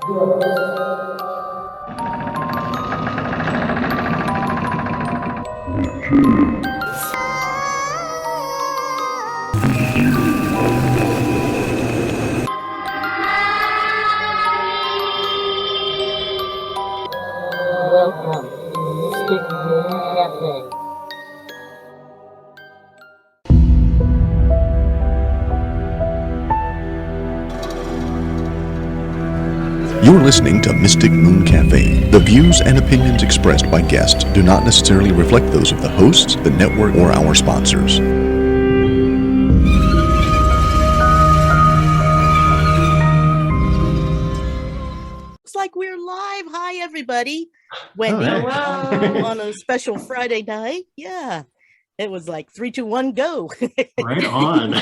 Welcome to Mystic Moon Café. You're listening to Mystic Moon Café. The views and opinions expressed by guests do not necessarily reflect those of the hosts, the network, or our sponsors. Looks like we're live. Hi, everybody. Wendy Hello. on a special Friday night. Yeah, it was like 3, 2, 1, go. Right on.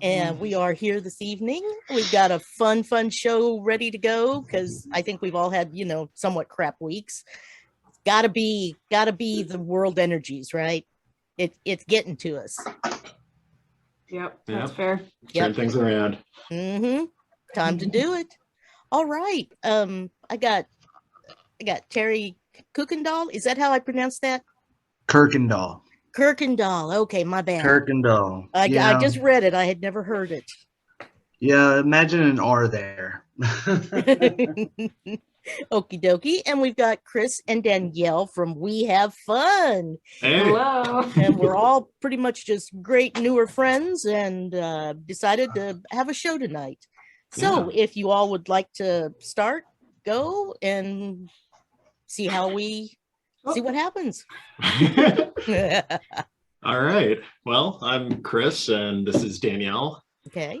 And we are here this evening. We've got a fun show ready to go because I think we've all had, somewhat crap weeks. Gotta be the world energies, right? It's getting to us. Yep, that's fair. Turn things around. Time to do it. All right. I got Terry Kuykendall. Is that how I pronounce that? Kuykendall. Okay, my bad. Kuykendall. I just read it. I had never heard it. Yeah, imagine an R there. Okie dokie. And we've got Kris and Danielle from We Have Fun. Hey. Hello. And we're all pretty much just great newer friends and decided to have a show tonight. So if you all would like to start, go and see how we see what happens. All right. Well, I'm Kris and this is Danielle. Okay.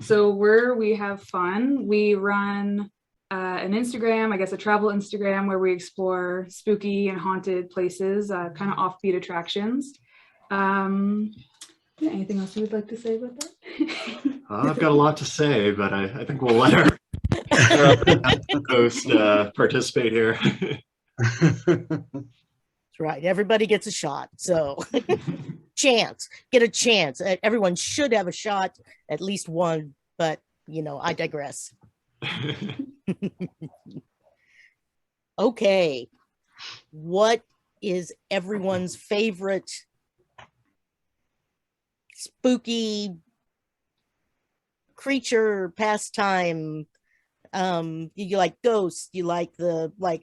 So We Have Fun. We run an Instagram, I guess a travel Instagram where we explore spooky and haunted places, kind of offbeat attractions. Anything else you would like to say about that? I've got a lot to say, but I think we'll let our host participate here. That's right. Everybody gets a shot. So get a chance. Everyone should have a shot, at least one, but I digress. Okay. What is everyone's favorite spooky creature pastime? You like ghosts, you like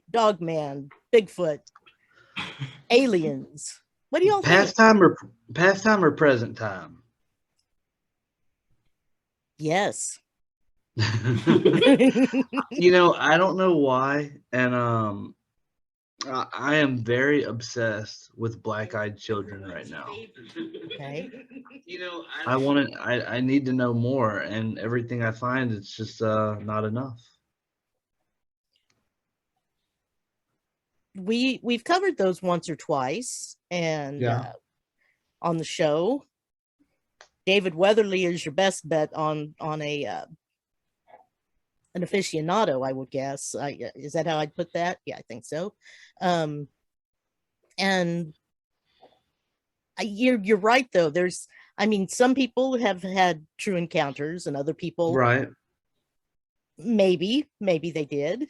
Dogman, Bigfoot, aliens. What do y'all think? Pastime or present time? Yes. I don't know why, and I am very obsessed with black-eyed children right now. Okay. I need to know more, and everything I find, it's just not enough. We've covered those once or twice, and on the show, David Weatherly is your best bet on an aficionado, I would guess. Is that how I'd put that? Yeah, I think so. And you're right, though. Some people have had true encounters, and other people, right? Maybe they did.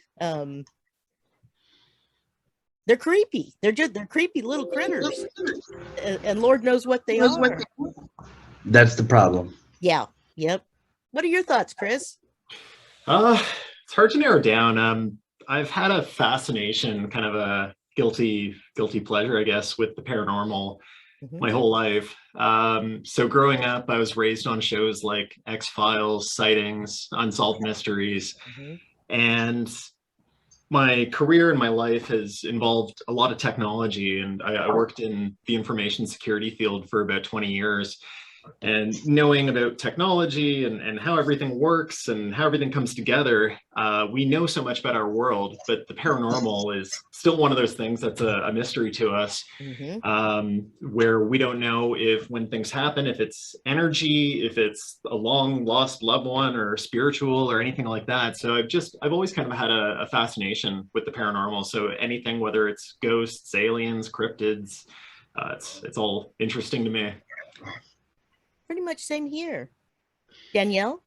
They're creepy. They're creepy little critters, and Lord knows what they are. That's the problem. Yeah. Yep. What are your thoughts, Kris? It's hard to narrow down. I've had a fascination, kind of a guilty pleasure, I guess, with the paranormal my whole life. So growing up, I was raised on shows like X-Files, Sightings, Unsolved Mysteries, and my career and my life has involved a lot of technology, and I worked in the information security field for about 20 years. And knowing about technology and how everything works and how everything comes together, we know so much about our world, but the paranormal is still one of those things that's a mystery to us, where we don't know if when things happen, if it's energy, if it's a long lost loved one or spiritual or anything like that. So I've always kind of had a fascination with the paranormal. So anything, whether it's ghosts, aliens, cryptids, it's all interesting to me. Pretty much same here. Danielle?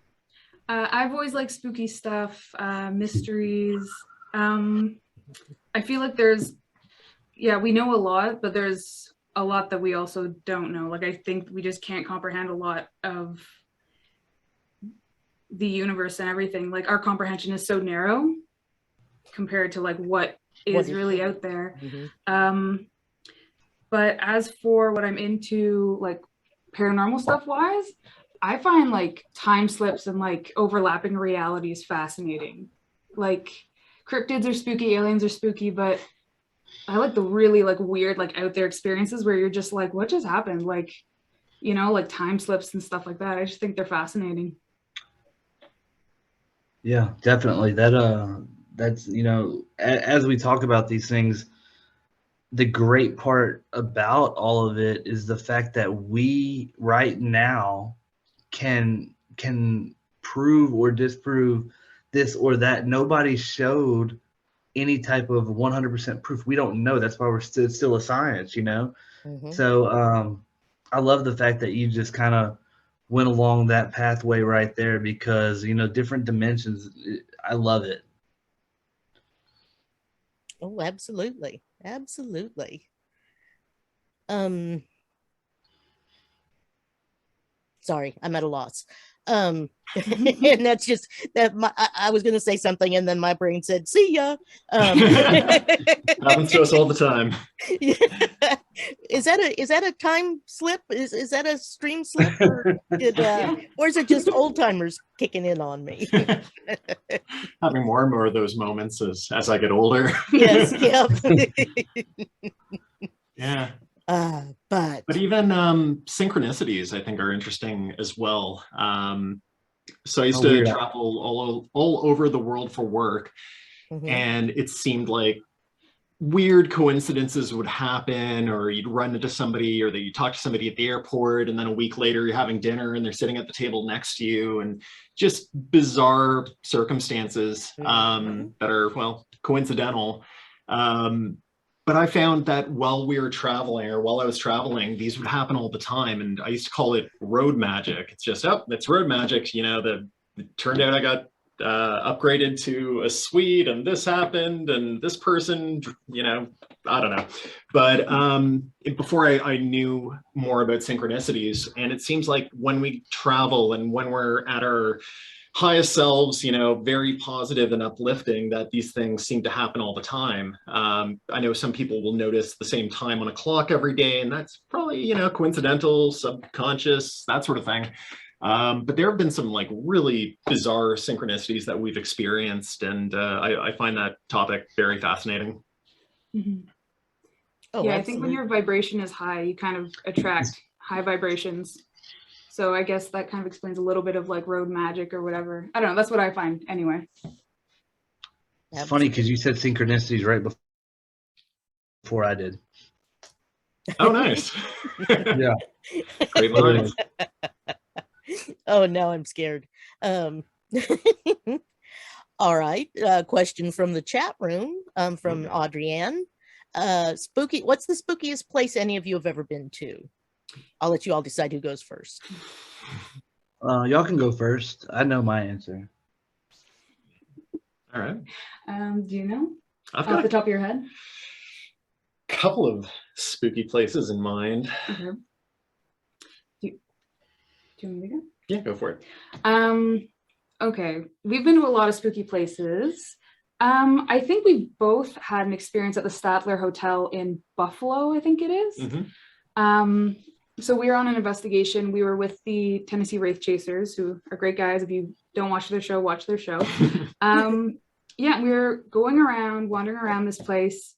I've always liked spooky stuff, mysteries. I feel like we know a lot, but there's a lot that we also don't know. Like, I think we just can't comprehend a lot of the universe and everything. Like, our comprehension is so narrow compared to like what is really out there. But as for what I'm into, like paranormal stuff wise, I find like time slips and like overlapping realities fascinating. Like, cryptids are spooky, aliens are spooky, but I like the really like weird, like out there experiences where you're just like, what just happened? Like, you know, like time slips and stuff like that. I just think they're fascinating. Yeah, definitely. That's, you know, as we talk about these things, the great part about all of it is the fact that we right now can prove or disprove this or that. Nobody showed any type of 100% proof. We don't know. That's why we're still a science, you know. So I love the fact that you just kind of went along that pathway right there, because, you know, different dimensions. I love it. Oh, absolutely. Absolutely. Sorry, I'm at a loss. And that's just that I was going to say something and then my brain said, see ya. Happens to us all the time. Is that a time slip? Is that a stream slip, or is it just old timers kicking in on me? Having more and more of those moments as I get older. Yes, yep. Yeah. But even synchronicities, I think, are interesting as well. So I used to travel all over the world for work, and it seemed like weird coincidences would happen, or you'd run into somebody, or that you talk to somebody at the airport, and then a week later you're having dinner and they're sitting at the table next to you, and just bizarre circumstances that are, well, coincidental. But I found that while I was traveling, these would happen all the time. And I used to call it road magic. It's just, it's road magic. You know, it turned out I got upgraded to a suite, and this happened, and this person, you know, I don't know. But before I knew more about synchronicities, and it seems like when we travel and when we're at our highest selves, you know, very positive and uplifting, that these things seem to happen all the time. I know some people will notice the same time on a clock every day, and that's probably, you know, coincidental, subconscious, that sort of thing. But there have been some like really bizarre synchronicities that we've experienced, and I find that topic very fascinating. Oh, yeah, I think when your vibration is high, you kind of attract high vibrations. So I guess that kind of explains a little bit of like road magic or whatever. I don't know. That's what I find anyway. It's funny because you said synchronicities right before I did. Oh, nice. Yeah. Great lines. Oh, now I'm scared. All right. Question from the chat room from Audrienne. What's the spookiest place any of you have ever been to? I'll let you all decide who goes first. Y'all can go first. I know my answer. All right. Do you know? I've off the top of your head? A couple of spooky places in mind. Do you want me to go? Yeah, go for it. Okay. We've been to a lot of spooky places. I think we both had an experience at the Statler Hotel in Buffalo, I think it is. So we were on an investigation. We were with the Tennessee Wraith Chasers, who are great guys. If you don't watch their show, watch their show. Yeah, we were wandering around this place.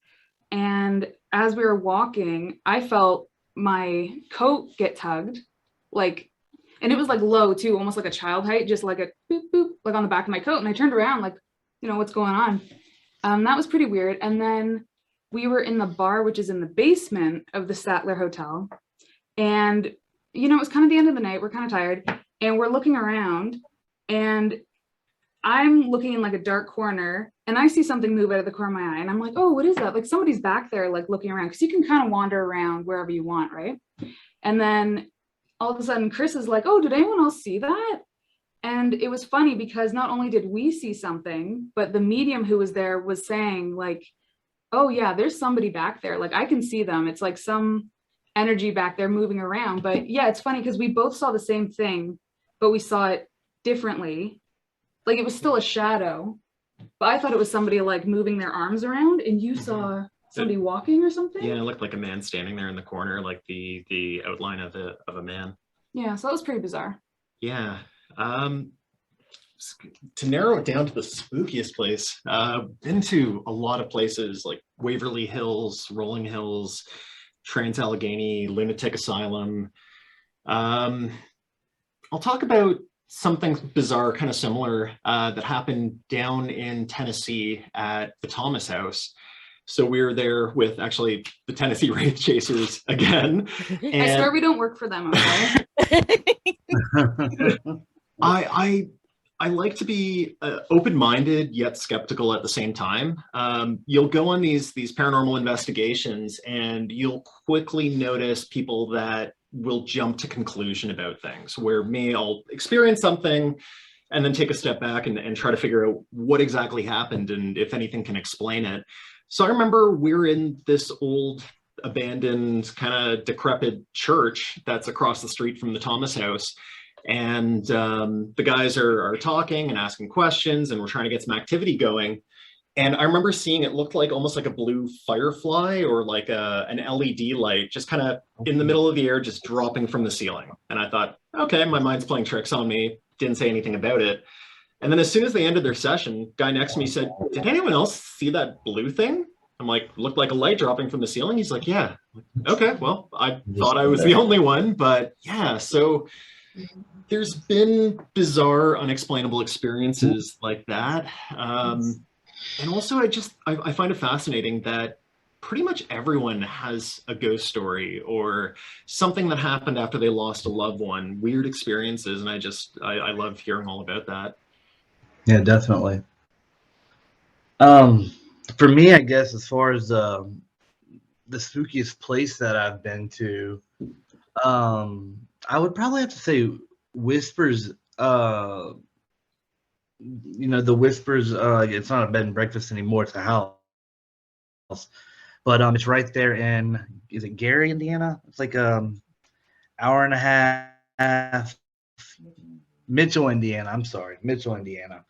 And as we were walking, I felt my coat get tugged, and it was like low too, almost like a child height, just like a boop, boop, like on the back of my coat. And I turned around like, you know, what's going on? That was pretty weird. And then we were in the bar, which is in the basement of the Statler Hotel. And, you know, it was kind of the end of the night. We're kind of tired and we're looking around, and I'm looking in like a dark corner, and I see something move out of the corner of my eye. And I'm like, oh, what is that? Like somebody's back there, like looking around, because you can kind of wander around wherever you want, right? And then all of a sudden Chris is like, oh, did anyone else see that? And it was funny because not only did we see something, but the medium who was there was saying like, oh yeah, there's somebody back there. Like I can see them. It's like some energy back there moving around. But yeah, it's funny because we both saw the same thing, but we saw it differently. Like it was still a shadow, but I thought it was somebody like moving their arms around, and you saw somebody walking or something. Yeah, it looked like a man standing there in the corner, like the outline of a man. Yeah, so that was pretty bizarre. Yeah. To narrow it down to the spookiest place, been to a lot of places like Waverly Hills, Rolling Hills, Trans-Allegheny, Lunatic Asylum. I'll talk about something bizarre, kind of similar, that happened down in Tennessee at the Thomas House. So we were there with actually the Tennessee Wraith Chasers again. And I swear we don't work for them, okay? I like to be open-minded yet skeptical at the same time. You'll go on these paranormal investigations and you'll quickly notice people that will jump to conclusion about things, where I'll experience something and then take a step back and try to figure out what exactly happened and if anything can explain it. So I remember we were in this old abandoned kind of decrepit church that's across the street from the Thomas House. And the guys are talking and asking questions, and we're trying to get some activity going. And I remember seeing it looked like almost like a blue firefly or like an LED light just kind of in the middle of the air, just dropping from the ceiling. And I thought, okay, my mind's playing tricks on me. Didn't say anything about it. And then as soon as they ended their session, guy next to me said, did anyone else see that blue thing? I'm like, looked like a light dropping from the ceiling. He's like, yeah. Okay, well, I thought I was the only one, but yeah. So there's been bizarre, unexplainable experiences like that. And also I find it fascinating that pretty much everyone has a ghost story or something that happened after they lost a loved one, weird experiences. And I love hearing all about that. Yeah, definitely. For me, I guess, as far as the spookiest place that I've been to, I would probably have to say Whispers. The Whispers. It's not a bed and breakfast anymore; it's a house. But it's right there in, is it Gary, Indiana? It's like hour and a half. Mitchell, Indiana. I'm sorry, Mitchell, Indiana.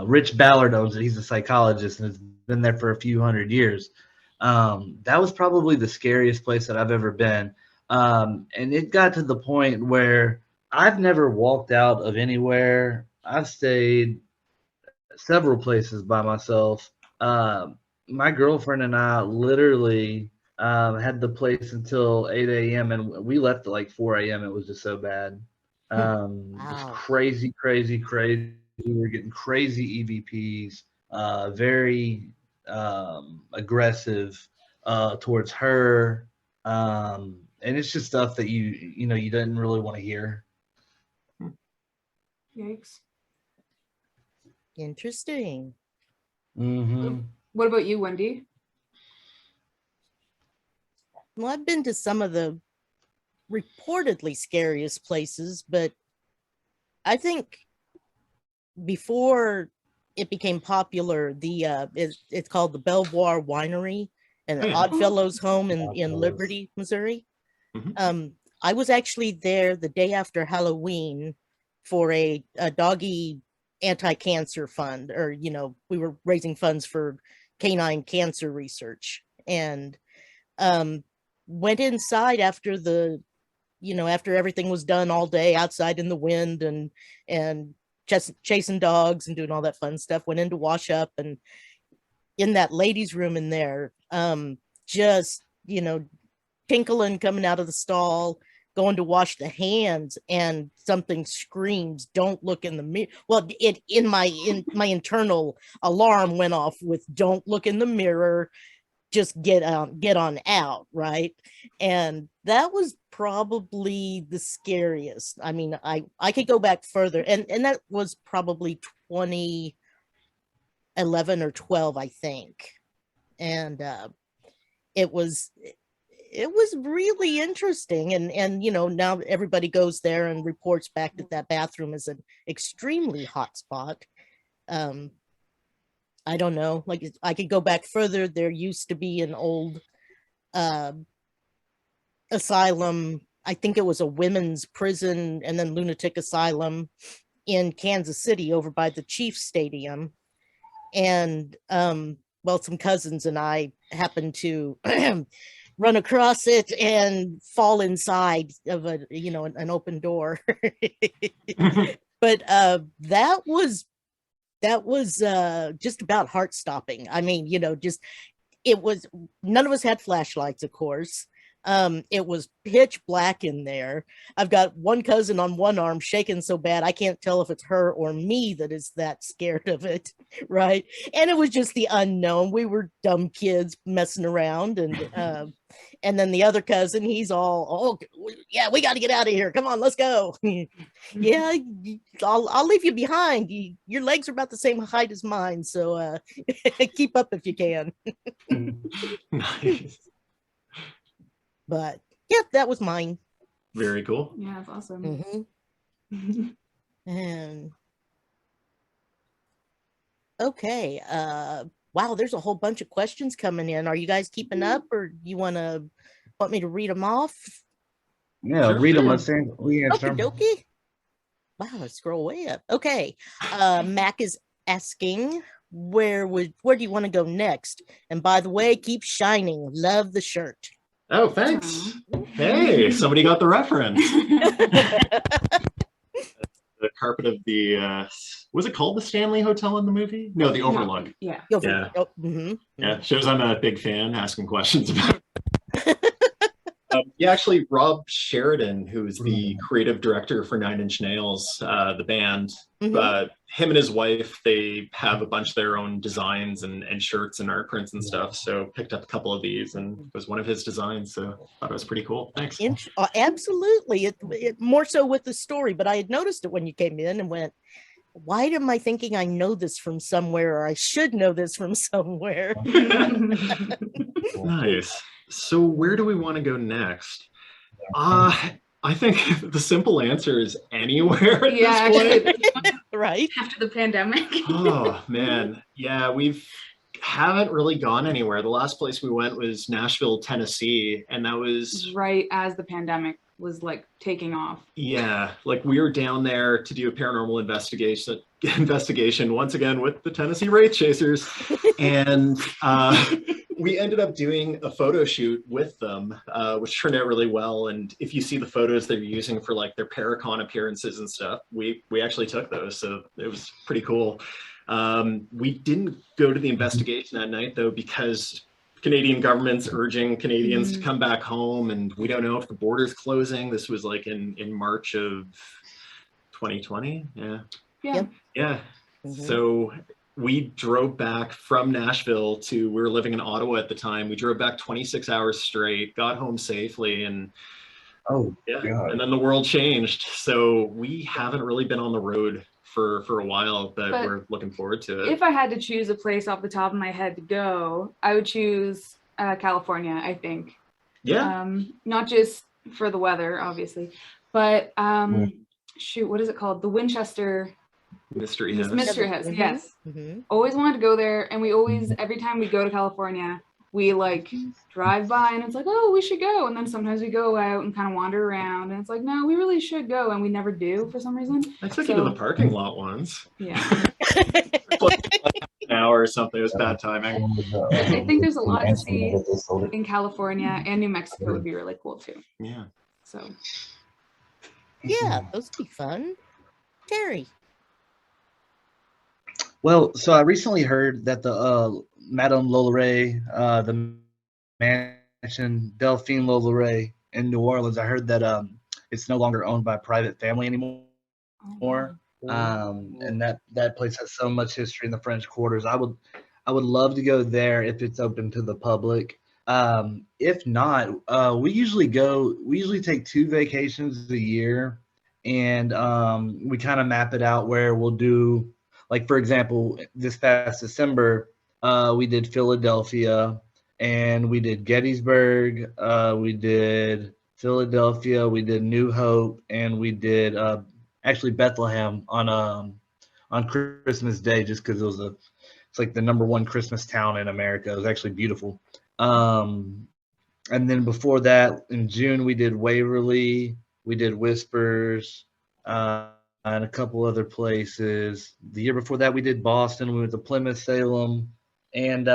Rich Ballard owns it. He's a psychologist and has been there for a few hundred years. That was probably the scariest place that I've ever been. And it got to the point where I've never walked out of anywhere. I've stayed several places by myself. My girlfriend and I literally had the place until 8 a.m. and we left at like 4 a.m. It was just so bad. It was crazy. We were getting crazy EVPs, very aggressive towards her. And it's just stuff that you didn't really want to hear. Yikes. Interesting. Mm-hmm. What about you, Wendy? Well, I've been to some of the reportedly scariest places, but I think before it became popular, it's called the Belvoir Winery and Oddfellows home in Liberty, Missouri. Mm-hmm. I was actually there the day after Halloween for a doggy anti-cancer fund, or we were raising funds for canine cancer research, and went inside after after everything was done all day outside in the wind and just chasing dogs and doing all that fun stuff. Went in to wash up, and in that ladies' room in there, just tinkling coming out of the stall, going to wash the hands, and something screams, "Don't look in the mirror." Well, in my internal alarm went off with, "Don't look in the mirror, just get on out," right? And that was probably the scariest. I mean, I could go back further, and that was probably 2011 or 12, I think. And it was it was really interesting. And now everybody goes there and reports back that bathroom is an extremely hot spot. I don't know, like I could go back further. There used to be an old asylum. I think it was a women's prison and then lunatic asylum in Kansas City over by the Chiefs Stadium. And well, some cousins and I happened to run across it and fall inside of an open door. But that was just about heart stopping. I mean, it was, none of us had flashlights, of course. It was pitch black in there. I've got one cousin on one arm shaking so bad I can't tell if it's her or me that is that scared of it, right? And it was just the unknown. We were dumb kids messing around, and then the other cousin, he's all, oh yeah, we got to get out of here. Come on, let's go. Yeah, I'll leave you behind. Your legs are about the same height as mine, so keep up if you can. Nice. But yeah, that was mine. Very cool. Yeah, that's awesome. And okay, wow, there's a whole bunch of questions coming in. Are you guys keeping up, or you want me to read them off? Yeah, Sure, read them. sure. Let's see. We answer them. Okie. Wow, let's scroll way up. Okay, Mac is asking, where do you want to go next? And by the way, keep shining. Love the shirt. Oh, thanks. Hey, somebody got the reference. The carpet of the was it called the Stanley Hotel in the movie? No, the Overlook. No. Yeah. Yeah. Oh, mm-hmm. Yeah, shows I'm a big fan, asking questions about yeah, actually, Rob Sheridan, who's the creative director for Nine Inch Nails, the band, him and his wife, they have a bunch of their own designs and shirts and art prints and stuff. So picked up a couple of these, and it was one of his designs. So thought it was pretty cool. Thanks. Absolutely. It more so with the story, but I had noticed it when you came in and went, why am I thinking I know this from somewhere, or I should know this from somewhere? Nice. So where do we want to go next? I think the simple answer is anywhere at this point. Right. After the pandemic. Oh man. Yeah, haven't really gone anywhere. The last place we went was Nashville, Tennessee, and that was right as the pandemic was like taking off. Yeah, like we were down there to do a paranormal investigation once again with the Tennessee Wraith Chasers, and we ended up doing a photo shoot with them, which turned out really well. And if you see the photos they're using for like their Paracon appearances and stuff, we actually took those, so it was pretty cool. We didn't go to the investigation that night though, because Canadian government's urging Canadians to come back home, and we don't know if the border's closing. This was like in March of 2020. Yeah. So we drove back from Nashville we were living in Ottawa at the time. We drove back 26 hours straight, got home safely, and God. And then the world changed. So we haven't really been on the road for a while, but we're looking forward to it. If I had to choose a place off the top of my head to go, I would choose California, I think. Yeah. Not just for the weather, obviously, but shoot, what is it called? The Winchester Mystery House. Mystery House, yes. Always wanted to go there, and we always, every time we go to California, we like drive by and it's like, oh, we should go. And then sometimes we go out and kind of wander around and it's like, no, we really should go. And we never do for some reason. I took you to the parking lot once. Yeah. An hour or something. It was bad timing. I think there's a lot to see in California, and New Mexico would be really cool too. Yeah. So. Yeah, those would be fun. Terry. Well, so I recently heard that the Madame LaLaurie, the mansion Delphine LaLaurie in New Orleans, I heard that it's no longer owned by a private family anymore. And that place has so much history in the French Quarters. I would love to go there if it's open to the public. If not, we usually take 2 vacations a year, and we kind of map it out where we'll do, like, for example, this past December, we did Philadelphia, and we did Gettysburg, we did Philadelphia, we did New Hope, and we did actually Bethlehem on Christmas Day, just because it's like the #1 Christmas town in America. It was actually beautiful. And then before that, in June, we did Waverly, we did Whispers, and a couple other places. The year before that, we did Boston. We went to Plymouth, Salem, and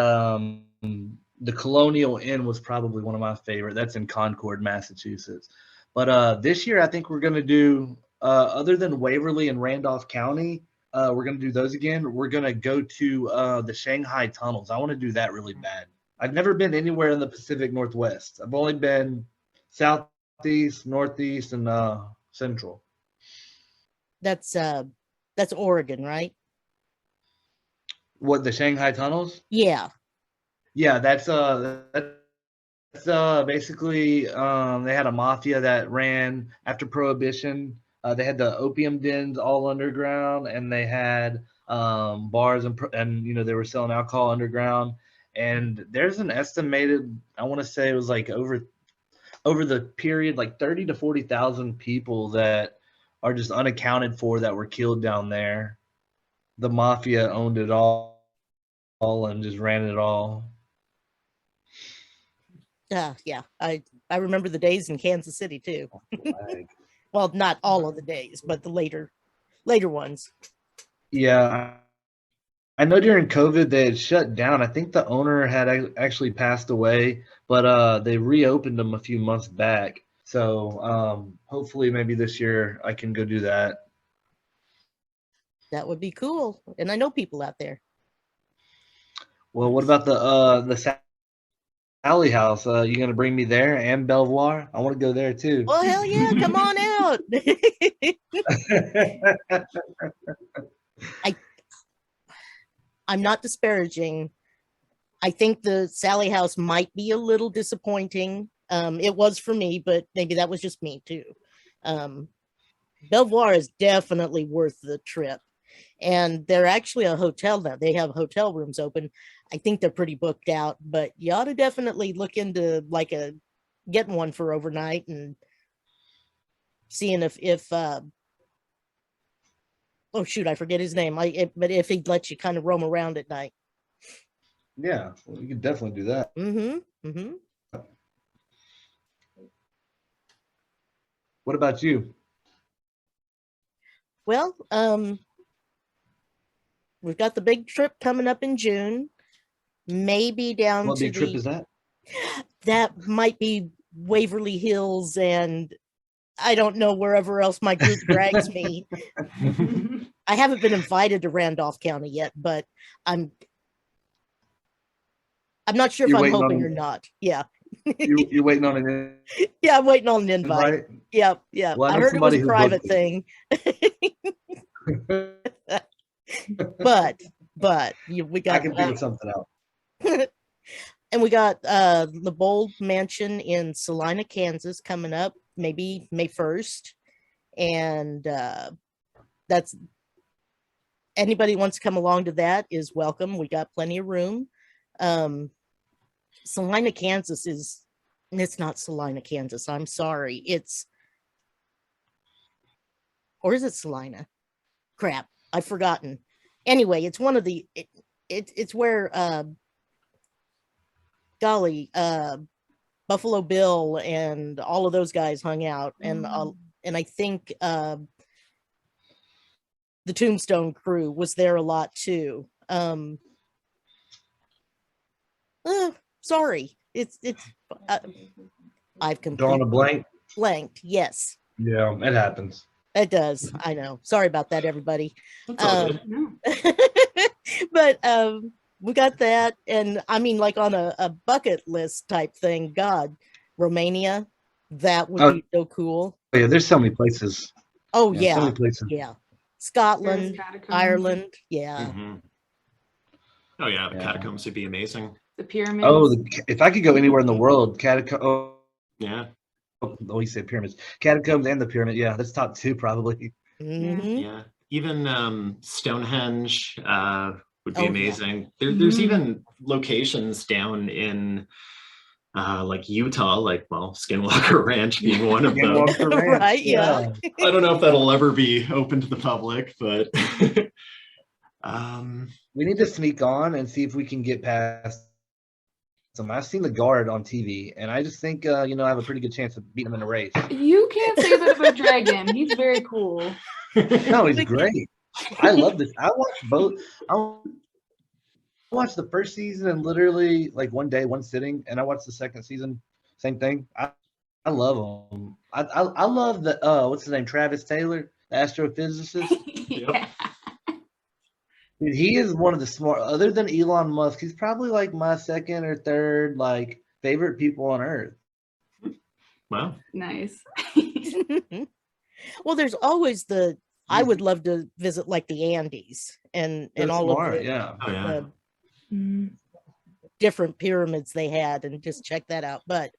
the Colonial Inn was probably one of my favorite. That's in Concord, Massachusetts. But this year, I think we're going to do, other than Waverly and Randolph County, we're going to do those again. We're going to go to the Shanghai tunnels. I want to do that really bad. I've never been anywhere in the Pacific Northwest. I've only been southeast, northeast, and central. That's Oregon, right? What, the Shanghai tunnels? Yeah. Yeah, that's basically they had a mafia that ran after Prohibition. They had the opium dens all underground, and they had bars and they were selling alcohol underground. And there's an estimated, I want to say it was like over the period, like 30 to 40,000 people that are just unaccounted for that were killed down there. The mafia owned it all and just ran it all. Yeah. I remember the days in Kansas City too. Well, not all of the days, but the later ones. Yeah. I know during COVID they had shut down. I think the owner had actually passed away, but they reopened them a few months back. So hopefully maybe this year I can go do that. That would be cool. And I know people out there. Well, what about the Sally House? You gonna bring me there and Belvoir? I want to go there too. Well, hell yeah, come on out. I'm not disparaging. I think the Sally House might be a little disappointing. It was for me, but maybe that was just me too. Belvoir is definitely worth the trip. And they're actually a hotel now. They have hotel rooms open. I think they're pretty booked out, but you ought to definitely look into getting one for overnight and seeing if oh shoot, I forget his name. But if he'd let you kind of roam around at night. Yeah, well, you could definitely do that. What about you? Well, we've got the big trip coming up in June. Maybe down what to big trip is that? That might be Waverly Hills, and I don't know wherever else my group drags me. I haven't been invited to Randolph County yet, but I'm not sure if I'm hoping or not. Yeah. You're waiting on an Yeah, I'm waiting on an invite. Yeah. Well, I heard it was a private thing. but we got. I can figure something out. And we got the Bold Mansion in Salina, Kansas coming up, maybe May 1st. And that's anybody who wants to come along to that is welcome. We got plenty of room. Salina, Kansas it's not Salina, Kansas. I'm sorry. Or is it Salina? Crap, I've forgotten. Anyway, it's one of the it's where Buffalo Bill and all of those guys hung out, and I think the Tombstone Crew was there a lot too. Sorry, it's I've Drawn a blank. Blanked. Yes. Yeah, it happens. It does. I know. Sorry about that, everybody. No. But we got that, and I mean, like on a bucket list type thing. God, Romania, that would be so cool. Yeah, there's so many places. Oh yeah, so many places. Yeah. Scotland, Ireland, yeah. Oh yeah, the catacombs would be amazing. The pyramids. Oh, if I could go anywhere in the world, catacombs. Yeah. Oh, you said pyramids, catacombs, and the pyramid. Yeah, that's top two probably. Mm-hmm. Yeah, even Stonehenge. would be Oh, yeah. amazing. There's Mhm. even locations down in like Utah, like, well, Skinwalker Ranch being one of them. Skinwalker Ranch, Right, yeah. I don't know if that'll ever be open to the public, but We need to sneak on and see if we can get past them. I've seen the guard on TV, and I just think I have a pretty good chance of beating him in a race. You can't say that about Dragon. He's very cool. No, he's great. I love this. I watched both. I watched the first season in literally like one day, one sitting, and I watched the second season, same thing. I love him. I love the what's his name, Travis Taylor, the astrophysicist. Yeah. Dude, he is one of the smart. Other than Elon Musk, he's probably like my second or third like favorite people on Earth. wow. Nice. Well, there's always I would love to visit like the Andes and They're all smart, of the, yeah. Oh yeah. the Mm. different pyramids they had and just check that out. But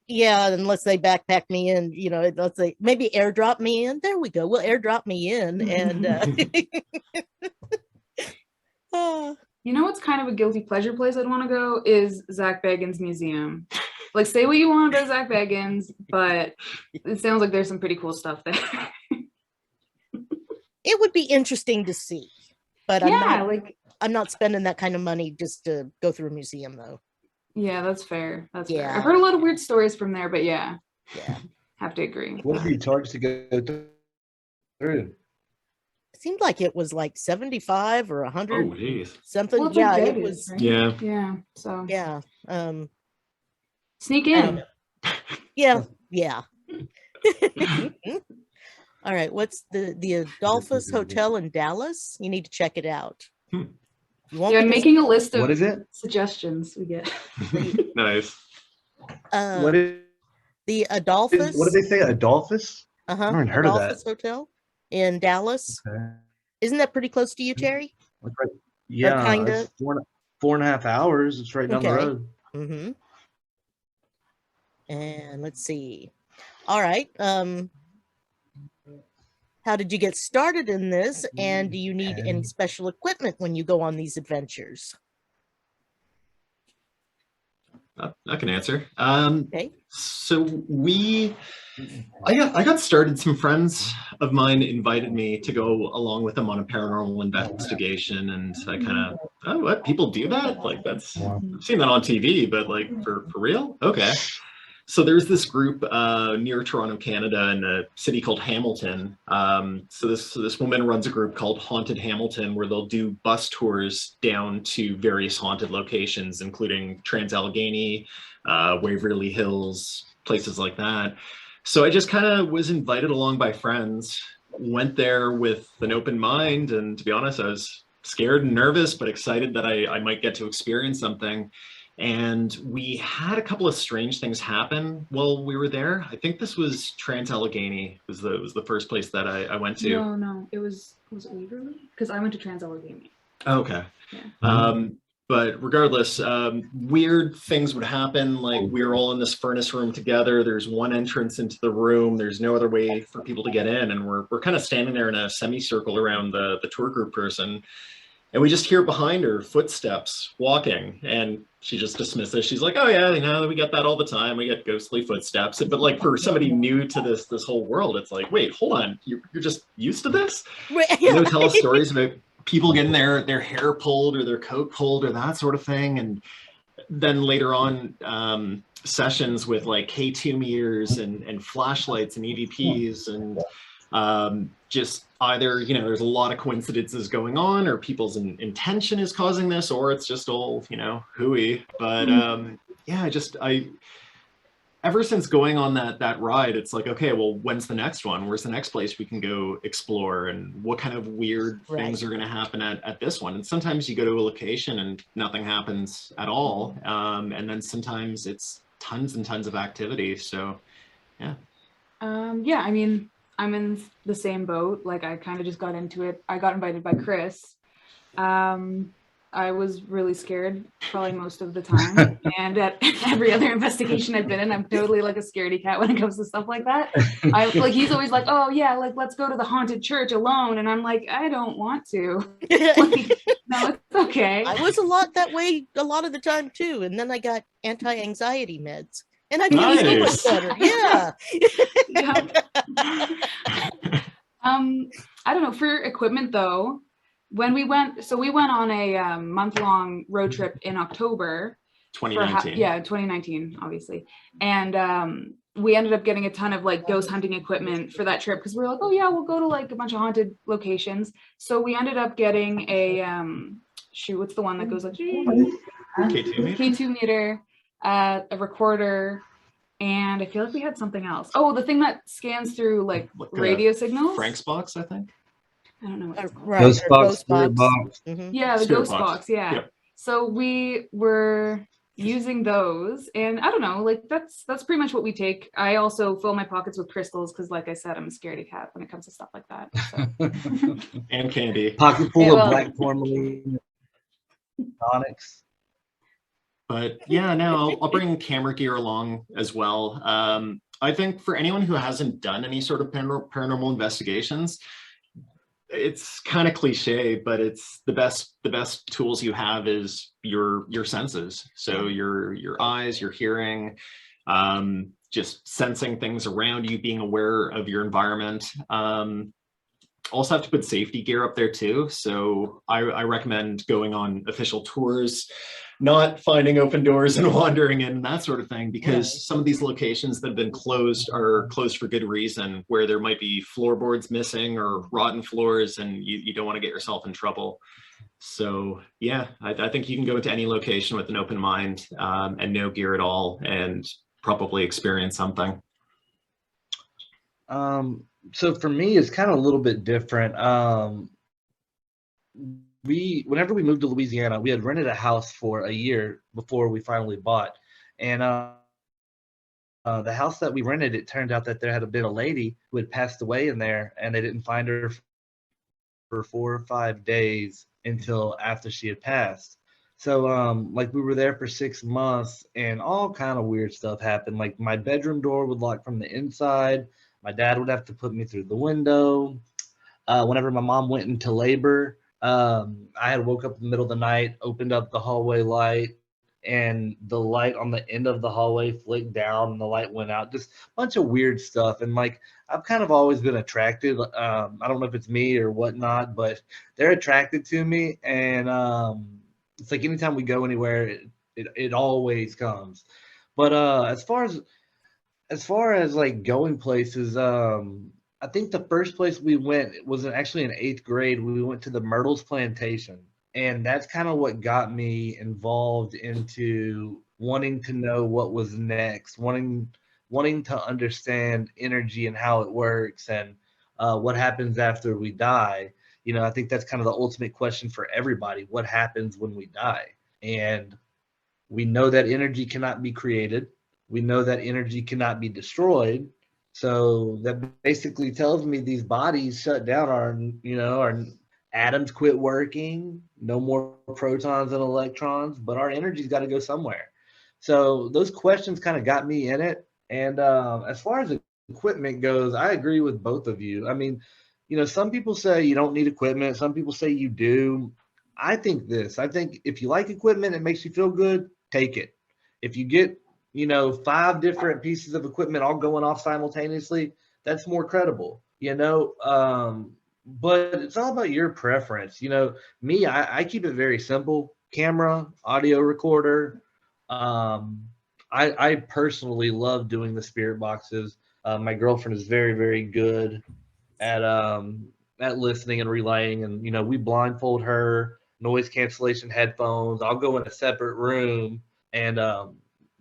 yeah, unless they backpack me in, let's say maybe airdrop me in. There we go. Well, airdrop me in and You know what's kind of a guilty pleasure place I'd want to go is Zach Bagans Museum. Like, say what you want about Zach Bagans, but it sounds like there's some pretty cool stuff there. it would be interesting to see. But Yeah, I'm not spending that kind of money just to go through a museum though. yeah, that's fair. That's fair. Yeah. I've heard a lot of weird stories from there, but yeah, Yeah. have to agree. What do you charge to go through? It seemed like it was like 75 or 100 Oh geez. something. Well, it's Yeah, like it Vegas, was. right? Yeah. Yeah, so Yeah. sneak I don't in. know. Yeah. Yeah. All right. What's the Adolphus Hotel in Dallas? You need to check it out. Hmm. You won't Yeah, I'm be making a list of What is it? suggestions we get. Nice. What is the Adolphus. what did they say? Adolphus? Uh-huh. I haven't heard of that. Adolphus Hotel in Dallas. Okay. Isn't that pretty close to you, Terry? That's right. Yeah, kinda. it's 4.5 hours. It's right down the Okay. road. Mm-hmm. And let's see. All right. How did you get started in this? And do you need any special equipment when you go on these adventures? I can answer. Okay. So I got started. Some friends of mine invited me to go along with them on a paranormal investigation, and I kind of, oh, what, people do that? Like I've seen that on TV, but like for real? Okay. So there's this group near Toronto, Canada, in a city called Hamilton. So this woman runs a group called Haunted Hamilton, where they'll do bus tours down to various haunted locations, including Trans-Allegheny, Waverly Hills, places like that. So I just kind of was invited along by friends, went there with an open mind, and to be honest, I was scared and nervous, but excited that I might get to experience something. And we had a couple of strange things happen while we were there. I think this was Trans-Allegheny was the first place that I went to. No, was it Waverly? Because I went to Trans-Allegheny. Oh, okay. Yeah. But regardless, weird things would happen. Like we were all in this furnace room together. There's one entrance into the room. There's no other way for people to get in. And we're kind of standing there in a semicircle around the tour group person. And we just hear behind her footsteps walking, and she just dismisses. She's like, "Oh yeah, we get that all the time. We get ghostly footsteps." But like for somebody new to this whole world, it's like, wait, hold on, you're just used to this? They'll tell us stories about people getting their hair pulled or their coat pulled or that sort of thing, and then later on, sessions with like K2 meters and flashlights and EVPs and just either, there's a lot of coincidences going on, or people's intention is causing this, or it's just all, hooey. But I ever since going on that ride, it's like, okay, well, when's the next one? Where's the next place we can go explore? And what kind of weird things are going to happen at this one? And sometimes you go to a location and nothing happens at all. And then sometimes it's tons and tons of activity. So, yeah. I mean, I'm in the same boat. Like I kind of just got into it. I got invited by Kris. I was really scared probably most of the time. And at every other investigation I've been in, I'm totally like a scaredy cat when it comes to stuff like that. I like, he's always like, oh yeah, like let's go to the haunted church alone. And I'm like, I don't want to. Like, no, it's okay. I was a lot that way a lot of the time too. And then I got anti-anxiety meds. And I feel so much better. Yeah. I don't know, for equipment though, when we went on a month-long road trip in October 2019. 2019 obviously, and we ended up getting a ton of like ghost hunting equipment for that trip because we were like, oh yeah, we'll go to like a bunch of haunted locations. So we ended up getting a what's the one that goes like K2 meter, a recorder, and I feel like we had something else. Oh, the thing that scans through like radio signals. Frank's box, I think. I don't know what it's called. Right, Ghost box, Spirit box. Yeah, the Spirit ghost box. Yeah. Yep. So we were using those, and I don't know, like that's pretty much what we take. I also fill my pockets with crystals because, like I said, I'm a scaredy cat when it comes to stuff like that. So. And candy. Pocket full of black tourmaline, onyx. But yeah, no, I'll bring camera gear along as well. I think for anyone who hasn't done any sort of paranormal investigations, it's kind of cliche, but it's the best tools you have is your senses. So your eyes, your hearing, just sensing things around you, being aware of your environment. Also have to put safety gear up there too. So I recommend going on official tours, not finding open doors and wandering in, that sort of thing, because some of these locations that have been closed are closed for good reason, where there might be floorboards missing or rotten floors, and you don't want to get yourself in trouble. So yeah, I think you can go into any location with an open mind and no gear at all and probably experience something. So for me, it's kind of a little bit different. Whenever we moved to Louisiana, we had rented a house for a year before we finally bought. And the house that we rented, it turned out that there had been a lady who had passed away in there, and they didn't find her for 4 or 5 days until after she had passed. So like we were there for 6 months, and all kind of weird stuff happened. Like my bedroom door would lock from the inside. My dad would have to put me through the window. Whenever my mom went into labor, I had woke up in the middle of the night, opened up the hallway light, and the light on the end of the hallway flicked down and the light went out. Just a bunch of weird stuff. And like, I've kind of always been attracted. I don't know if it's me or whatnot, but they're attracted to me. And it's like anytime we go anywhere, it always comes. But as far as like going places, I think the first place we went was actually in 8th grade. We went to the Myrtles Plantation, and that's kind of what got me involved into wanting to know what was next, wanting to understand energy and how it works, and what happens after we die. You know, I think that's kind of the ultimate question for everybody: what happens when we die? And we know that energy cannot be created. We know that energy cannot be destroyed. So that basically tells me these bodies shut down, our atoms quit working, no more protons and electrons, but our energy's got to go somewhere. So those questions kind of got me in it. And as far as equipment goes, I agree with both of you. I mean, some people say you don't need equipment. Some people say you do. I think if you like equipment, it makes you feel good, take it. If you get 5 different pieces of equipment all going off simultaneously, that's more credible, but it's all about your preference. Me, I keep it very simple: camera, audio recorder. I personally love doing the spirit boxes. My girlfriend is very, very good at listening and relaying, and we blindfold her, noise cancellation headphones. I'll go in a separate room, and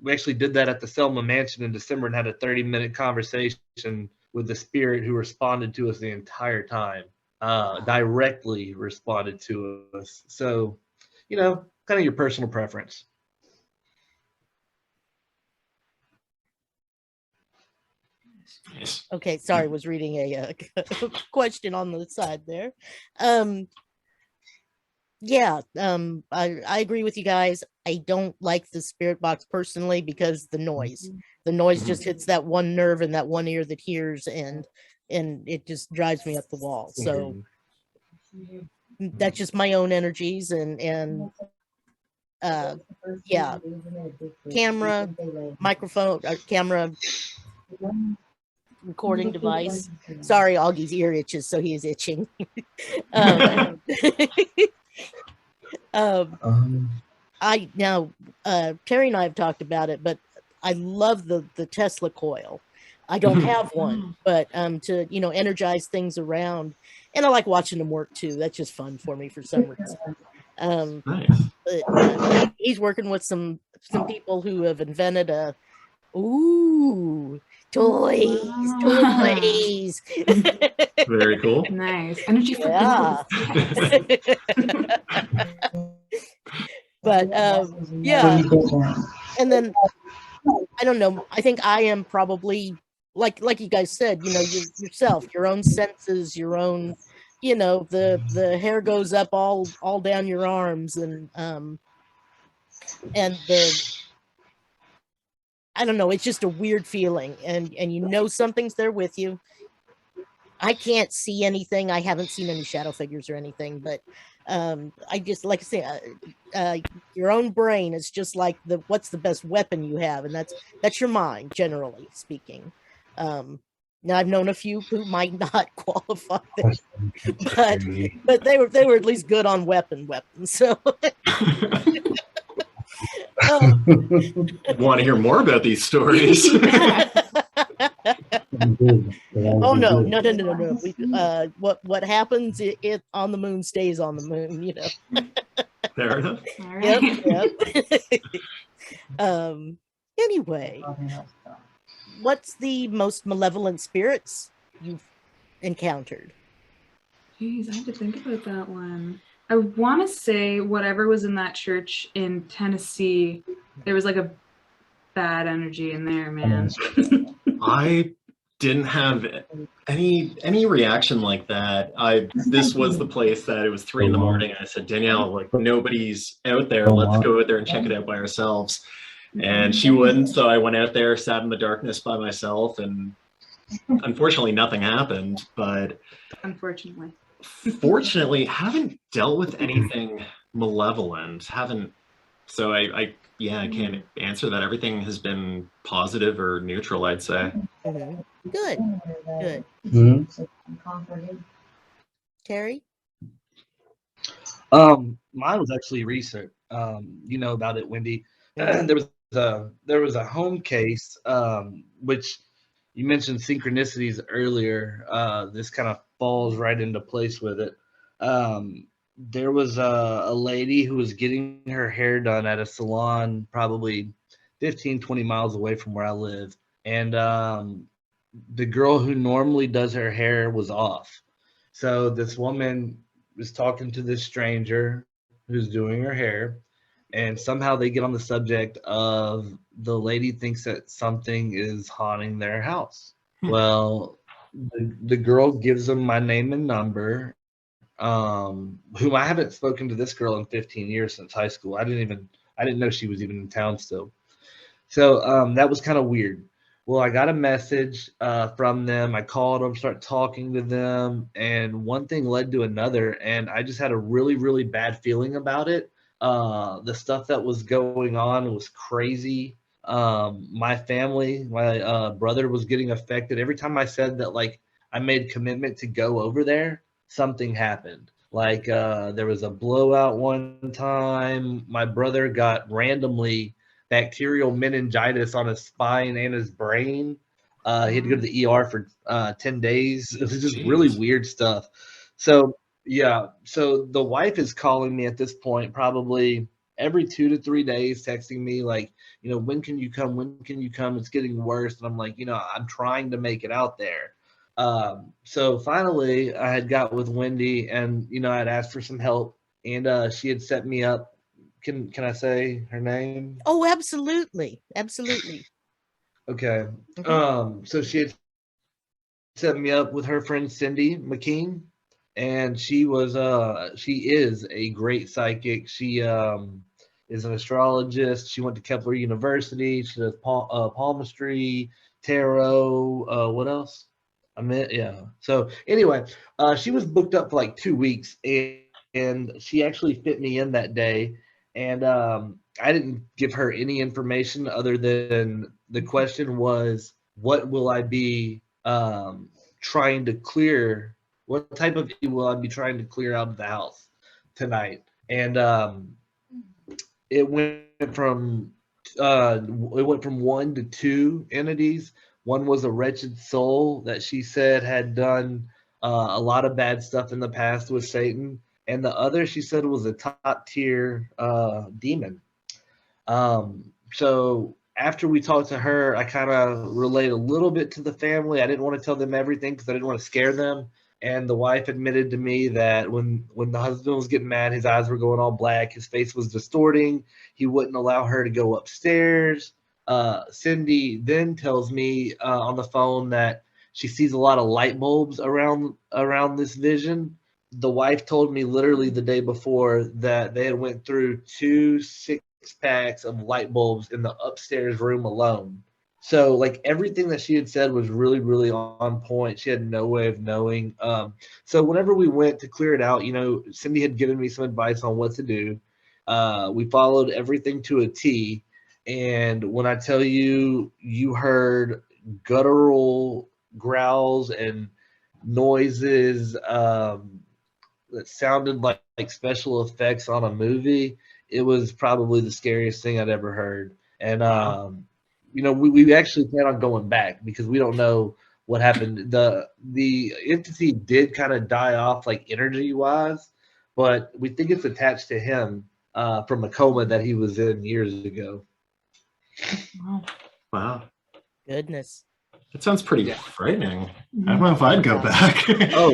we actually did that at the Selma Mansion in December and had a 30-minute conversation with the spirit who responded to us the entire time, directly responded to us. So, kind of your personal preference. Okay, sorry, was reading a question on the side there. Yeah, I agree with you guys. I don't like the spirit box personally because the noise just hits that one nerve in that one ear that hears, and it just drives me up the wall. So that's just my own energies, and yeah, camera, microphone, or camera recording device. Sorry, Augie's ear itches, so he is itching. I now Terry and I have talked about it, but I love the Tesla coil. I don't have one, but to energize things around, and I like watching them work too. That's just fun for me for some reason. Nice. But he's working with some people who have invented a toys. Very cool. Nice. Energy for Yeah. business. But yeah, and then I don't know. I think I am probably like you guys said. Yourself, your own senses, your own. The hair goes up all down your arms, and the I don't know. It's just a weird feeling, and something's there with you. I can't see anything. I haven't seen any shadow figures or anything, but I just like I say, your own brain is just like what's the best weapon you have, and that's your mind, generally speaking. Now I've known a few who might not qualify, but they were at least good on weapons. So. Want to hear more about these stories? Oh no! What happens it on the moon stays on the moon. Fair enough. All right. Yep. Anyway, what's the most malevolent spirits you've encountered? Jeez, I had to think about that one. I want to say whatever was in that church in Tennessee, there was like a bad energy in there, man. I didn't have any reaction like that. This was the place that it was 3 a.m. and I said, Danielle, like nobody's out there. Let's go out there and check it out by ourselves. And she wouldn't, so I went out there, sat in the darkness by myself, and unfortunately nothing happened. But fortunately, haven't dealt with anything malevolent. So I can't answer that. Everything has been positive or neutral, I'd say. Good. Terry? Mine was actually research. You know about it, Wendy. There was a home case, which you mentioned synchronicities earlier. This kind of falls right into place with it. There was a lady who was getting her hair done at a salon probably 15, 20 miles away from where I live. And the girl who normally does her hair was off. So this woman was talking to this stranger who's doing her hair. And somehow they get on the subject of the lady thinks that something is haunting their house. Well, the girl gives them my name and number. Whom I haven't spoken to this girl in 15 years since high school. I didn't know she was even in town still. So that was kind of weird. Well, I got a message from them. I called them, started talking to them, and one thing led to another. And I just had a really, really bad feeling about it. The stuff that was going on was crazy. My family, my brother was getting affected. Every time I said that, like, I made commitment to go over there, something happened. Like there was a blowout one time. My brother got randomly bacterial meningitis on his spine and his brain. He had to go to the ER for 10 days. It was just really weird stuff. So yeah, so the wife is calling me at this point probably every 2 to 3 days, texting me like, when can you come? When can you come? It's getting worse. And I'm like, I'm trying to make it out there. So finally I had got with Wendy and, I'd asked for some help and she had set me up. Can I say her name? Oh, absolutely. Okay. So she had set me up with her friend Cindy McKean. and she is a great psychic. She is an astrologist. She went to Kepler University. She does palmistry, tarot. What else? Yeah. So anyway, she was booked up for like 2 weeks, and she actually fit me in that day. And I didn't give her any information other than the question was, what will I be trying to clear? What type of evil will I be trying to clear out of the house tonight? And it went from one to two entities. One was a wretched soul that she said had done a lot of bad stuff in the past with Satan, and the other she said was a top tier demon. So after we talked to her, I kind of relayed a little bit to the family. I didn't want to tell them everything because I didn't want to scare them. And the wife admitted to me that when the husband was getting mad, his eyes were going all black, his face was distorting. He wouldn't allow her to go upstairs. Cindy then tells me on the phone that she sees a lot of light bulbs around this vision. The wife told me literally the day before that they had went through 2 6-packs of light bulbs in the upstairs room alone. So like everything that she had said was really, really on point. She had no way of knowing. So whenever we went to clear it out, Cindy had given me some advice on what to do. We followed everything to a T. And when I tell you, you heard guttural growls and noises that sounded like special effects on a movie, it was probably the scariest thing I'd ever heard. And we actually plan on going back because we don't know what happened. The entity did kind of die off like energy wise, but we think it's attached to him from a coma that he was in years ago. Wow. Goodness. That sounds pretty frightening. I don't know if I'd go back. Oh,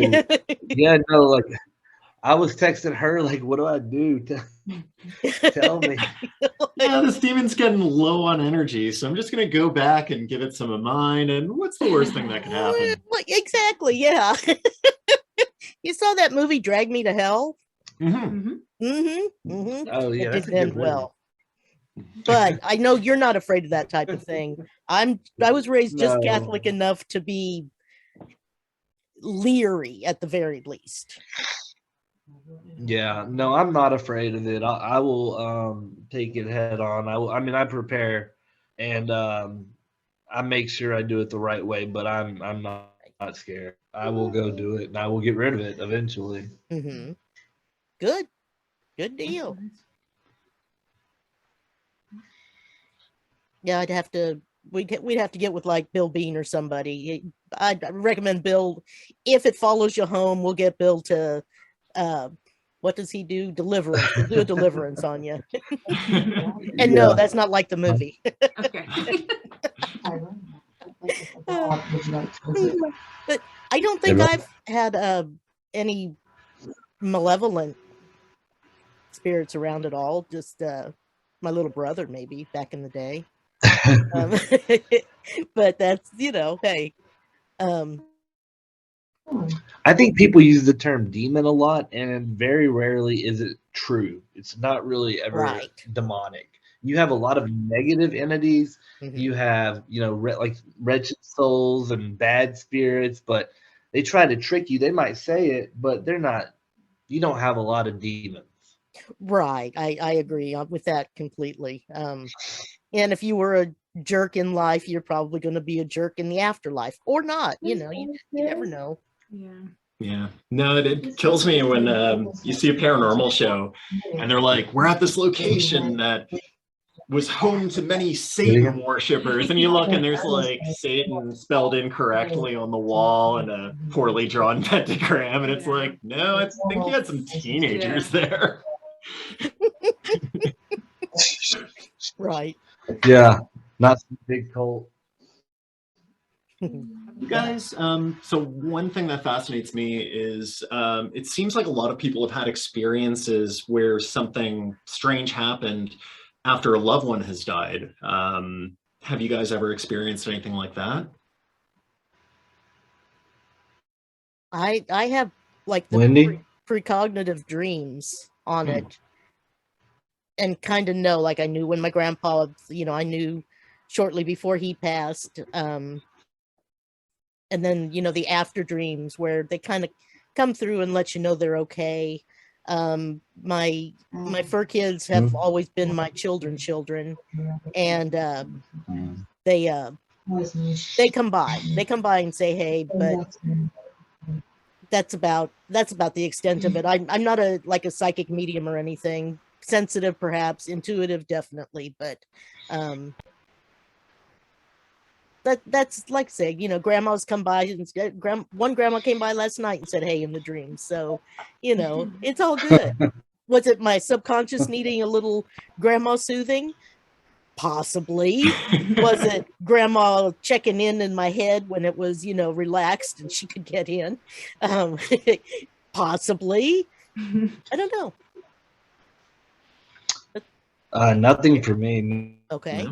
yeah, no, like I was texting her, like, what do I do? Tell me. Yeah, this demon's getting low on energy, so I'm just going to go back and give it some of mine. And what's the worst thing that could happen? Exactly, yeah. You saw that movie, Drag Me to Hell? Mm-hmm. Mm-hmm. Mm-hmm. Oh, yeah. It didn't end well. But I know you're not afraid of that type of thing. I was raised just Catholic enough to be leery at the very least. Yeah, no, I'm not afraid of it. I will take it head on. I prepare, and I make sure I do it the right way. But I'm not scared. I will go do it, and I will get rid of it eventually. Mm-hmm. Good deal. Yeah, we'd have to get with like Bill Bean or somebody. I'd recommend Bill. If it follows you home, we'll get Bill to what does he do? Deliverance. We'll do a deliverance on you. And no, that's not like the movie. Okay. But I don't think I've had any malevolent spirits around at all. Just my little brother, maybe back in the day. But that's hey. I think people use the term demon a lot, and very rarely is it true. It's not really ever demonic. You have a lot of negative entities. Mm-hmm. You have, like wretched souls and bad spirits, but they try to trick you. They might say it, but they're not. You don't have a lot of demons. Right. I agree with that completely. And if you were a jerk in life, you're probably going to be a jerk in the afterlife, or not. You never know. Yeah. No, it kills me when you see a paranormal show and they're like, we're at this location that was home to many Satan worshippers, and you look and there's like Satan spelled incorrectly on the wall and a poorly drawn pentagram, and it's like, no, I think you had some teenagers there. Right. Yeah, not some big cult. You guys, so one thing that fascinates me is it seems like a lot of people have had experiences where something strange happened after a loved one has died. Have you guys ever experienced anything like that? I have like the Wendy? precognitive dreams on it, and kind of know, like I knew when my grandpa, I knew shortly before he passed, and then the after dreams where they kind of come through and let you know they're okay. My fur kids have always been my children, and they come by and say hey, but that's about the extent of it. I'm not a psychic medium or anything. Sensitive, perhaps, intuitive, definitely, but that's like say, grandma's come by and one grandma came by last night and said hey in the dream. So, it's all good. Was it my subconscious needing a little grandma soothing? Possibly. Was it grandma checking in my head when it was, relaxed and she could get in? Possibly. I don't know. Nothing for me. Okay.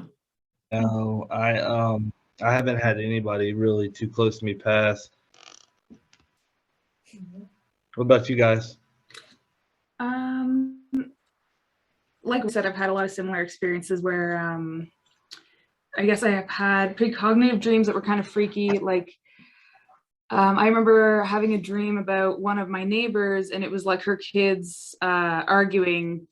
No, I haven't had anybody really too close to me pass. What about you guys? Like we said, I've had a lot of similar experiences where I guess I have had precognitive dreams that were kind of freaky. Like I remember having a dream about one of my neighbors, and it was like her kids arguing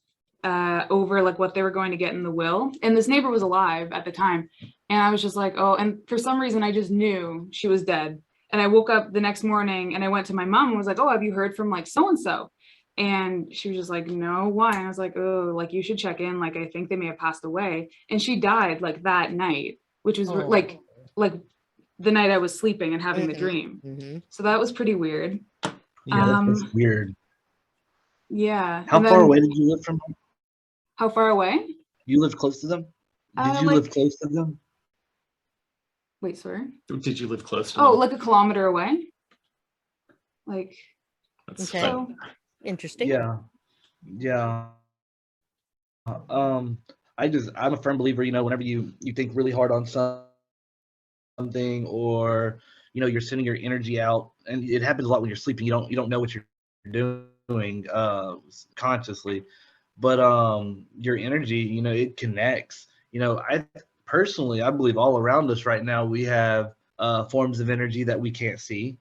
over like what they were going to get in the will. And this neighbor was alive at the time. And I was just like, oh, and for some reason I just knew she was dead. And I woke up the next morning and I went to my mom and was like, oh, have you heard from like so-and-so? And she was just like, no, why? And I was like, oh, like you should check in. Like, I think they may have passed away. And she died like that night, which was like the night I was sleeping and having the dream. So that was pretty weird. Yeah, that's weird. Yeah. How far away did you live from them? How far away? You live close to them? Did you live close to them? Wait, sorry. Did you live close to them? Oh, like a kilometer away? Like, okay. So, interesting. Yeah. I'm a firm believer, whenever you think really hard on something, or you're sending your energy out, and it happens a lot when you're sleeping. You don't know what you're doing consciously, but your energy, it connects. I believe all around us right now we have forms of energy that we can't see.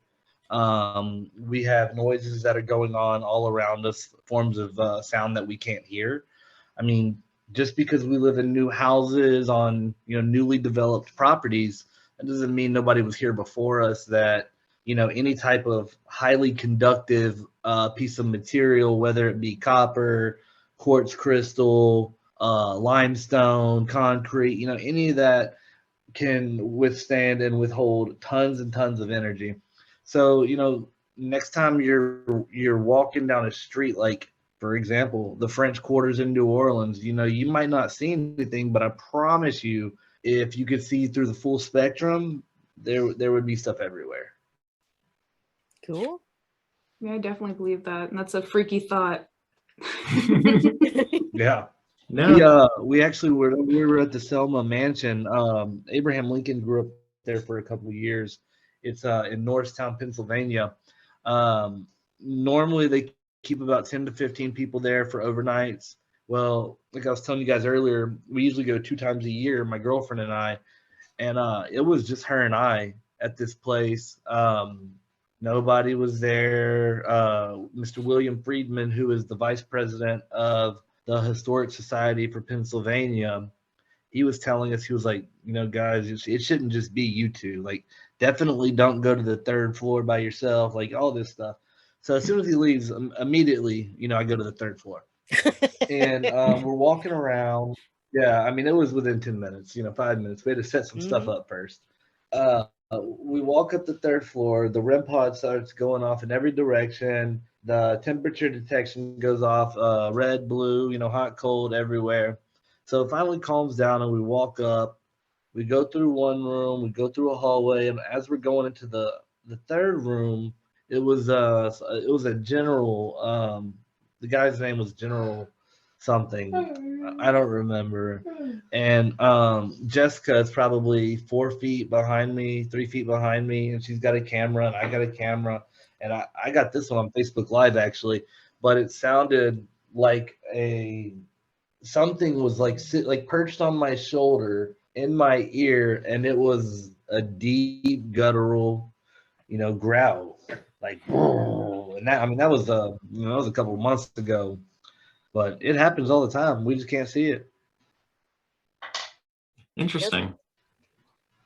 We have noises that are going on all around us, forms of sound that we can't hear. I mean, just because we live in new houses on newly developed properties, that doesn't mean nobody was here before us. That any type of highly conductive piece of material, whether it be copper, quartz crystal, limestone, concrete, any of that can withstand and withhold tons and tons of energy. So next time you're walking down a street, like for example the French Quarters in New Orleans, you might not see anything, but I promise you, if you could see through the full spectrum, there would be stuff everywhere. Cool. Yeah, I definitely believe that, and that's a freaky thought. Yeah. No. We actually we were at the Selma Mansion. Abraham Lincoln grew up there for a couple of years. It's in Norristown, Pennsylvania. Normally they keep about 10 to 15 people there for overnights. Well, like I was telling you guys earlier, we usually go 2 times a year, my girlfriend and I, and it was just her and I at this place. Nobody was there. Mr. William Friedman, who is the vice president of the Historic Society for Pennsylvania, he was telling us, he was like, guys, it shouldn't just be you two. Like, definitely don't go to the 3rd floor by yourself, like all this stuff. So as soon as he leaves, immediately, I go to the 3rd floor. And we're walking around. Yeah, I mean, it was within 10 minutes, 5 minutes. We had to set some stuff up first. We walk up the 3rd floor. The REM pod starts going off in every direction. The temperature detection goes off, red, blue, hot, cold, everywhere. So it finally calms down, and we walk up. We go through one room. We go through a hallway, and as we're going into the 3rd room, it was a general. The guy's name was General something. I don't remember. And Jessica is probably 4 feet behind me, 3 feet behind me, and she's got a camera, and I got a camera. and I got this one on Facebook Live actually, but it sounded like something was like perched on my shoulder in my ear, and it was a deep guttural, growl, like, and that was that was a couple months ago, but it happens all the time. We just can't see it. Interesting.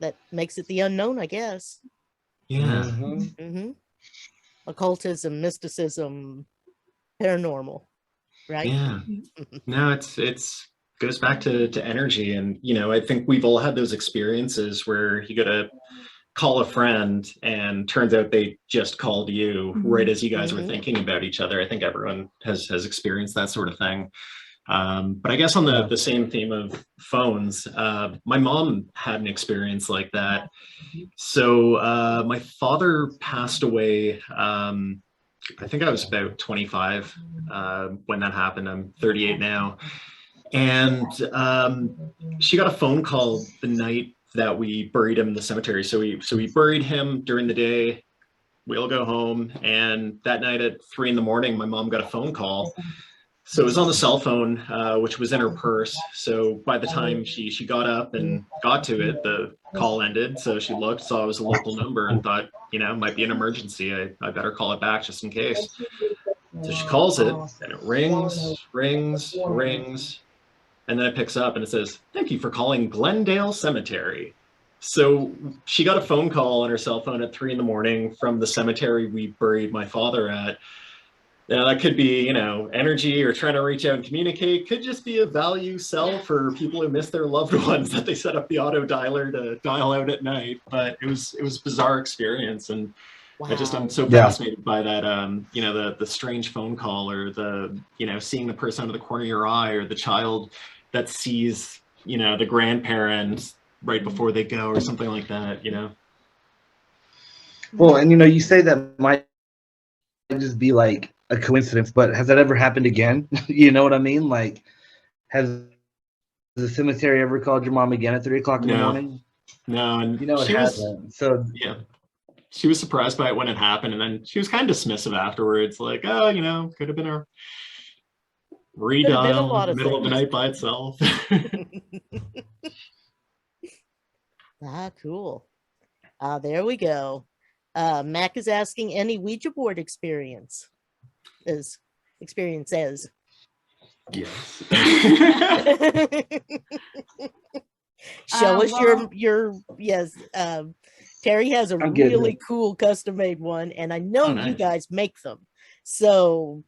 That makes it the unknown, I guess. Yeah. Mm-hmm. Occultism, mysticism, paranormal, right? Yeah. No, it's goes back to energy, and I think we've all had those experiences where you gotta call a friend and turns out they just called you right as you guys were thinking about each other. I think everyone has experienced that sort of thing. But I guess on the same theme of phones, my mom had an experience like that. So my father passed away. I think I was about 25 when that happened. I'm 38 now. And she got a phone call the night that we buried him in the cemetery. So we buried him during the day. We all go home. And that night at 3 a.m, my mom got a phone call. So it was on the cell phone, which was in her purse. So by the time she got up and got to it, the call ended. So she looked, saw it was a local number, and thought, it might be an emergency. I better call it back just in case. So she calls it, and it rings, and then it picks up and it says, "Thank you for calling Glendale Cemetery." So she got a phone call on her cell phone at 3 a.m. from the cemetery we buried my father at. Now, that could be, energy or trying to reach out and communicate. Could just be a value sell for people who miss their loved ones that they set up the auto dialer to dial out at night. But it was a bizarre experience, and Wow. I'm so fascinated by that. The strange phone call, or the seeing the person out of the corner of your eye, or the child that sees the grandparents right before they go, or something like that. Well, and you say that might just be like a coincidence, but has that ever happened again? You know what I mean? Like, has the cemetery ever called your mom again at 3 o'clock in the morning? No, and it hasn't. So yeah, she was surprised by it when it happened, and then she was kind of dismissive afterwards, like, oh, could have been a redial in the middle of the night by itself. Cool. There we go. Mac is asking, any Ouija board experiences. Yes. Show us your yes. Terry has a really cool custom made one, and I know you guys make them. So,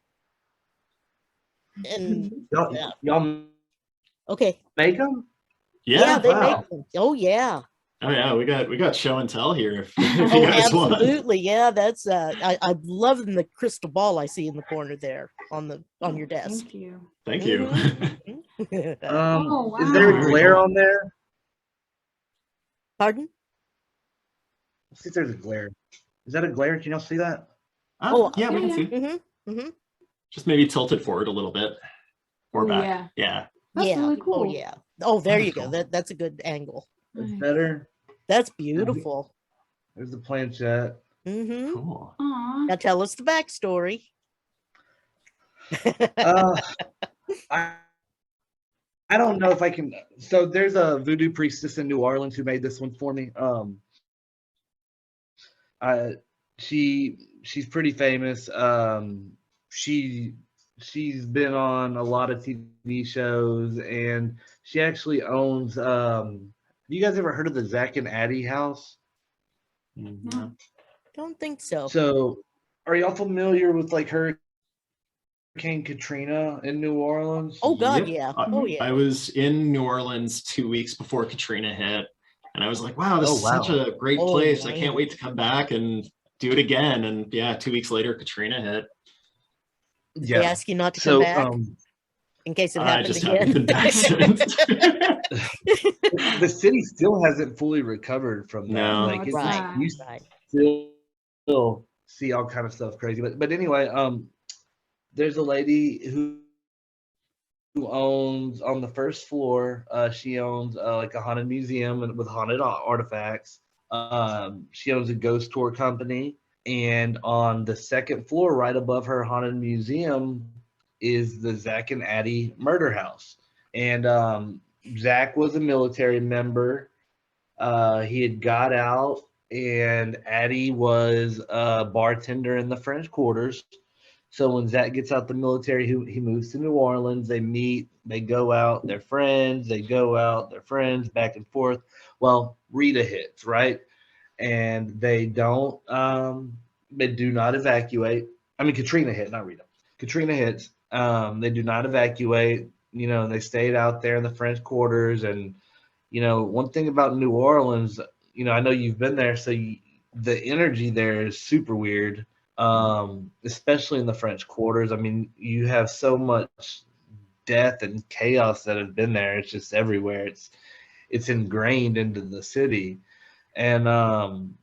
and y'all okay, make them? Yeah, they make them. Oh yeah. Oh yeah, we got show and tell here. If you guys absolutely want. Yeah, that's I love the crystal ball I see in the corner there on your desk. Thank you. Wow. Is there a glare on there? Pardon? Let's see if there's a glare. Is that a glare? Can y'all see that? Yeah, we can see. Just maybe tilt it forward a little bit, or back. Yeah. That's really cool. Oh yeah. Oh, there you go. That's a good angle. That's better. That's beautiful. There's the planchette. Cool. Aww. Now tell us the backstory. I don't know if I can. So there's a voodoo priestess in New Orleans who made this one for me. She's pretty famous. She's been on a lot of TV shows, and she actually owns. Have you guys ever heard of the Zach and Addie house? No. Don't think so. So, are y'all familiar with like Hurricane Katrina in New Orleans? Oh God, yeah. Oh yeah. I was in New Orleans 2 weeks before Katrina hit, and I was like, "Wow, this is such a great place! I can't wait to come back and do it again." And yeah, 2 weeks later, Katrina hit. Did they ask you not to come back in case it happened again? The city still hasn't fully recovered from that. No. Like it's Right. You still see all kind of stuff crazy. But anyway, there's a lady who owns on the first floor. She owns like a haunted museum with haunted artifacts. She owns a ghost tour company. And on the second floor, right above her haunted museum, is the Zach and Addie murder house. And Zach was a military member. He had got out, and Addie was a bartender in the French Quarters. So when Zach gets out the military, he moves to New Orleans. They meet, they go out, they're friends, they go out, they're friends, back and forth. Well, Rita hits, right? And they do not evacuate. I mean, Katrina hit, not Rita. Katrina hits. They do not evacuate. They stayed out there in the French Quarters. And one thing about New Orleans, I know you've been there, so the energy there is super weird, especially in the French Quarters. I mean, you have so much death and chaos that have been there. It's just everywhere. It's ingrained into the city. And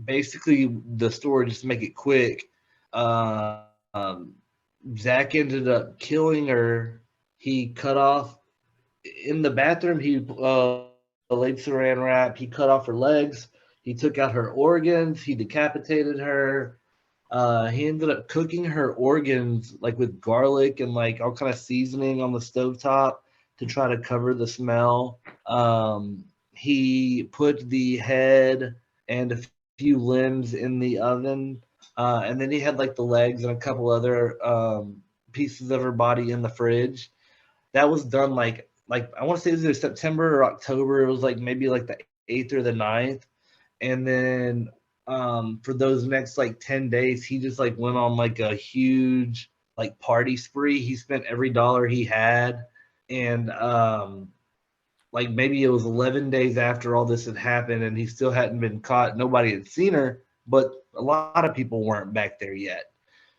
basically, the story, just to make it quick, Zach ended up killing her. He cut off in the bathroom. He laid saran wrap. He cut off her legs. He took out her organs. He decapitated her. He ended up cooking her organs like with garlic and like all kind of seasoning on the stovetop to try to cover the smell. He put the head and a few limbs in the oven, and then he had like the legs and a couple other pieces of her body in the fridge. That was done like I want to say it was either September or October. It was like maybe like the 8th or the 9th. And then for those next like 10 days, he just like went on like a huge like party spree. He spent every dollar he had. And like maybe it was 11 days after all this had happened and he still hadn't been caught. Nobody had seen her, but a lot of people weren't back there yet.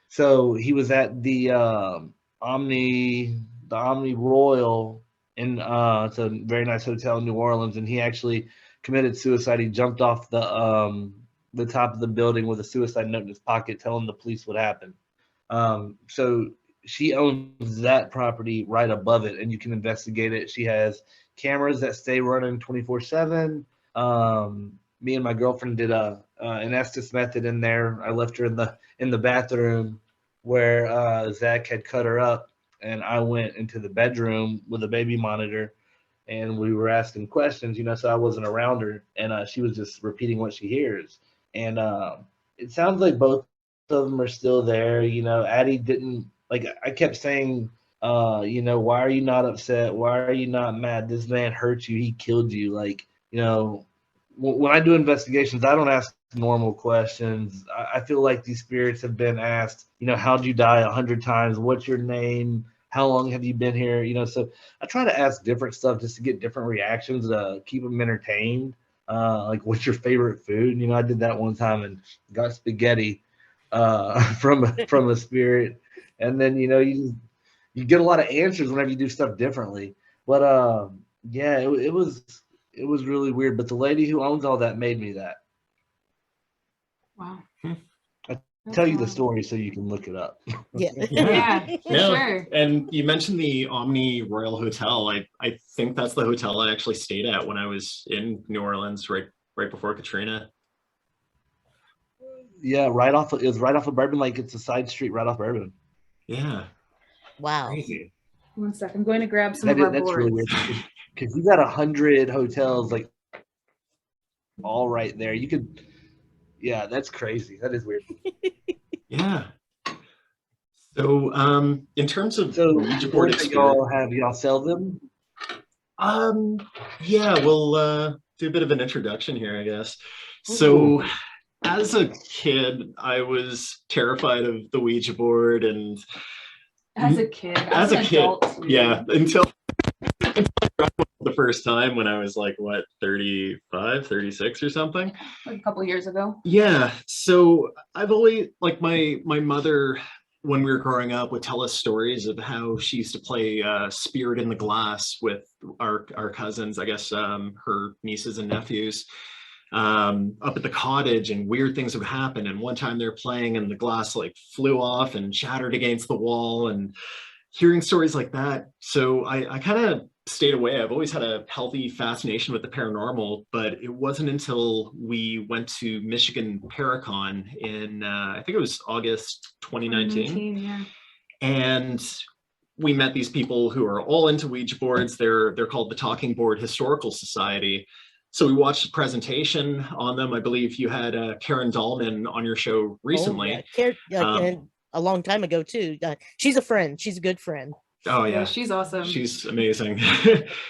So he was at the Omni Royal in it's a very nice hotel in New Orleans, and he actually committed suicide. He jumped off the top of the building with a suicide note in his pocket telling the police what happened. So she owns that property right above it, and you can investigate it. She has cameras that stay running 24/7. Me and my girlfriend did an Estes method in there. I left her in the bathroom where Zach had cut her up, and I went into the bedroom with a baby monitor, and we were asking questions, so I wasn't around her, and she was just repeating what she hears. And it sounds like both of them are still there. Addie didn't, like, I kept saying, why are you not upset? Why are you not mad? This man hurt you. He killed you. Like, when I do investigations, I don't ask normal questions. I feel like these spirits have been asked, how'd you die 100 times? What's your name? How long have you been here? So I try to ask different stuff just to get different reactions to keep them entertained. Like, what's your favorite food? I did that one time and got spaghetti from a spirit. And then, you get a lot of answers whenever you do stuff differently. But yeah, it was really weird. But the lady who owns all that made me that. Wow. I'll tell you the story so you can look it up. Yeah, for sure. And you mentioned the Omni Royal Hotel. I think that's the hotel I actually stayed at when I was in New Orleans right before Katrina. Yeah, it was right off of Bourbon. Like, it's a side street right off Bourbon. Yeah. Wow. Crazy. 1 sec. I'm going to grab some of our That's boards. really weird because you got 100 hotels like all right there. You could, yeah, that's crazy. That is weird. Yeah. So in terms of Ouija board experience, y'all sell them? Yeah, we'll do a bit of an introduction here, I guess. So as a kid, I was terrified of the Ouija board, and as a kid, as a kid, adult, yeah, until the first time when I was like, what, 35, 36 or something? Like a couple years ago. Yeah. So I've always, like, my mother, when we were growing up, would tell us stories of how she used to play Spirit in the Glass with our cousins, I guess her nieces and nephews, up at the cottage, and weird things would happen. And one time they're playing and the glass like flew off and shattered against the wall, and hearing stories like that. So I kind of stayed away. I've always had a healthy fascination with the paranormal, but it wasn't until we went to Michigan Paracon in, I think it was August 2019. Yeah. And we met these people who are all into Ouija boards. They're called the Talking Board Historical Society. So we watched a presentation on them. I believe you had Karen Dahlman on your show recently. Oh, yeah. And a long time ago too. She's a friend. She's a good friend. Oh yeah, she's awesome. She's amazing.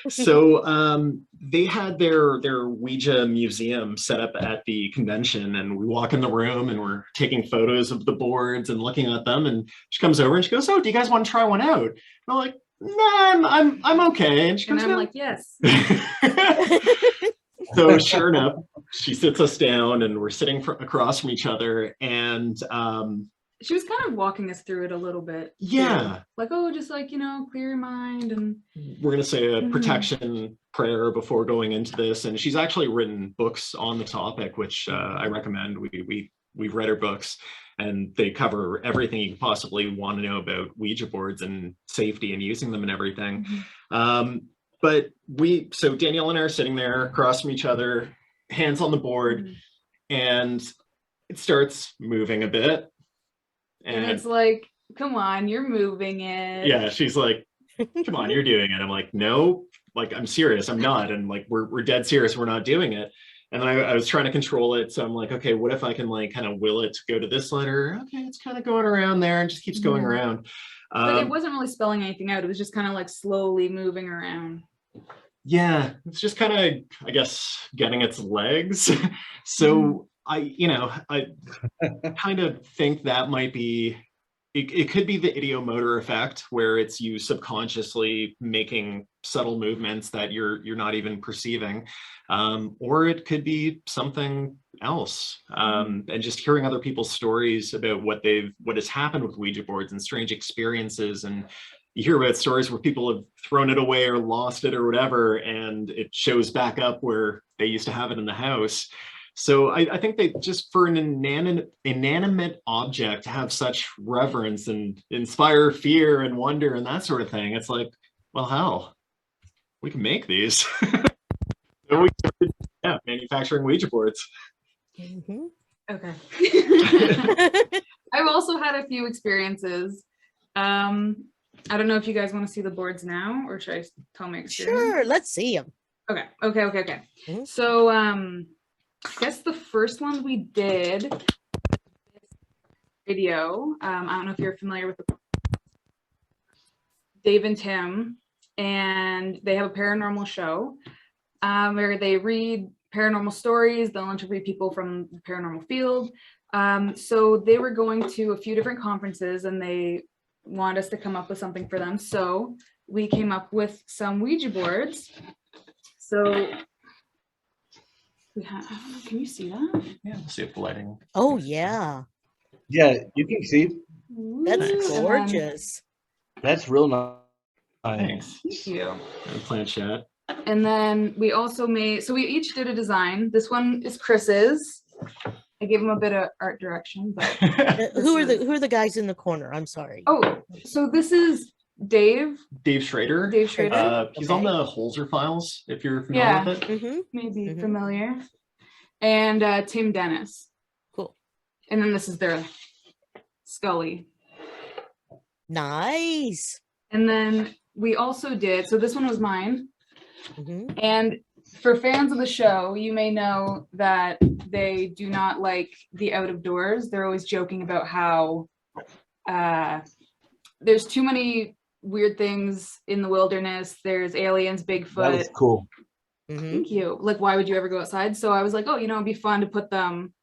So they had their Ouija museum set up at the convention, and we walk in the room and we're taking photos of the boards and looking at them. And she comes over and she goes, "Oh, do you guys want to try one out?" And I'm like, "Nah, I'm okay." And she comes, and I'm like, "Yes." So sure enough, she sits us down, and we're sitting across from each other, and she was kind of walking us through it a little bit. Yeah. Too. Like, oh, just like, clear your mind. And we're going to say a protection prayer before going into this. And she's actually written books on the topic, which I recommend. We've read her books, and they cover everything you can possibly want to know about Ouija boards and safety and using them and everything. So Danielle and I are sitting there across from each other, hands on the board, and it starts moving a bit. And it's like, come on, you're moving it. Yeah, she's like, come on, you're doing it. I'm like, no, like, I'm serious, I'm not. And like, we're dead serious, we're not doing it. And I was trying to control it. So I'm like, okay, what if I can like kind of will it to go to this letter? Okay, it's kind of going around there and just keeps going around. But it wasn't really spelling anything out. It was just kind of like slowly moving around. Yeah, it's just kind of, I guess, getting its legs. So I kind of think that might be, it could be the ideomotor effect, where it's you subconsciously making subtle movements that you're not even perceiving, or it could be something else. And just hearing other people's stories about what has happened with Ouija boards and strange experiences, and you hear about stories where people have thrown it away or lost it or whatever, and it shows back up where they used to have it in the house. So I think they just, for an inanimate object to have such reverence and inspire fear and wonder and that sort of thing, it's like, well, hell, we can make these. So we started, manufacturing Ouija boards. Okay. I've also had a few experiences. I don't know if you guys want to see the boards now, or should I tell my experience? Sure, let's see them. Okay. So I guess the first one we did video. I don't know if you're familiar with Dave and Tim, and they have a paranormal show where they read paranormal stories. They'll interview people from the paranormal field. So they were going to a few different conferences, and they want us to come up with something for them. So we came up with some Ouija boards. So we have, can you see that? Yeah, see if the lighting. Oh yeah. Yeah, you can see. That's gorgeous. That's real nice. Thanks. Thank you. And planchette. And then we also made, so we each did a design. This one is Chris's. I gave him a bit of art direction, but who are the guys in the corner? I'm sorry. Oh, so this is Dave Schrader. Dave Schrader. He's on the Holzer files, if you're familiar with it. Maybe familiar. And Tim Dennis. Cool. And then this is their Scully. Nice. And then we also did, so this one was mine. And for fans of the show, you may know that they do not like the out of doors. They're always joking about how there's too many weird things in the wilderness. There's aliens, Bigfoot. That was cool. Thank you. Like, why would you ever go outside? So I was like, oh, it'd be fun to put them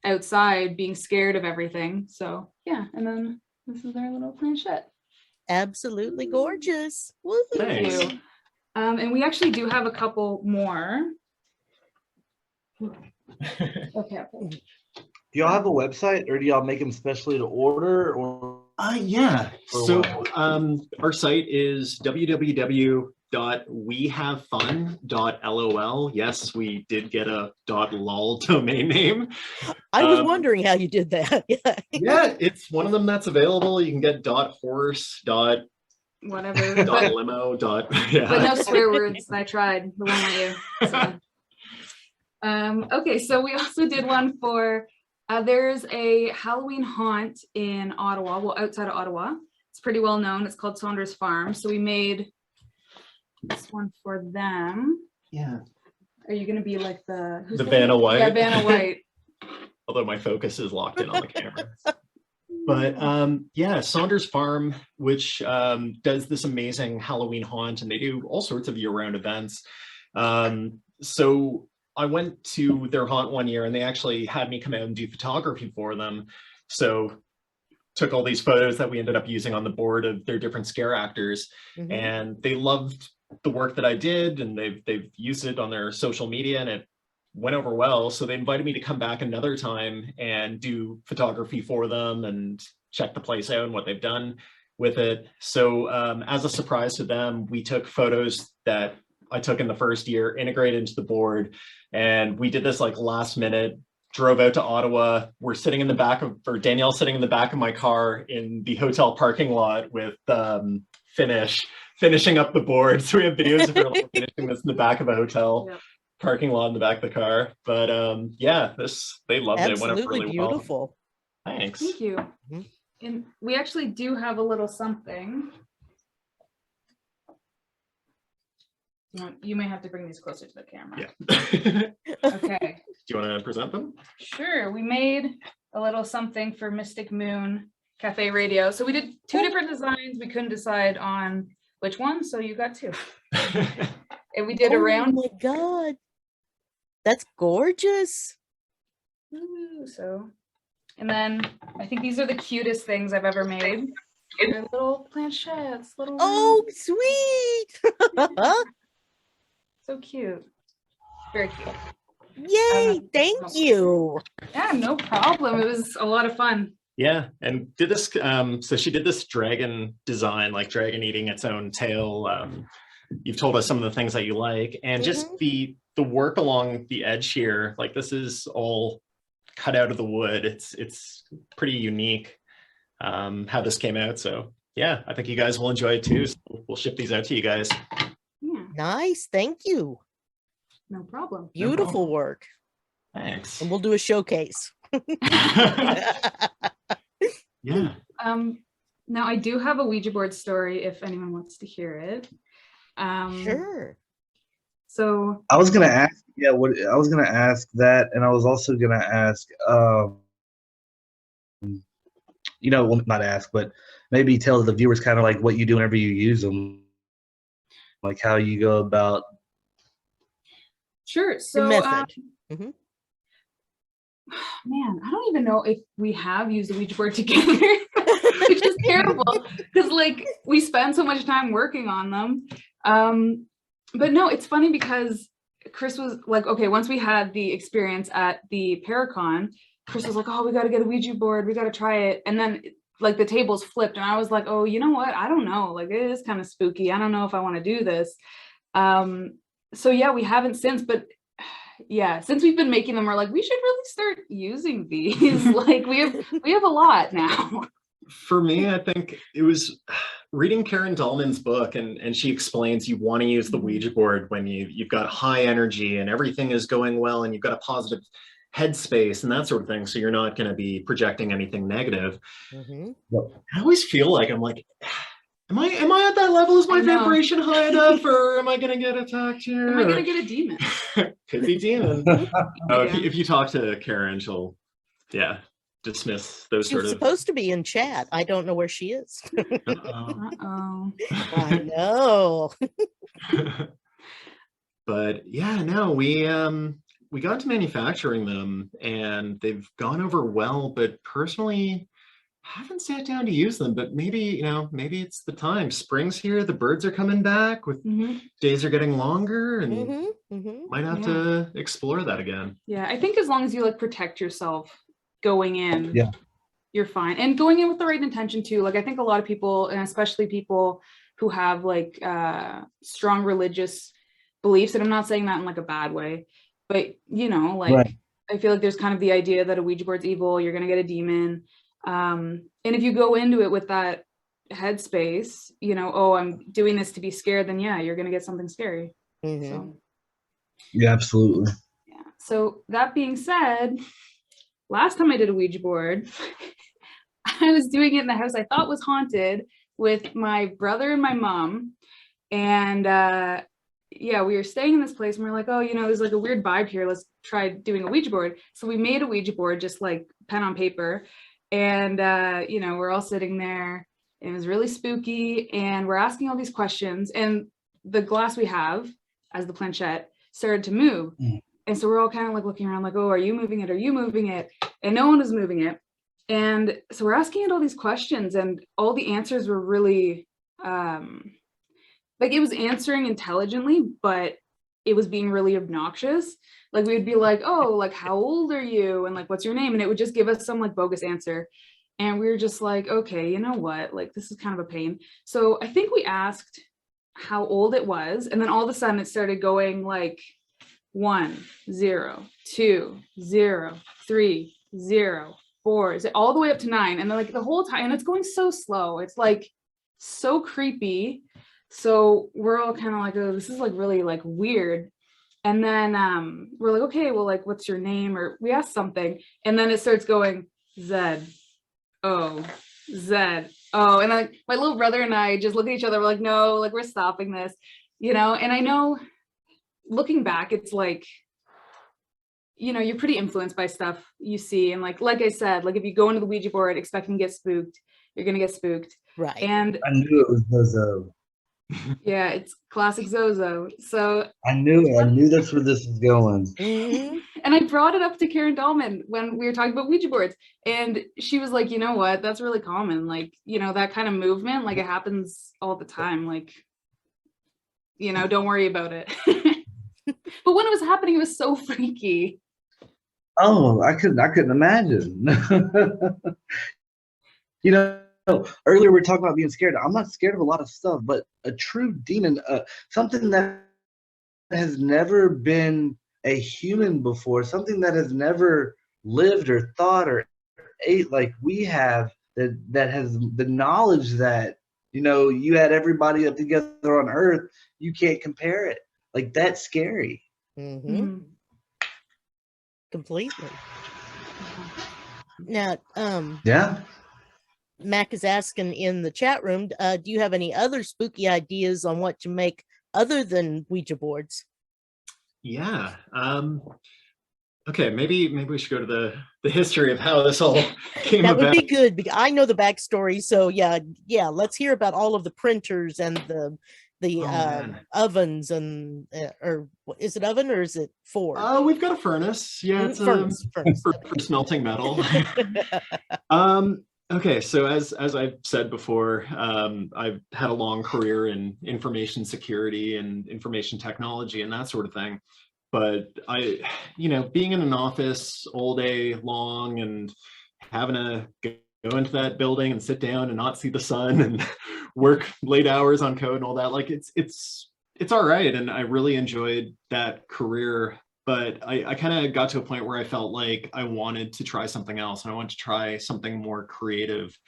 outside being scared of everything. So yeah, and then this is our little planchette. Absolutely gorgeous. Woo. Thank you. And we actually do have a couple more. Okay. Do y'all have a website, or do y'all make them specially to order? Or yeah. So our site is www.wehavefun.lol. Yes, we did get a .lol domain name. I was wondering how you did that. Yeah, it's one of them that's available. You can get .horse, whatever. Dot limo, dot, yeah. But no swear words. I tried. The one with you. So. Okay, so we also did one for, there's a Halloween haunt in Ottawa, well, outside of Ottawa. It's pretty well known. It's called Saunders Farm. So we made this one for them. Yeah. Are you going to be like the Vanna White? Yeah, Vanna White. Although my focus is locked in on the camera. But yeah, Saunders Farm, which does this amazing Halloween haunt, and they do all sorts of year-round events. So I went to their haunt one year, and they actually had me come out and do photography for them. So took all these photos that we ended up using on the board of their different scare actors, and they loved the work that I did, and they've used it on their social media, and it went over well. So they invited me to come back another time and do photography for them and check the place out and what they've done with it. So as a surprise to them, we took photos that I took in the first year, integrated into the board, and we did this like last minute, drove out to Ottawa. We're sitting in the back of, or Danielle sitting in the back of my car in the hotel parking lot with finishing up the board. So we have videos of her like, finishing this in the back of a hotel. Yep. Parking lot in the back of the car. But yeah, they loved it. It went up really beautiful. Well. Thanks. Thank you. And we actually do have a little something. You may have to bring these closer to the camera. Yeah. Okay. Do you want to present them? Sure. We made a little something for Mystic Moon Cafe Radio. So we did two different designs. We couldn't decide on which one, so you got two. And we did a round. Oh my God. That's gorgeous. Ooh, so, and then I think these are the cutest things I've ever made. They're little planchettes, little. Oh, sweet. So cute. Very cute. Yay, thank you. Yeah, no problem. It was a lot of fun. Yeah, and did this, so she did this dragon design, like dragon eating its own tail. You've told us some of the things that you like, and just the work along the edge here, like this is all cut out of the wood. It's pretty unique how this came out. So yeah, I think you guys will enjoy it too. So we'll ship these out to you guys. Yeah. Nice, thank you. No problem. Beautiful work. Thanks. And we'll do a showcase. Yeah. Now I do have a Ouija board story if anyone wants to hear it. Sure. So I was gonna ask, I was gonna ask that, and I was also gonna ask, well, not ask, but maybe tell the viewers kind of like what you do whenever you use them, like how you go about. Sure. So, the method. Man, I don't even know if we have used a Ouija board together, which is terrible because like we spend so much time working on them. But no, it's funny because Kris was like, okay, once we had the experience at the Paracon, Kris was like, oh, we got to get a Ouija board. We got to try it. And then like the tables flipped and I was like, oh, you know what? I don't know. Like it is kind of spooky. I don't know if I want to do this. So yeah, we haven't since, but yeah, since we've been making them, we're like, we should really start using these. Like we have a lot now. For me, I think it was reading Karen Dahlman's book, and she explains you want to use the Ouija board when you've got high energy and everything is going well and you've got a positive headspace and that sort of thing, so you're not going to be projecting anything negative. I always feel like I'm like, am I at that level? Is my vibration high enough, or am I going to get attacked here? Am I going to get a demon? Could be demon. If you talk to Karen, she'll dismiss those sort of. She's supposed to be in chat. I don't know where she is. Uh-oh. I know. But yeah, no, we got to manufacturing them and they've gone over well, but personally haven't sat down to use them. But maybe it's the time. Spring's here, the birds are coming back, with days are getting longer, and might have to explore that again. Yeah, I think as long as you like protect yourself going in, you're fine. And going in with the right intention too. Like I think a lot of people, and especially people who have like strong religious beliefs, and I'm not saying that in like a bad way, but I feel like there's kind of the idea that a Ouija board's evil, you're gonna get a demon. And if you go into it with that headspace, you know, oh, I'm doing this to be scared, then yeah, you're going to get something scary. So Yeah, absolutely. yeah. So that being said, last time I did a Ouija board, I was doing it in the house I thought was haunted with my brother and my mom. And yeah, we were staying in this place and we are like, oh, you know, there's like a weird vibe here. Let's try doing a Ouija board. So we made a Ouija board, just like pen on paper. And, you know, we're all sitting there. It was really spooky. And we're asking all these questions. And the glass we have as the planchette started to move. And so we're all kind of like looking around like, oh, are you moving it? Are you moving it? And no one was moving it. And so we're asking it all these questions and all the answers were really, like it was answering intelligently, but it was being really obnoxious. Like we would be like, oh, like, how old are you? And like, what's your name? And it would just give us some like bogus answer. And we were just like, okay, you know what? Like, this is kind of a pain. So I think we asked how old it was. And then all of a sudden it started going like 1, 0, 2, 0, 3, 0, 4, is it all the way up to 9? And then like the whole time, and it's going so slow. It's like so creepy. So we're all kind of like, oh, this is like really like weird. And then we're like, okay, well, like, what's your name? Or we asked something, and then it starts going Z, O, Z, O. And like my little brother and I just look at each other. We're like, no, like we're stopping this, you know? And I know looking back, it's like, you know, you're pretty influenced by stuff you see. And like I said, like if you go into the Ouija board expecting to get spooked, you're going to get spooked. Right. And I knew it was Zozo. Yeah, it's classic Zozo. So I knew that's where this is going. And I brought it up to Karen Dahlman when we were talking about Ouija boards. And she was like, you know what, that's really common. Like, you know, that kind of movement, like it happens all the time. Like, you know, don't worry about it. But when it was happening, it was so freaky. Oh, I couldn't imagine. You know, earlier we were talking about being scared. I'm not scared of a lot of stuff, but a true demon, something that has never been a human before, something that has never lived or thought or ate like we have, that has the knowledge that, you know, you had everybody up together on Earth, you can't compare it. Like, that's scary. Completely. Now, yeah. Mac is asking in the chat room, do you have any other spooky ideas on what to make other than Ouija boards? Yeah. Okay, maybe we should go to the history of how this all came about. That would be good, because I know the backstory. So yeah, let's hear about all of the printers and the ovens and or is it oven or is it forge? We've got a furnace. Yeah, it's furnace. For smelting metal. Okay, so as I've said before, I've had a long career in information security and information technology and that sort of thing. But being in an office all day long and having to go into that building and sit down and not see the sun and work late hours on code and all that, like it's all right. And I really enjoyed that career. But I kind of got to a point where I felt like I wanted to try something else, and I wanted to try something more creative.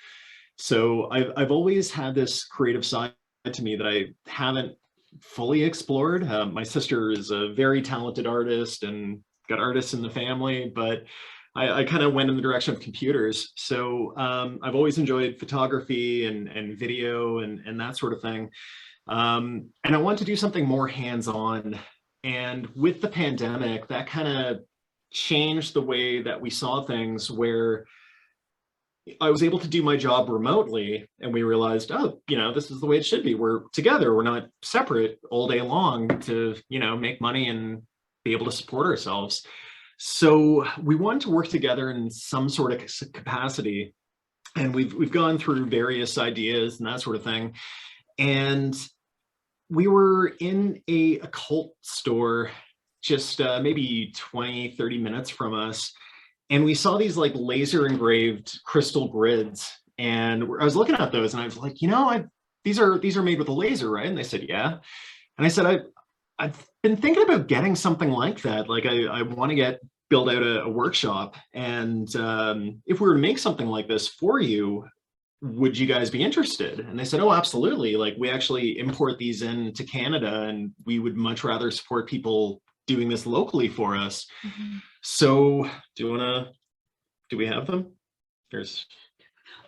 So I've always had this creative side to me that I haven't fully explored. My sister is a very talented artist and got artists in the family, but I kind of went in the direction of computers. So I've always enjoyed photography and video and that sort of thing. And I wanted to do something more hands-on. And with the pandemic, that kind of changed the way that we saw things, where I was able to do my job remotely, and we realized, oh, this is the way it should be. We're together. We're not separate all day long to, make money and be able to support ourselves. So we wanted to work together in some sort of capacity. And we've gone through various ideas and that sort of thing. And we were in a occult store just maybe 20-30 minutes from us. And we saw these like laser engraved crystal grids. And I was looking at those and I was like, these are made with a laser, right? And they said, yeah. And I said, I've been thinking about getting something like that. Like I want to build out a workshop. And if we were to make something like this for you, would you guys be interested? And they said, oh, absolutely. Like, we actually import these into Canada, and we would much rather support people doing this locally for us. So do we have them? There's.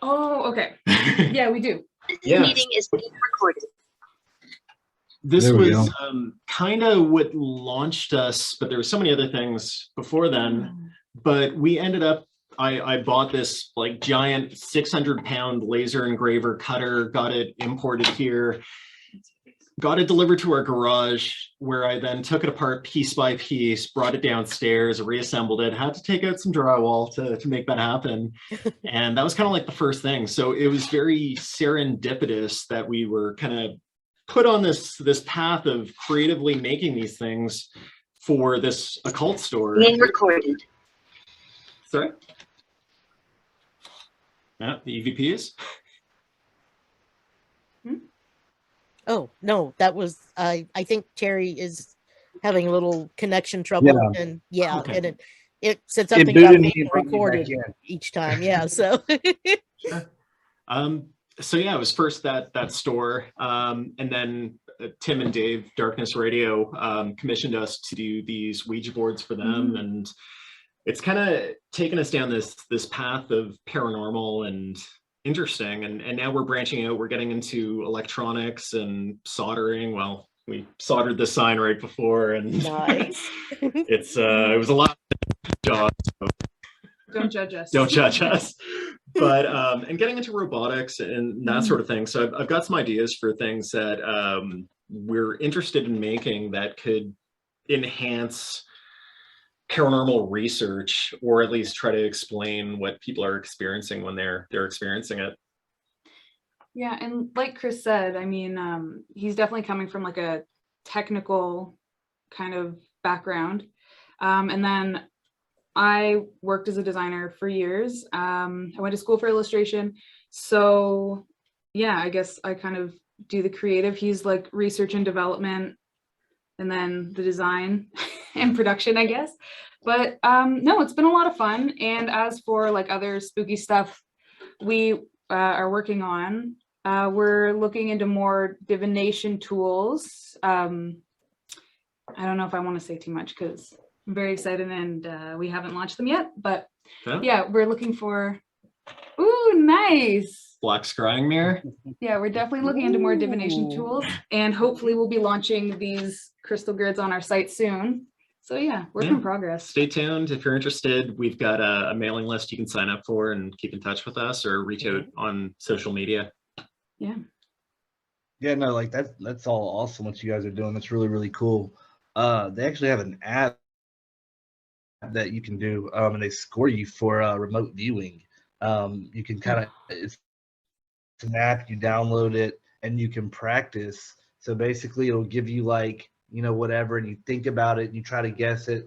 Oh, okay. Yeah, we do. Yeah. Meeting is being recorded. This There we was go. kind of what launched us, but there were so many other things before then. But we ended up, I bought this like giant 600-pound laser engraver cutter, got it imported here, got it delivered to our garage, where I then took it apart piece by piece, brought it downstairs, reassembled it, had to take out some drywall to make that happen. And that was kind of like the first thing. So it was very serendipitous that we were kind of put on this path of creatively making these things for this occult store. Being recorded. Sorry? Yeah, the EVPs? Oh, no, that was, I think Terry is having a little connection trouble. Yeah. And Okay. and it said something booted about me being and brought me back recorded in. each time. Yeah, so. So yeah, it was first that store, and then Tim and Dave, Darkness Radio, commissioned us to do these Ouija boards for them, and it's kind of taken us down this path of paranormal and interesting, and now we're branching out. We're getting into electronics and soldering. Well, we soldered the sign right before, and Nice. it was a lot of jobs. Don't judge us. Don't judge us. But and getting into robotics and that sort of thing. So I've got some ideas for things that we're interested in making that could enhance paranormal research, or at least try to explain what people are experiencing when they're experiencing it. Yeah, and like Kris said, I mean, he's definitely coming from like a technical kind of background. And then I worked as a designer for years. I went to school for illustration. So yeah, I guess I kind of do the creative. He's like research and development, and then the design and production, I guess. But no, it's been a lot of fun. And as for like other spooky stuff we are working on, we're looking into more divination tools. I don't know if I want to say too much because I'm very excited, and we haven't launched them yet, but yeah, we're looking for, ooh, nice. Black scrying mirror. Yeah, we're definitely looking into more divination tools, and hopefully we'll be launching these crystal grids on our site soon. So yeah, work in progress. Stay tuned. If you're interested, we've got a mailing list you can sign up for and keep in touch with us, or reach out on social media. Yeah. Yeah, no, like that's all awesome what you guys are doing. That's really, really cool. They actually have an app that you can do, and they score you for remote viewing. You can kind of, it's an app, you download it and you can practice. So basically it'll give you like, whatever, and you think about it and you try to guess it,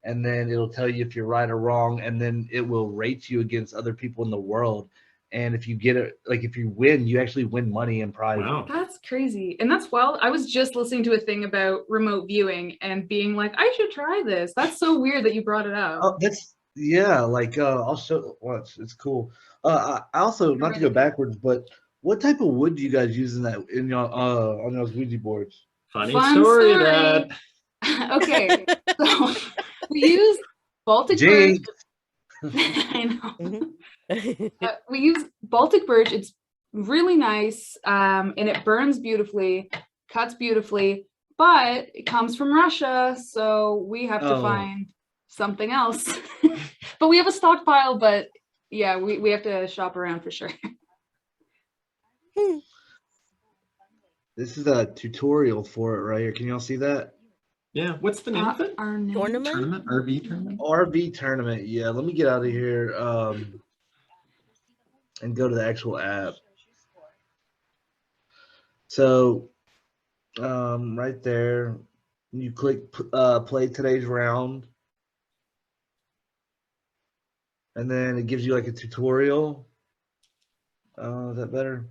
and then it'll tell you if you're right or wrong, and then it will rate you against other people in the world. And if you get it, like if you win, you actually win money and prizes. Wow. That's crazy. And that's wild. I was just listening to a thing about remote viewing and being like, I should try this. That's so weird that you brought it up. Oh, I'll show. Well, it's cool. I also, not to go backwards, but what type of wood do you guys use in your on those Ouija boards? Funny Fun story story. that. Okay, so we use Baltic birch. I know. We use Baltic birch. It's really nice, and it burns beautifully, cuts beautifully, but it comes from Russia, so we have to find something else. But we have a stockpile, but yeah, we have to shop around for sure. This is a tutorial for it right here. Can y'all see that? Yeah. What's the name of it? Tournament? RV tournament? RV tournament. Yeah, let me get out of here and go to the actual app. So right there, you click play today's round, and then it gives you like a tutorial. Is that better?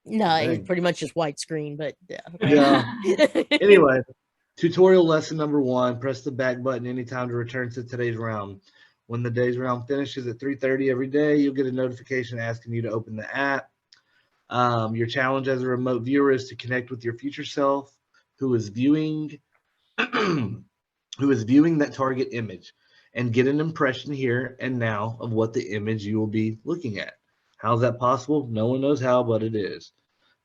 No, Dang. it's pretty much just widescreen, but yeah. Yeah. Anyway, tutorial lesson number 1, press the back button anytime to return to today's round. When the day's round finishes at 3:30 every day, you'll get a notification asking you to open the app. Your challenge as a remote viewer is to connect with your future self who is viewing that target image and get an impression here and now of what the image you will be looking at. How's that possible? No one knows how, but it is.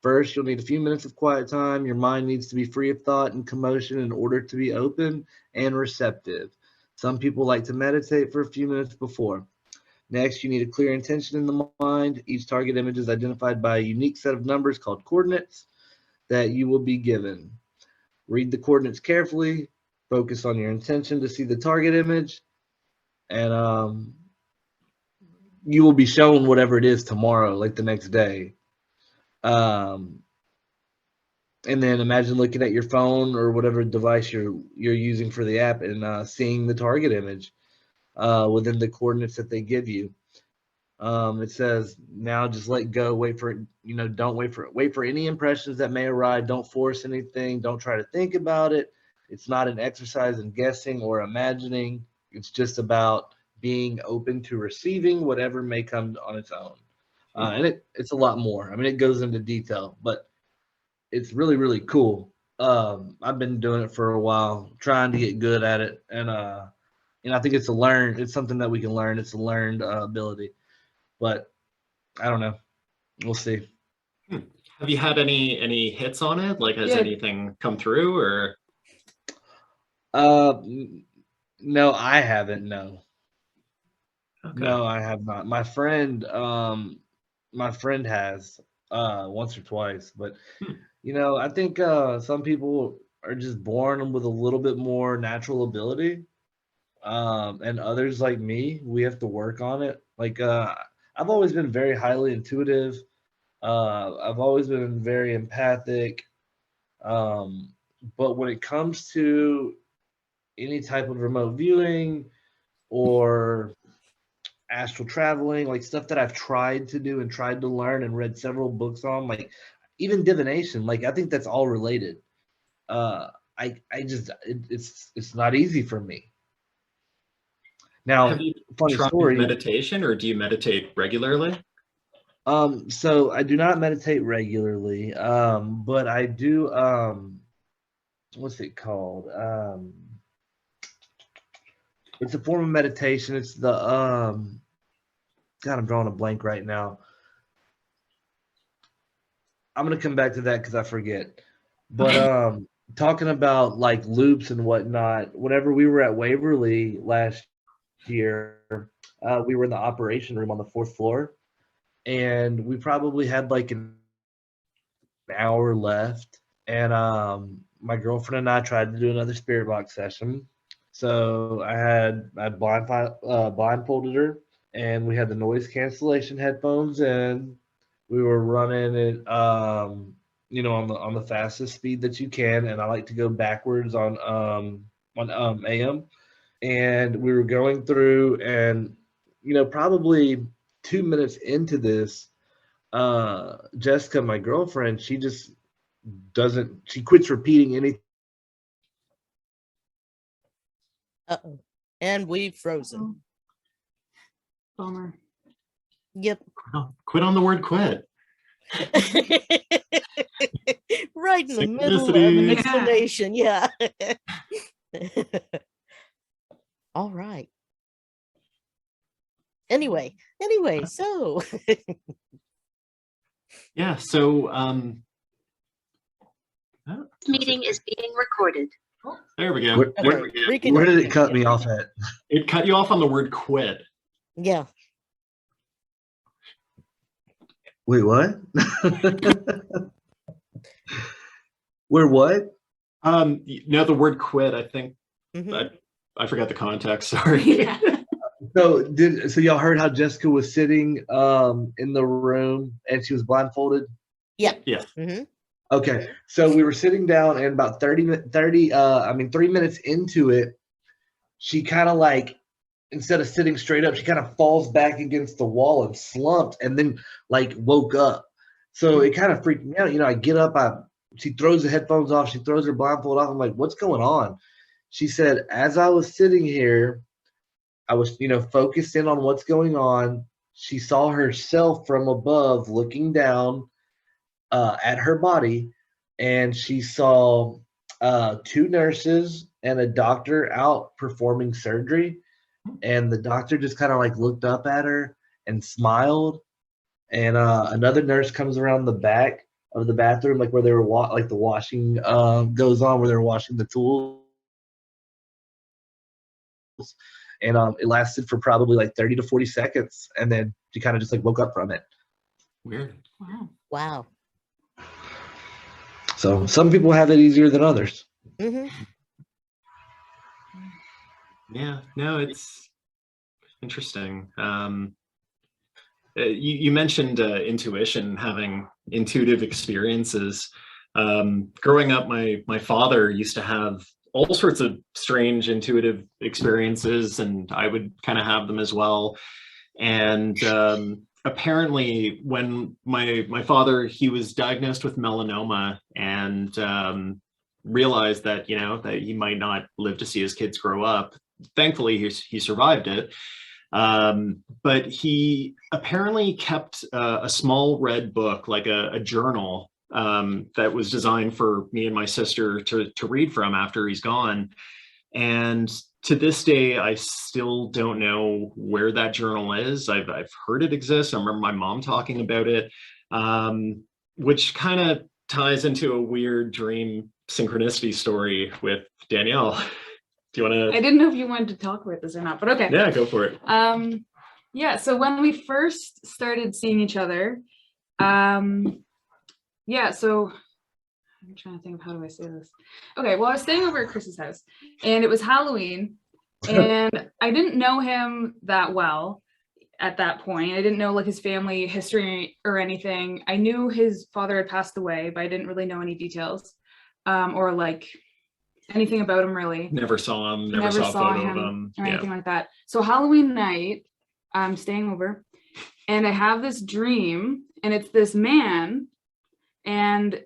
First, you'll need a few minutes of quiet time. Your mind needs to be free of thought and commotion in order to be open and receptive. Some people like to meditate for a few minutes before. Next, you need a clear intention in the mind. Each target image is identified by a unique set of numbers called coordinates that you will be given. Read the coordinates carefully. Focus on your intention to see the target image. And you will be shown whatever it is tomorrow, like the next day. And then imagine looking at your phone or whatever device you're using for the app and seeing the target image within the coordinates that they give you. It says now just let go, wait for it, don't wait for any impressions that may arrive. Don't force anything. Don't try to think about it. It's not an exercise in guessing or imagining. It's just about being open to receiving whatever may come on its own. And it's a lot more. I mean, it goes into detail, but it's really, really cool. I've been doing it for a while, trying to get good at it. And I think it's something that we can learn. It's a learned ability, but I don't know. We'll see. Have you had any hits on it? Like, has Yeah. anything come through or? No, I haven't. No. Okay. No, I have not. My friend has once or twice, but I think some people are just born with a little bit more natural ability, and others like me, we have to work on it. Like I've always been very highly intuitive. I've always been very empathic, but when it comes to any type of remote viewing or astral traveling, like stuff that I've tried to do and tried to learn and read several books on, like even divination, like I think that's all related. It's not easy for me. Now, Have you funny tried story. meditation, or do you meditate regularly? So I do not meditate regularly, but I do. What's it called? It's a form of meditation. It's the God, I'm drawing a blank right now. I'm gonna come back to that because I forget. But talking about like loops and whatnot, whenever we were at Waverly last year, we were in the operation room on the 4th floor, and we probably had like an hour left, and my girlfriend and I tried to do another spirit box session. So I blindfolded her, and we had the noise cancellation headphones, and we were running it on the fastest speed that you can, and I like to go backwards on AM, and we were going through, and probably 2 minutes into this, Jessica, my girlfriend, she quits repeating anything. Uh-oh. And we've frozen. Bummer. Yep. Quit on the word quit. Right in the middle of an Synchronicity. explanation. Yeah. All right. Anyway, so Yeah, so Meeting is being recorded. there we go. Where did it cut me off at? It cut you off on the word quit. yeah. Wait, what? Where what? The word quit, I think. Mhm. I forgot the context, sorry. Yeah. So y'all heard how Jessica was sitting in the room and she was blindfolded? Yeah. Yes. Mm-hmm. Okay. So we were sitting down, and about 3 minutes into it, she kind of like, instead of sitting straight up, she kind of falls back against the wall and slumped, and then like woke up. So it kind of freaked me out. I get up, she throws the headphones off, she throws her blindfold off. I'm like, what's going on? She said, as I was sitting here, I was, focused in on what's going on. She saw herself from above looking down at her body, and she saw 2 nurses and a doctor out performing surgery. And the doctor just kind of like looked up at her and smiled. And another nurse comes around the back of the bathroom, like where they were like the washing goes on, where they're washing the tools. And it lasted for probably like 30 to 40 seconds, and then she kind of just like woke up from it. Weird. Wow. So some people have it easier than others. Mm-hmm. Yeah, no, it's interesting. You mentioned intuition, having intuitive experiences. Growing up, my father used to have all sorts of strange intuitive experiences, and I would kind of have them as well. And apparently when my father, he was diagnosed with melanoma, and realized that, that he might not live to see his kids grow up. Thankfully, he survived it. But he apparently kept a small red book, like a journal, that was designed for me and my sister to read from after he's gone. And to this day, I still don't know where that journal is. I've heard it exists. I remember my mom talking about it, which kind of ties into a weird dream synchronicity story with Danielle. Do you want to? I didn't know if you wanted to talk about this or not, but okay. Yeah, go for it. Yeah, so when we first started seeing each other, yeah, so I'm trying to think of how do I say this. Okay, well, I was staying over at Chris's house, and it was Halloween, and I didn't know him that well at that point. I didn't know like his family history or anything. I knew his father had passed away, but I didn't really know any details, or like anything about him really. Never saw him, never saw a photo of him or anything like that. So Halloween night, I'm staying over, and I have this dream, and it's this man, and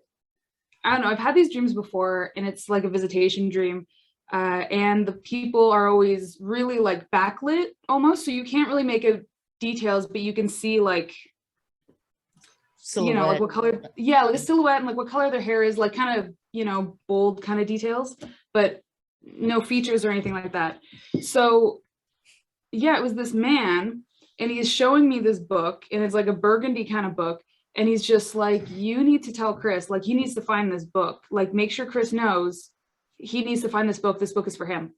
I don't know, I've had these dreams before, and it's like a visitation dream, and the people are always really like backlit almost, so you can't really make out details, but you can see like Silhouette. like what color, like a silhouette, and like what color their hair is, like kind of bold kind of details, but no features or anything like that. So yeah, it was this man, and he's showing me this book, and it's like a burgundy kind of book, and he's just like, you need to tell Kris, like he needs to find this book, like make sure Kris knows he needs to find this book is for him.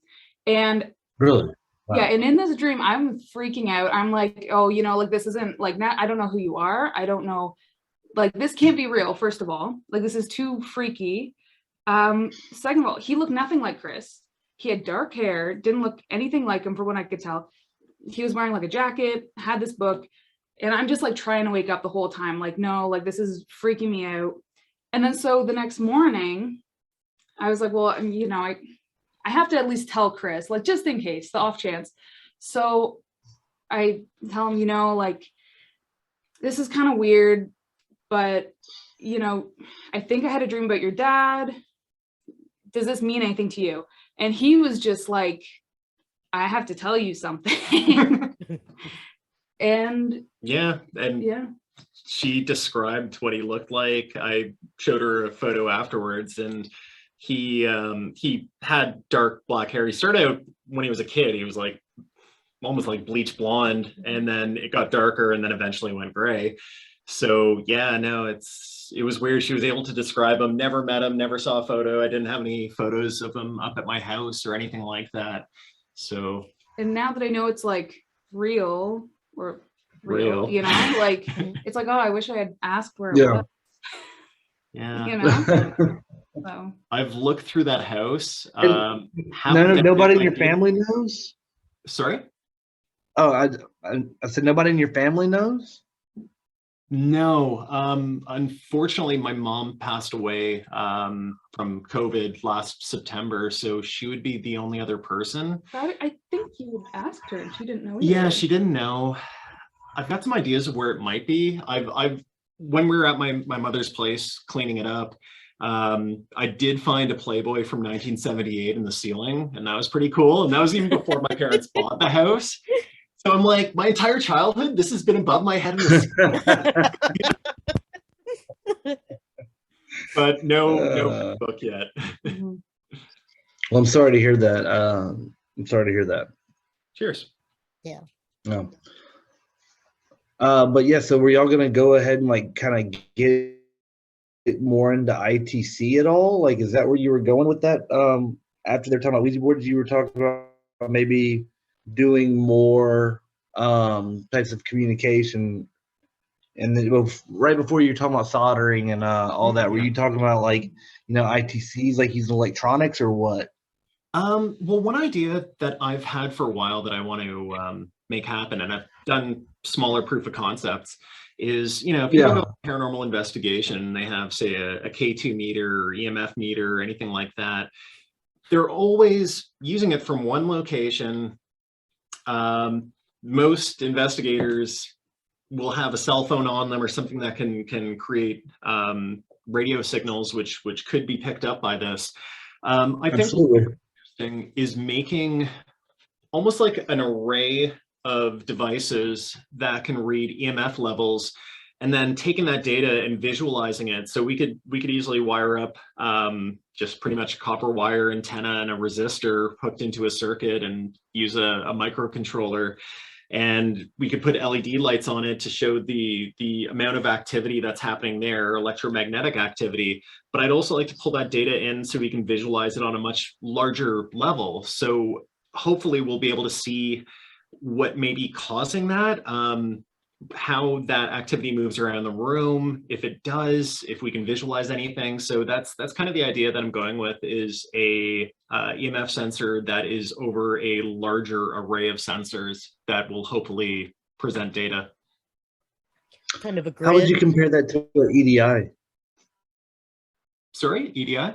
And Really? Wow. yeah, and in this dream I'm freaking out. I'm like, oh, like this isn't like, not, I don't know who you are, I don't know, like this can't be real. First of all, like this is too freaky. Second of all, he looked nothing like Kris. He had dark hair, didn't look anything like him from what I could tell. He was wearing like a jacket, had this book, and I'm just like trying to wake up the whole time, like, no, like this is freaking me out. And then so the next morning I was like, well, I have to at least tell Kris, like just in case, the off chance. So I tell him, like this is kind of weird, but I think I had a dream about your dad. Does this mean anything to you? And he was just like, I have to tell you something. And yeah, she described what he looked like. I showed her a photo afterwards, and he had dark black hair. He started out when he was a kid, he was like almost like bleach blonde, and then it got darker, and then eventually went gray. So yeah, no, it was weird. She was able to describe him. Never met him, never saw a photo. I didn't have any photos of him up at my house or anything like that. So, and now that I know it's like real, like it's like, oh, I wish I had asked where it was. Yeah. So I've looked through that house. Nobody in your family knows? Sorry? Oh, I said nobody in your family knows? No, unfortunately, my mom passed away from COVID last September, so she would be the only other person. I think you asked her, and she didn't know. Yeah, she didn't know. I've got some ideas of where it might be. I've when we were at my mother's place cleaning it up, I did find a Playboy from 1978 in the ceiling, and that was pretty cool. And that was even before my parents bought the house. So I'm like, my entire childhood, this has been above my head in the ceiling. But no book yet. Well, I'm sorry to hear that. I'm sorry to hear that. Cheers. Yeah. No. But yeah, so were y'all gonna go ahead and like kind of get more into ITC at all? Like, is that where you were going with that? After they're talking about Ouija boards, you were talking about maybe doing more types of communication. And then right before you were talking about soldering and all that, were you talking about like, ITCs, like using electronics or what? Well, one idea that I've had for a while that I want to make happen, and I've done smaller proof of concepts, is, if you go to a paranormal investigation, they have, say, a K2 meter or EMF meter or anything like that. They're always using it from one location. Most investigators will have a cell phone on them or something that can create radio signals, which could be picked up by this. I think thing is making almost like an array of devices that can read EMF levels, and then taking that data and visualizing it. So we could easily wire up just pretty much a copper wire antenna and a resistor hooked into a circuit and use a microcontroller. And we could put LED lights on it to show the amount of activity that's happening there, electromagnetic activity. But I'd also like to pull that data in so we can visualize it on a much larger level. So hopefully we'll be able to see what may be causing that, how that activity moves around the room, if it does, if we can visualize anything. So that's kind of the idea that I'm going with, is a EMF sensor that is over a larger array of sensors that will hopefully present data. Kind of a grid. How would you compare that to an EDI? Sorry, EDI?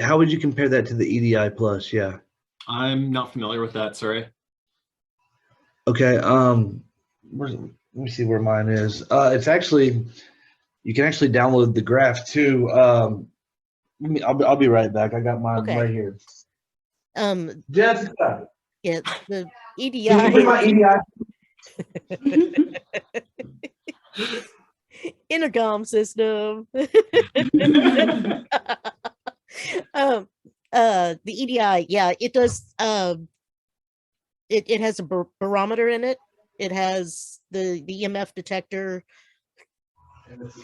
How would you compare that to the EDI Plus? Yeah. I'm not familiar with that, sorry. Okay, let me see where mine is. It's actually, you can actually download the graph too. I'll be right back. I got mine right here. Jessica. Yeah, the EDI. Can you put my EDI? Intercom system. The EDI, yeah, it does. It has a barometer in it. It has the EMF detector.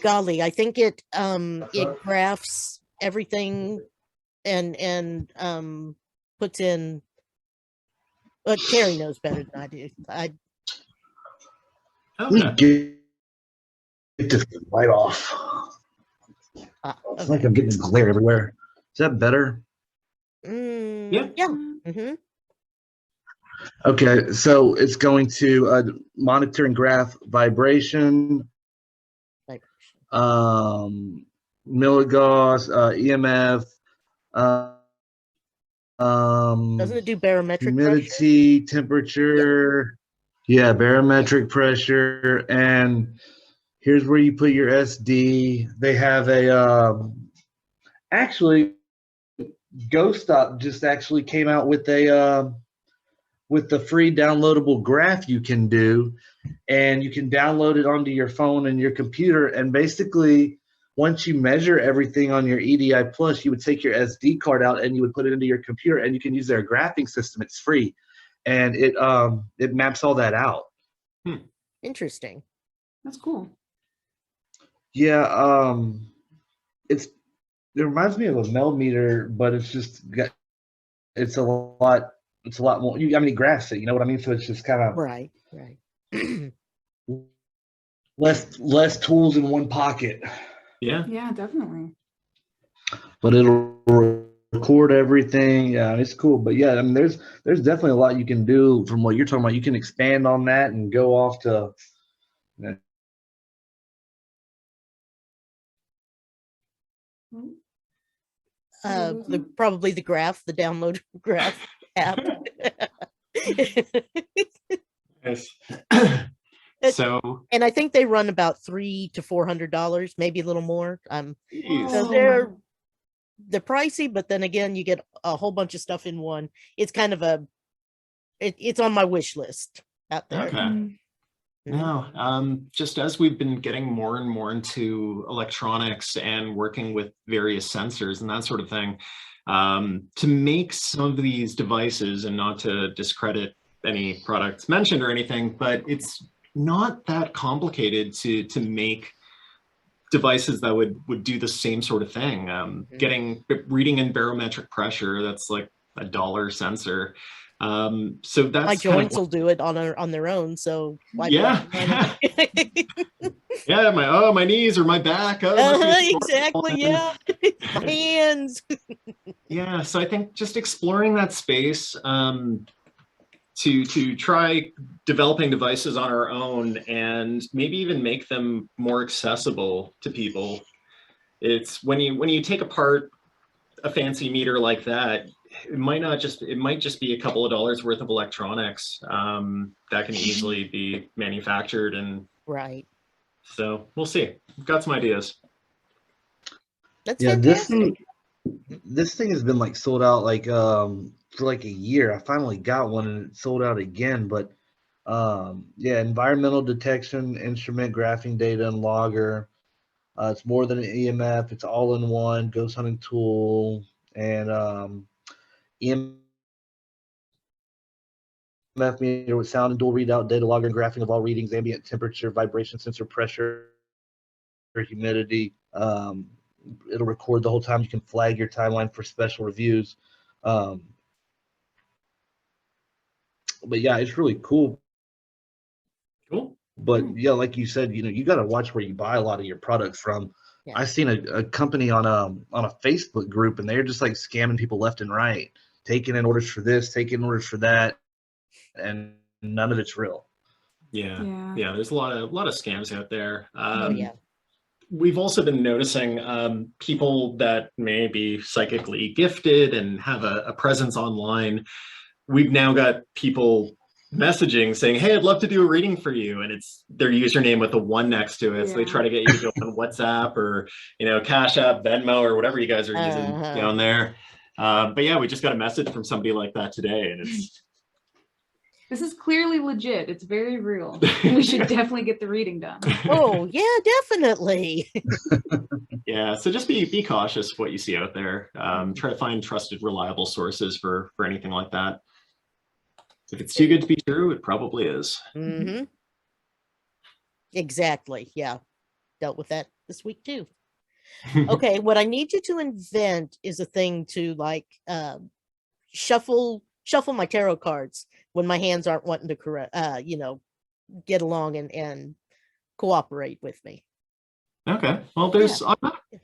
Golly, I think it graphs everything and puts in. But Carrie knows better than I do. Get this light off. It's like I'm getting glare everywhere. Is that better? Yeah. Mm-hmm. Okay, so it's going to monitor and graph vibration, milligauss, EMF, doesn't it do barometric humidity, temperature? Yeah, barometric pressure. And here's where you put your SD. They have a actually, Ghost Stop just actually came out with a with the free downloadable graph you can do, and you can download it onto your phone and your computer. And basically, once you measure everything on your EDI Plus, you would take your SD card out and you would put it into your computer, and you can use their graphing system. It's free, and it maps all that out. Interesting. That's cool. Yeah, it reminds me of a meld meter, but it's a lot more. I mean, it graphs it. You know what I mean? So it's just kind of right. less tools in one pocket. Yeah. Yeah, definitely. But it'll record everything. Yeah, it's cool. But yeah, I mean, there's definitely a lot you can do from what you're talking about. You can expand on that and go off to. Probably the graph, the download graph app. Yes. So, And I think they run about $300 to $400, maybe a little more. geez. So they're pricey, but then again, you get a whole bunch of stuff in one. It's kind of it's on my wish list out there. Okay. Mhm. No, just as we've been getting more and more into electronics and working with various sensors and that sort of thing, to make some of these devices, and not to discredit any products mentioned or anything, but it's not that complicated to make devices that would do the same sort of thing. Reading in barometric pressure, that's like $1 sensor. So that's my joints will do it on their own. So why yeah. Yeah, my knees or my back. Exactly. Yeah, my hands. Yeah, so I think just exploring that space, to try developing devices on our own and maybe even make them more accessible to people. It's when you take apart a fancy meter like that, it might just be a couple of dollars worth of electronics that can easily be manufactured, and Right. so we'll see. We've got some ideas. That's Yeah, fantastic. this thing has been like sold out like for like a year. I finally got one and it sold out again. But yeah, environmental detection instrument, graphing data, and logger. It's more than an EMF. It's all in one ghost hunting tool, and EMF meter with sound and dual readout, data logger and graphing of all readings, ambient temperature, vibration sensor, pressure, humidity. It'll record the whole time. You can flag your timeline for special reviews. But yeah, it's really cool. Cool. But yeah, like you said, you got to watch where you buy a lot of your products from. Yeah. I seen a company on a Facebook group, and they're just like scamming people left and right, taking in orders for this, taking in orders for that, and none of it's real. Yeah. There's a lot of scams out there. Oh yeah. We've also been noticing people that may be psychically gifted and have a presence online. We've now got people messaging saying, "Hey, I'd love to do a reading for you," and it's their username with a 1 next to it. So they try to get you to go on WhatsApp or Cash App, Venmo, or whatever you guys are using down there. But yeah, we just got a message from somebody like that today, and it's This is clearly legit. It's very real. We should definitely get the reading done. Oh yeah, definitely. yeah. So just be cautious of what you see out there. Try to find trusted, reliable sources for anything like that. If it's too good to be true, it probably is. Mm-hmm. Exactly. Yeah. Dealt with that this week too. Okay. What I need you to invent is a thing to like shuffle my tarot cards when my hands aren't wanting to get along and cooperate with me. Okay. Well, there's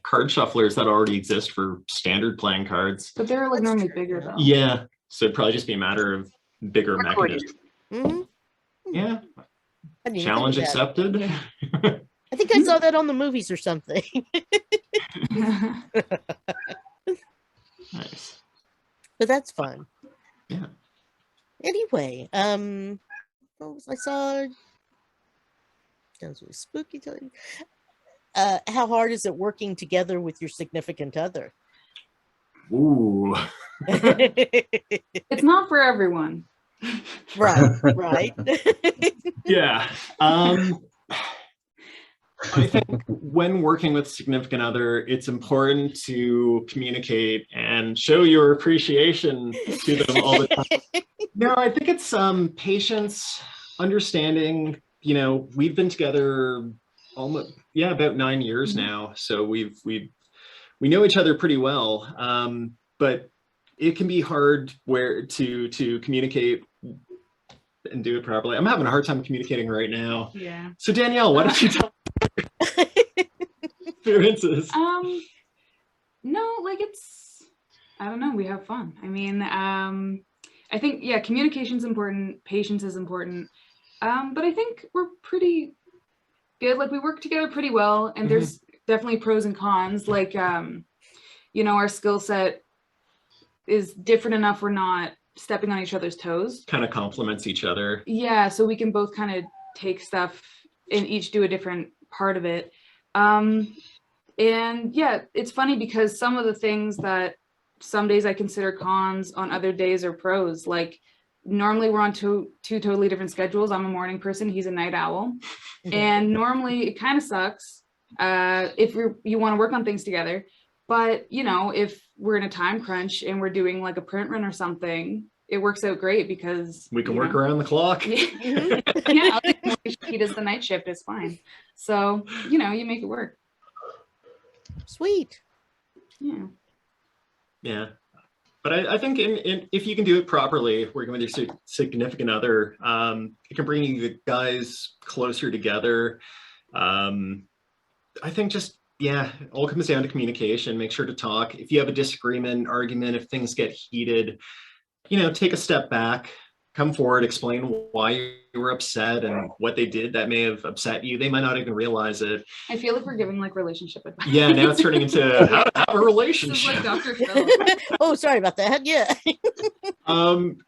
card shufflers that already exist for standard playing cards. But they're like normally bigger though. Yeah. So it'd probably just be a matter of bigger mechanisms. Mm-hmm. Yeah. Challenge accepted. I think I saw that on the movies or something. Nice. But that's fun. Yeah. Anyway, I saw that was spooky time. How hard is it working together with your significant other? Ooh. It's not for everyone. Right. Yeah. I think when working with significant other, it's important to communicate and show your appreciation to them all the time. No, I think it's patience, understanding. We've been together about 9 years now, so we know each other pretty well. But it can be hard to communicate and do it properly. I'm having a hard time communicating right now. Yeah. So Danielle, why don't you tell experiences? No, like I don't know, we have fun. I mean, I think communication's important, patience is important. But I think we're pretty good. Like we work together pretty well, and there's definitely pros and cons. Like our skill set is different enough we're not stepping on each other's toes. Kind of complements each other. Yeah, so we can both kind of take stuff and each do a different part of it. And yeah, it's funny because some of the things that some days I consider cons, on other days are pros. Like normally we're on two totally different schedules. I'm a morning person, he's a night owl. And normally it kind of sucks if you want to work on things together. But, you know, if we're in a time crunch and we're doing like a print run or something, it works out great because we can work around the clock. Yeah, he does the night shift, it's fine. So, you know, you make it work. Sweet. Yeah. Yeah. But I think if you can do it properly, working with your significant other, it can bring you guys closer together. I think just, yeah, it all comes down to communication. Make sure to talk. If you have a disagreement, argument, if things get heated, you know, take a step back, come forward, explain why you were upset and what they did that may have upset you. They might not even realize it. I feel like we're giving like relationship advice. Yeah, now it's turning into how to have a relationship. This is like Dr. Phil. Oh, sorry about that. Yeah.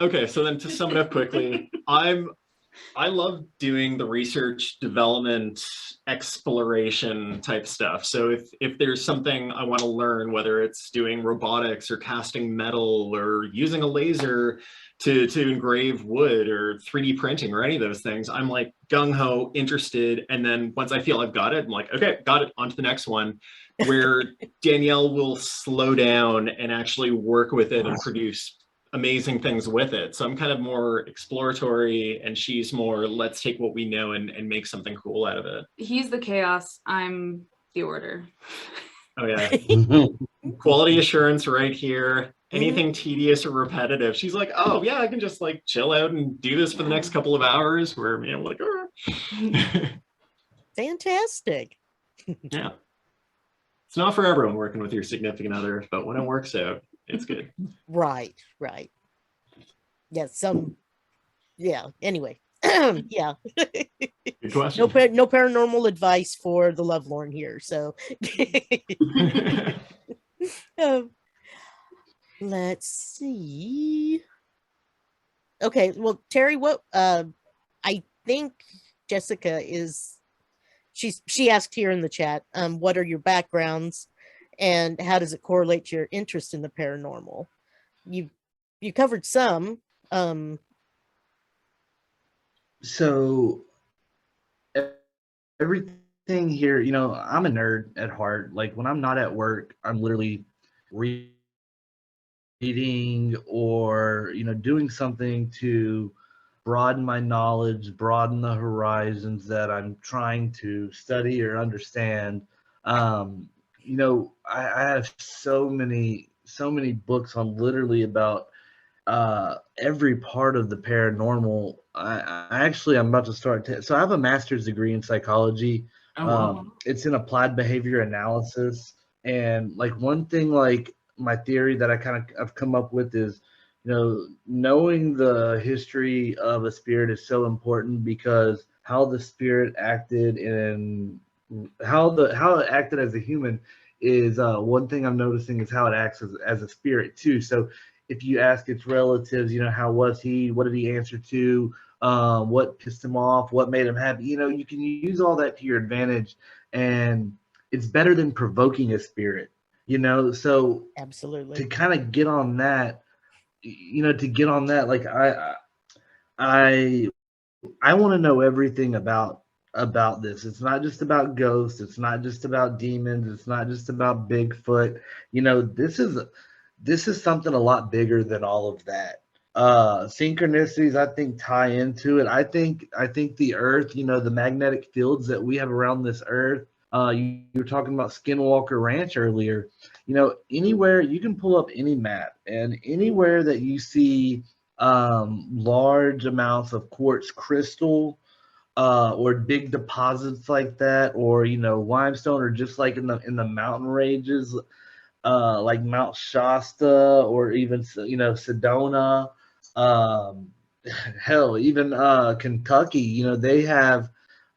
Okay, so then to sum it up quickly, I love doing the research, development, exploration type stuff. So if there's something I want to learn, whether it's doing robotics or casting metal or using a laser to engrave wood or 3D printing or any of those things, I'm like gung-ho, interested. And then once I feel I've got it, I'm like, okay, got it, on to the next one, where Danielle will slow down and actually work with it and produce amazing things with it. So I'm kind of more exploratory and she's more, let's take what we know and make something cool out of it. He's the chaos, I'm the order. Oh yeah. Quality assurance right here. Anything tedious or repetitive, she's like, oh yeah, I can just like chill out and do this for the next couple of hours, where, you know, like, Fantastic. Yeah. It's not for everyone working with your significant other, but when it works out, it's good. Right. Yeah, anyway. Yeah. Good question. No paranormal advice for the lovelorn here, so let's see. Okay, well, Terry, what I think Jessica she asked here in the chat, what are your backgrounds and how does it correlate to your interest in the paranormal? You covered some. So everything here, you know, I'm a nerd at heart. Like when I'm not at work, I'm literally reading or, you know, doing something to broaden my knowledge, broaden the horizons that I'm trying to study or understand. You know, I have so many books on literally about every part of the paranormal. I'm about to start. So I have a master's degree in psychology. Oh, wow. It's in applied behavior analysis. And like one thing, like my theory that I've come up with is, you know, knowing the history of a spirit is so important, because how the spirit acted and how it acted as a human is one thing I'm noticing is how it acts as a spirit too. So if you ask its relatives, you know, how was he? What did he answer to? What pissed him off? What made him happy? You know, you can use all that to your advantage, and it's better than provoking a spirit, you know? So Absolutely. to kind of get on that, you know, like I want to know everything about this. It's not just about ghosts. It's not just about demons. It's not just about Bigfoot. You know, this is something a lot bigger than all of that. Synchronicities, I think, tie into it. I think the earth, you know, the magnetic fields that we have around this earth, you were talking about Skinwalker Ranch earlier. You know, anywhere you can pull up any map, and anywhere that you see large amounts of quartz crystal, or big deposits like that, or, you know, limestone, or just like in the mountain ranges, like Mount Shasta, or even, you know, Sedona, hell, even Kentucky. You know, they have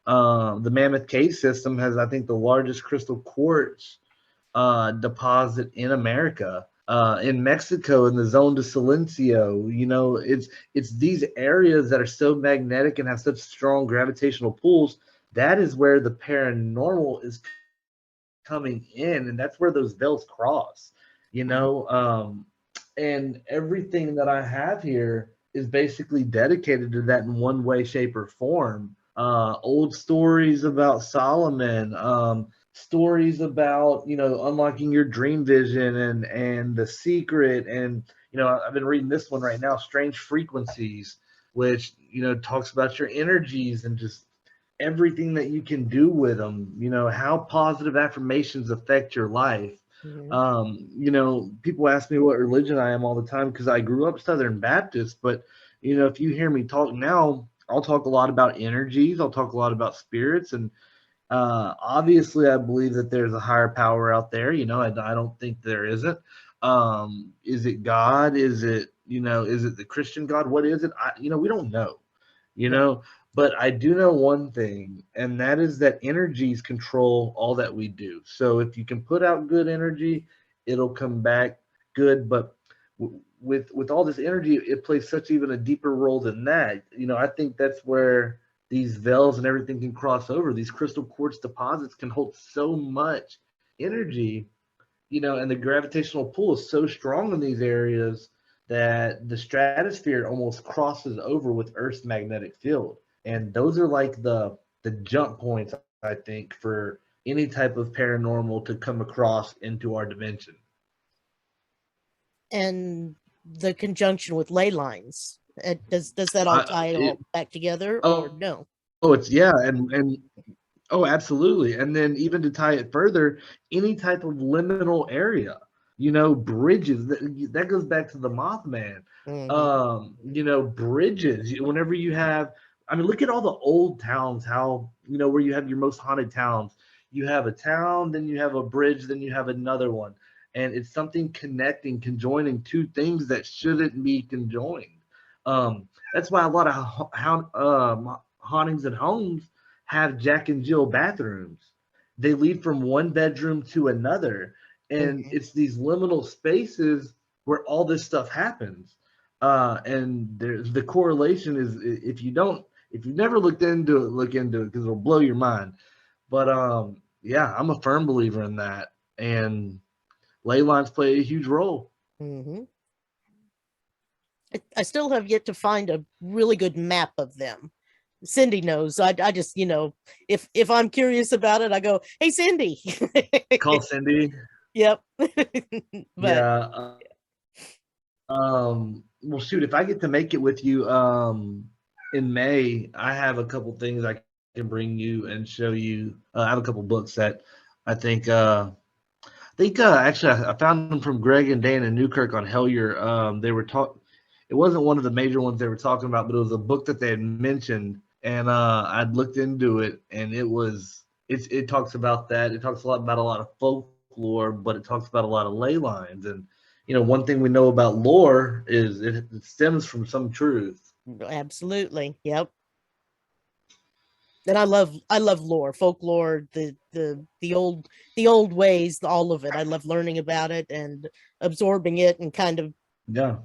the Mammoth Cave system has, I think, the largest crystal quartz deposit in America. in Mexico in the Zone de Silencio. You know, it's these areas that are so magnetic and have such strong gravitational pulls. That is where the paranormal is coming in, and that's where those veils cross. You know, and everything that I have here is basically dedicated to that in one way, shape, or form. Old stories about Solomon, stories about, you know, unlocking your dream vision and the secret. And, you know, I've been reading this one right now, Strange Frequencies, which, you know, talks about your energies and just everything that you can do with them, you know, how positive affirmations affect your life. You know, people ask me what religion I am all the time because I grew up Southern Baptist, but, you know, if you hear me talk now, I'll talk a lot about energies, I'll talk a lot about spirits, and obviously I believe that there's a higher power out there. You know, I don't think there isn't. Is it God? Is it, you know, is it the Christian God? What is it? You know, we don't know, you know, but I do know one thing, and that is that energies control all that we do. So if you can put out good energy, it'll come back good. But with all this energy, it plays such even a deeper role than that. You know, I think that's where these veils and everything can cross over. These crystal quartz deposits can hold so much energy, you know, and the gravitational pull is so strong in these areas that the stratosphere almost crosses over with Earth's magnetic field. And those are like the jump points, I think, for any type of paranormal to come across into our dimension. And the conjunction with ley lines. Does that all tie it all back together, or no? Oh, it's and oh, absolutely. And then even to tie it further, any type of liminal area, you know, bridges, that goes back to the Mothman. You know, bridges, whenever you have, I mean, look at all the old towns, how, you know, where you have your most haunted towns. You have a town, then you have a bridge, then you have another one. And it's something connecting, conjoining two things that shouldn't be conjoined. That's why a lot of hauntings at homes have Jack and Jill bathrooms. They lead from one bedroom to another, and it's these liminal spaces where all this stuff happens. And the correlation is, if you've never looked into it, look into it because it'll blow your mind. But yeah, I'm a firm believer in that, and ley lines play a huge role. I still have yet to find a really good map of them. Cindy knows. I just, you know, if I'm curious about it, I go, "Hey, Cindy." Call Cindy. Yep. Yeah. Well, shoot, if I get to make it with you in May, I have a couple things I can bring you and show you. I have a couple books that I think actually I found them from Greg and Dan in Newkirk on Hellier. They were it wasn't one of the major ones they were talking about, but it was a book that they had mentioned, and I'd looked into it, and it talks about that. It talks a lot of folklore, but it talks about a lot of ley lines. And you know, one thing we know about lore is it stems from some truth. Absolutely. Yep. And I love lore, folklore, the old ways, all of it. I love learning about it and absorbing it, and kind of, yeah.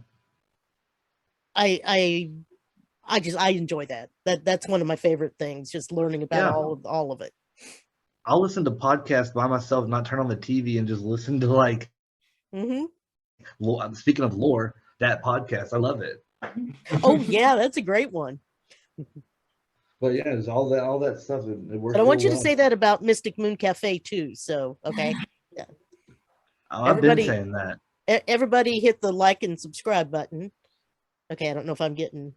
I enjoy that. That's one of my favorite things, just learning about all of it. I'll listen to podcasts by myself, not turn on the TV, and just listen to like. Speaking of lore, that podcast, I love it. Oh yeah, that's a great one. But yeah, there's all that stuff. It works. But I want you to say that about Mystic Moon Café too. So okay, yeah. I've been saying that. Everybody hit the like and subscribe button. Okay, I don't know if I'm getting.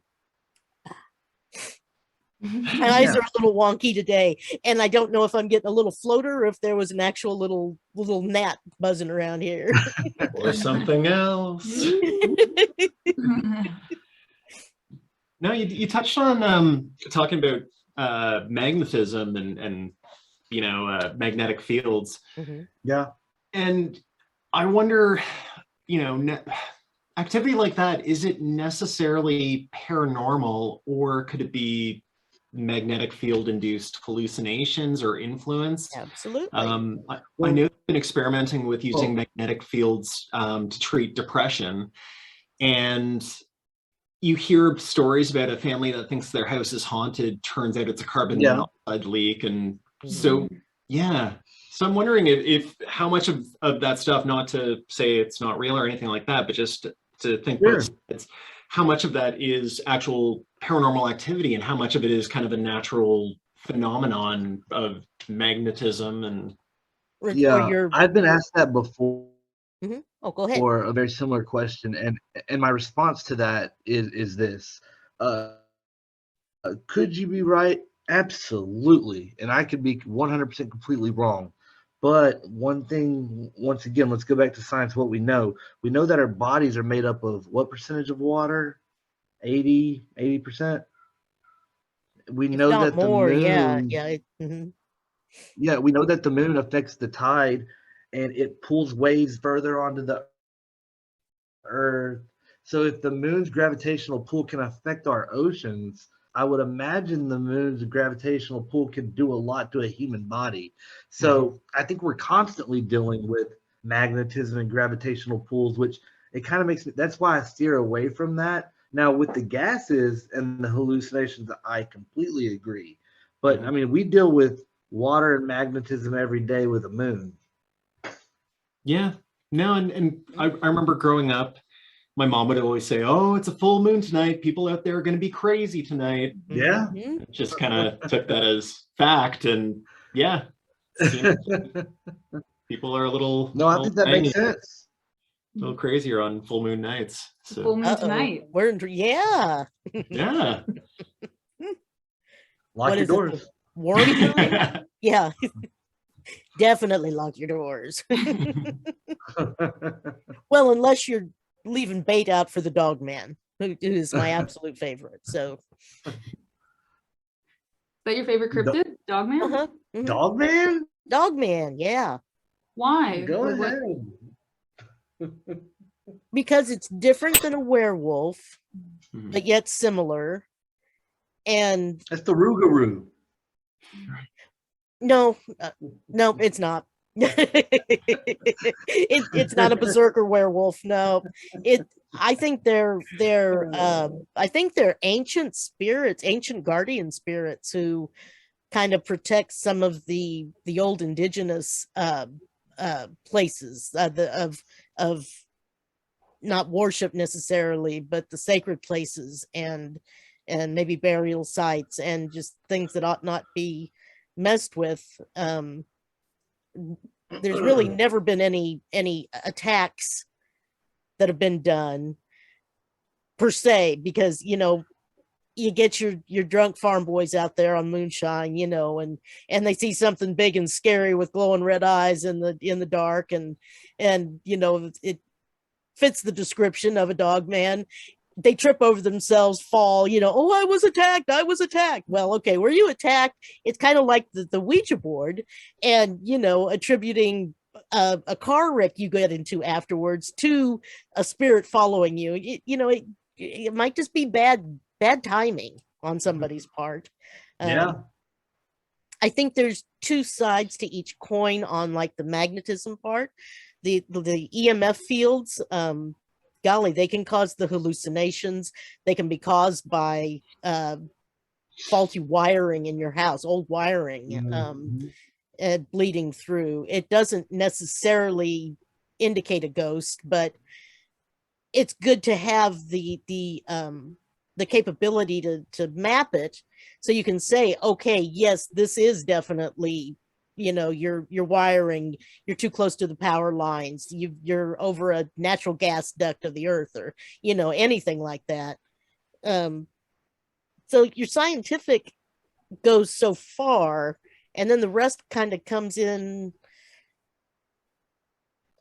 My eyes are a little wonky today, and I don't know if I'm getting a little floater or if there was an actual little gnat buzzing around here. Or something else. No, you touched on talking about magnetism and you know, magnetic fields. Yeah. And I wonder, you know, activity like that, is it necessarily paranormal, or could it be magnetic field induced hallucinations or influence. Absolutely. I know I've been experimenting with using magnetic fields to treat depression, and you hear stories about a family that thinks their house is haunted. Turns out it's a carbon monoxide leak, and so So I'm wondering if how much of that stuff, not to say it's not real or anything like that, but just to think both sides, how much of that is actual paranormal activity and how much of it is kind of a natural phenomenon of magnetism and I've been asked that before. Oh, go ahead. Or a very similar question, and my response to that is this: could you be right? Absolutely, and I could be 100% completely wrong. But one thing, once again, let's go back to science. What we know that our bodies are made up of what percentage of water? 80%. We know that the moon, we know that the moon affects the tide, and it pulls waves further onto the earth. So if the moon's gravitational pull can affect our oceans, I would imagine the moon's gravitational pull can do a lot to a human body. So I think we're constantly dealing with magnetism and gravitational pulls, which it kind of makes me, that's why I steer away from that. Now with the gases and the hallucinations, I completely agree. But I mean, we deal with water and magnetism every day with the moon. Yeah, no, and I remember growing up, my mom would always say, "Oh, it's a full moon tonight. People out there are going to be crazy tonight." Yeah, just kind of took that as fact, and people are a little. No, I think that makes sense. A little crazier on full moon nights. So. Full moon tonight. Yeah. Lock your doors. Worm time? Yeah. Definitely lock your doors. Well, unless you're leaving bait out for the dog man, who is my absolute favorite. So is that your favorite cryptid? Dog man? Dog man? Dog man, yeah. Why? Go ahead. Because it's different than a werewolf, but yet similar. And that's the Rougarou. No, it's not. It's not a berserker werewolf. No, I think they're ancient spirits, ancient guardian spirits who kind of protect some of the old indigenous places of not worship necessarily, but the sacred places and maybe burial sites and just things that ought not be messed with. There's really never been any attacks that have been done per se, because you get your drunk farm boys out there on moonshine, and they see something big and scary with glowing red eyes in the dark, and it fits the description of a dog man. They trip over themselves, fall, oh, I was attacked. Well, okay, were you attacked? It's kind of like the Ouija board and, attributing a car wreck you get into afterwards to a spirit following you. It might just be bad timing on somebody's part. I think there's two sides to each coin on like the magnetism part. The EMF fields, golly, they can cause the hallucinations. They can be caused by faulty wiring in your house, old wiring, bleeding through. It doesn't necessarily indicate a ghost, but it's good to have the capability to map it, so you can say, okay, yes, this is definitely, you're wiring, you're too close to the power lines, you're over a natural gas duct of the earth, or anything like that. So your scientific goes so far, and then the rest kind of comes in.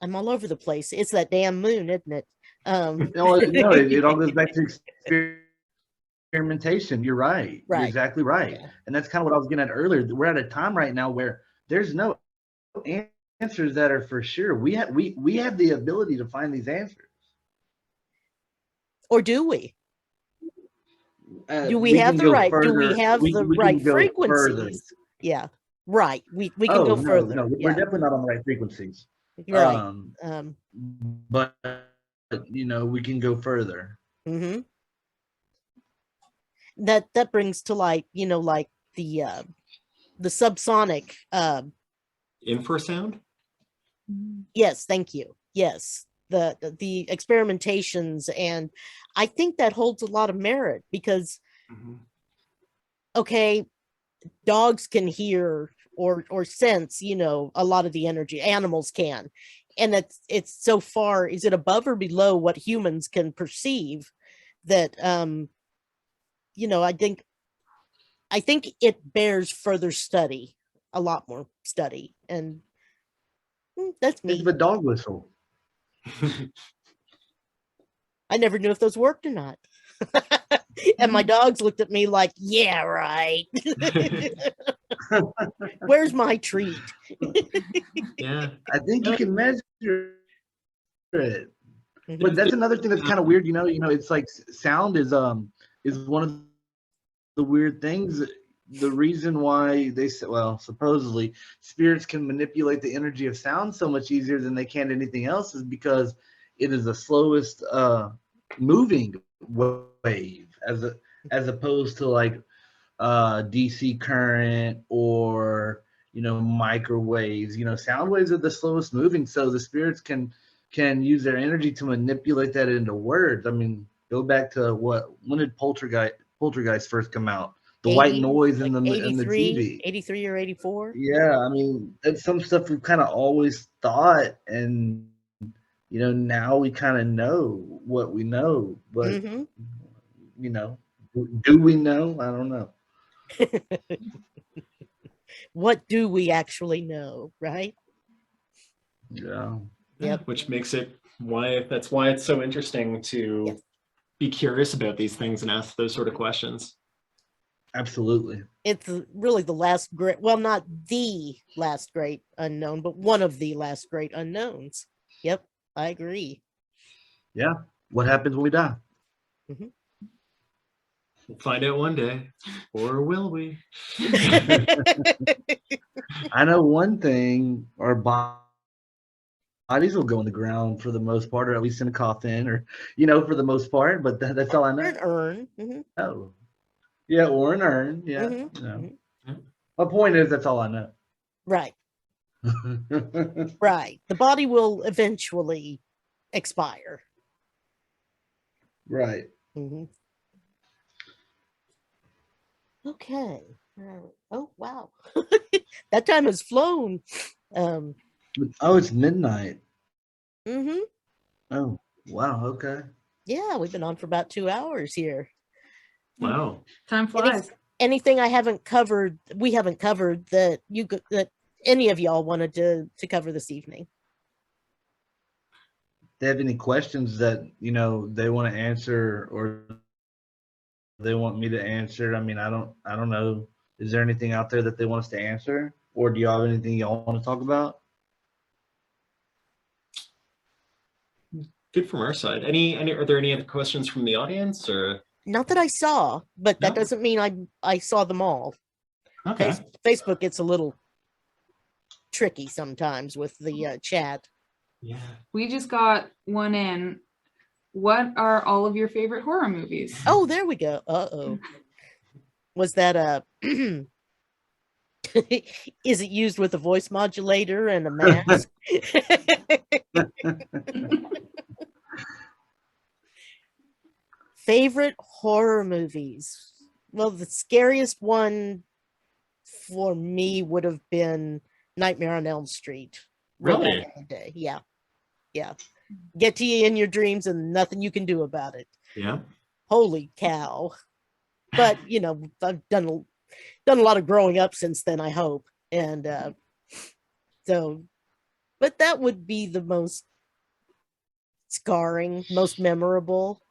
I'm all over the place. It's that damn moon, isn't it? No, it all goes back to experimentation. You're right. You're exactly right. Yeah. And that's kind of what I was getting at earlier. We're at a time right now where there's no answers that are for sure. We have the ability to find these answers. Or do we? Do we have can the go right? Do further. we have the We right can go further. frequencies? Yeah, right. We can Oh go no, further. no, we're Yeah, definitely not on the right frequencies. right. But we can go further. Mm-hmm. That brings to light, like the subsonic. Infrasound? Yes, thank you. Yes, the experimentations, and I think that holds a lot of merit because, okay, dogs can hear or sense, a lot of the energy. Animals can, and it's so far. Is it above or below what humans can perceive? That I think it bears further study, a lot more study, and that's Think me. of a dog whistle. I never knew if those worked or not. And my dogs looked at me like, yeah, right. Where's my treat? Yeah. I think you can measure it. But that's another thing that's kind of weird. It's like sound is one of the weird things. The reason why they say, well, supposedly spirits can manipulate the energy of sound so much easier than they can anything else is because it is the slowest moving wave as opposed to like DC current or microwaves. Sound waves are the slowest moving, so the spirits can use their energy to manipulate that into words. I mean, go back to when did Poltergeist first come out? The 80, white noise like in the 83, TV. 83 or 84. Yeah, I mean, that's some stuff we've kind of always thought, and now we kind of know what we know, but Mm-hmm. do we know? I don't know. What do we actually know, right? Yeah. Yep. Which makes it that's why it's so interesting to Yes. be curious about these things and ask those sort of questions. Absolutely. It's really the last great, well, not the last great unknown, but one of the last great unknowns. Yep, I agree. Yeah. What happens when we die? Mm-hmm. We'll find out one day, or will we? I know one thing: our bodies will go in the ground for the most part, or at least in a coffin, or for the most part. But that's all I know. An urn. Mm-hmm. Oh, yeah, or an urn. Yeah. Mm-hmm. Mm-hmm. My point is, that's all I know. Right. Right. The body will eventually expire. Right. Mm-hmm. Okay. Oh, wow. That time has flown. Oh, it's midnight. Mm-hmm. Oh, wow. Okay. Yeah, we've been on for about 2 hours here. Wow. Time flies. Anything we haven't covered that that any of y'all wanted to cover this evening? They have any questions that they want to answer or they want me to answer? I mean, I don't know. Is there anything out there that they want us to answer, or do y'all have anything y'all want to talk about? Good from our side. Are there any other questions from the audience, or? Not that I saw, but that No? doesn't mean I saw them all. Okay. Facebook gets a little tricky sometimes with the chat. Yeah. We just got one in. What are all of your favorite horror movies? Oh, there we go. Uh-oh. Was that is it used with a voice modulator and a mask? Favorite horror movies? Well, the scariest one for me would have been Nightmare on Elm Street. Really? Back in the day. Yeah. Yeah. Get to you in your dreams and nothing you can do about it. Yeah. Holy cow. But, I've done a lot of growing up since then, I hope. And but that would be the most scarring, most memorable.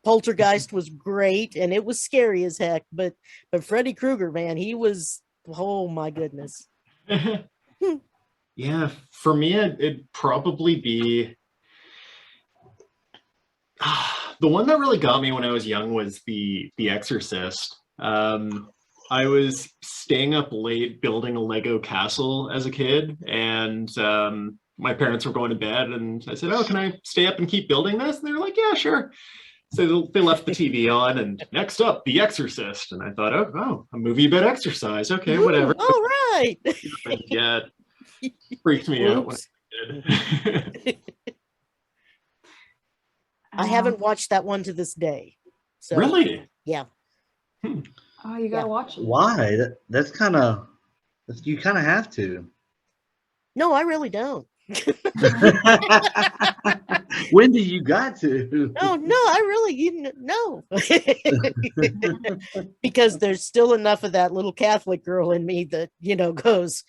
Poltergeist was great and it was scary as heck, but Freddy Krueger, man, he was, oh my goodness. Yeah, for me, it'd probably be The one that really got me when I was young was The Exorcist. I was staying up late building a Lego castle as a kid, and my parents were going to bed, and I said, "Oh, can I stay up and keep building this?" And they were like, "Yeah, sure." So they left the TV on, and next up, The Exorcist. And I thought, oh, a movie about exercise. Okay, Ooh, whatever. all right. Yeah, it freaked me out when I did. I haven't watched that one to this day. So, Really? yeah. Oh, you gotta watch it. Why? That's kind of, you kind of have to. No, I really don't. When do you got to? Oh no, I really no. Because there's still enough of that little Catholic girl in me that, goes,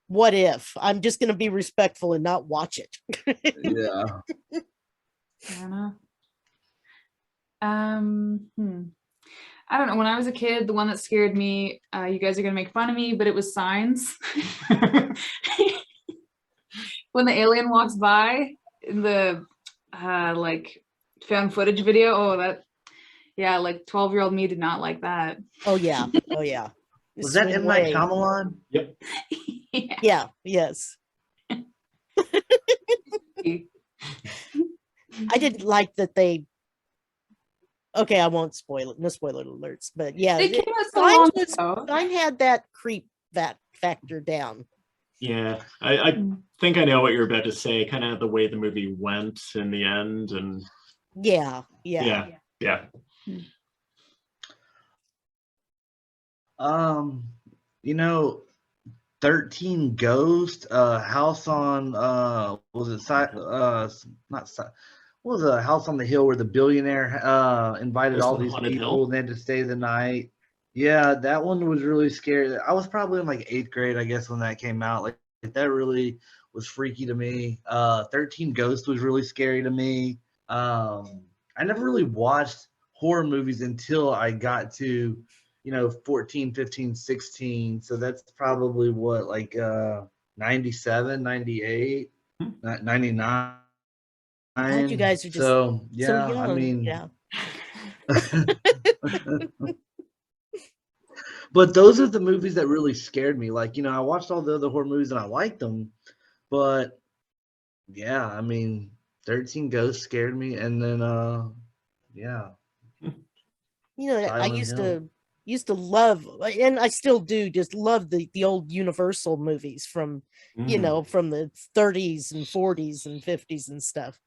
what if? I'm just going to be respectful and not watch it. Yeah. Anna. I don't know. When I was a kid, the one that scared me, you guys are gonna make fun of me, but it was Signs. When the alien walks by in the like found footage video. Oh, like 12-year-old me did not like that. Oh yeah. Was that M. Night Shyamalan? Yep. Yeah. Yes. I didn't like that they. Okay, I won't spoil it. No spoiler alerts, but yeah, They came out so long ago. Sign had that creep factor down. Yeah, I think I know what you're about to say. Kind of the way the movie went in the end, and Yeah. 13 Ghost, House on was it what was a House on the Hill where the billionaire invited all these people and they had to stay the night. Yeah, that one was really scary. I was probably in like 8th grade, I guess, when that came out. Like that really was freaky to me. 13 Ghost was really scary to me. I never really watched horror movies until I got to 14, 15, 16. So that's probably what, like 97, 98, 99. God, you guys are just so young. I mean, yeah. But those are the movies that really scared me. Like, I watched all the other horror movies and I liked them, but yeah, I mean, 13 Ghosts scared me, and then yeah. I used to love, and I still do, just love the old Universal movies from from the 30s and 40s and 50s and stuff.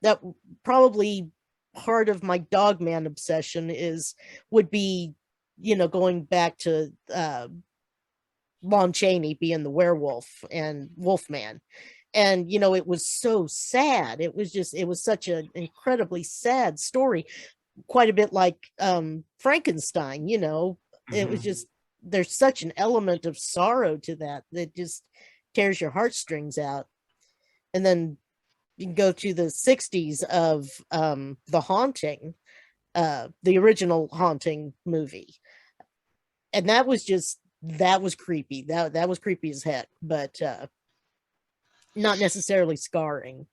That probably part of my Dogman obsession would be going back to Lon Chaney being the werewolf and Wolfman. And it was so sad. It was such an incredibly sad story, quite a bit like Frankenstein. It was just, there's such an element of sorrow to that just tears your heartstrings out. And then you can go to the 60s of The Haunting, the original Haunting movie. And that was creepy. That was creepy as heck, but not necessarily scarring.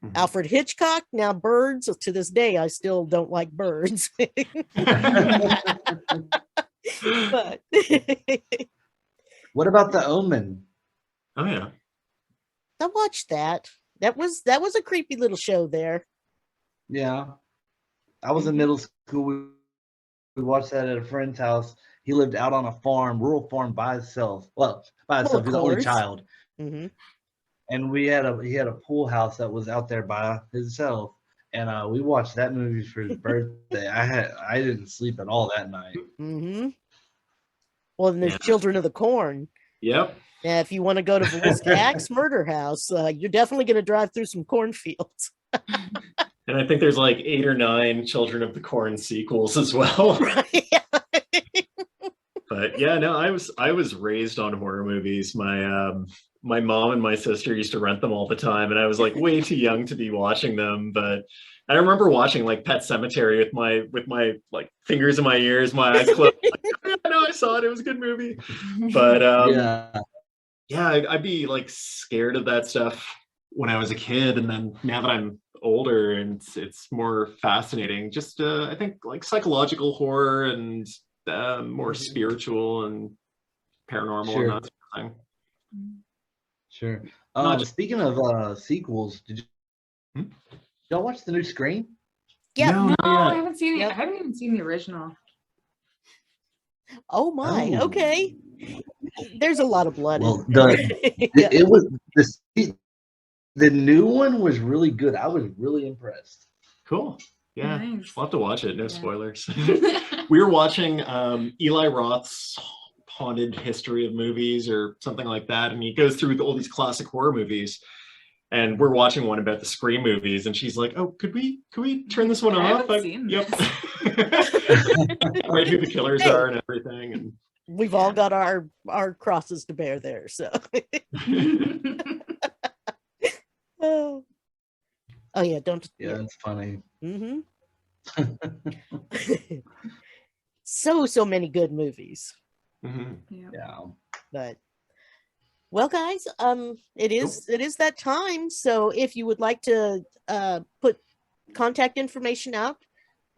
Mm-hmm. Alfred Hitchcock, now Birds, to this day I still don't like Birds. But what about The Omen? Oh yeah, I watched that. That was a creepy little show there. Yeah, I was in middle school. We watched that at a friend's house. He lived out on a farm, rural farm, by himself. Well, by himself. He's the only child. Mm-hmm. And he had a pool house that was out there by himself. And we watched that movie for his birthday. I didn't sleep at all that night. Mm-hmm. Well, then there's Children of the Corn. Yep. Yeah, if you want to go to Velisca Axe Murder House, you're definitely going to drive through some cornfields. And I think there's like 8 or 9 Children of the Corn sequels as well. Right. But yeah, no, I was raised on horror movies. My mom and my sister used to rent them all the time, and I was like way too young to be watching them. But I remember watching like Pet Sematary with my like fingers in my ears, my eyes closed. Like, no, I saw it. It was a good movie. But yeah, I'd be like scared of that stuff when I was a kid, and then now that I'm older, and it's more fascinating. Just I think like psychological horror and more spiritual and paranormal and that sort of thing. Sure. Not just- Speaking of sequels, did y'all watch the new Scream? Yeah. No, No, not I yet. haven't seen it. Yep. I haven't even seen the original. Oh my. Oh. Okay. There's a lot of blood. Well, in there. Yeah. it was the new one was really good. I was really impressed. Cool. Yeah, Nice. we'll have to watch it. No Yeah. spoilers. We were watching Eli Roth's Haunted History of Movies or something like that, and he goes through all these classic horror movies. And we're watching one about the Scream movies, and she's like, "Oh, could we turn this one I off?" haven't seen Yep. this. Right, who the killers are and everything, and We've all got our crosses to bear there. So. Oh yeah, don't. Yeah, it's funny. Mm-hmm. So many good movies, Mhm. Yeah. Yeah. but well, guys, it is that time. So if you would like to put contact information out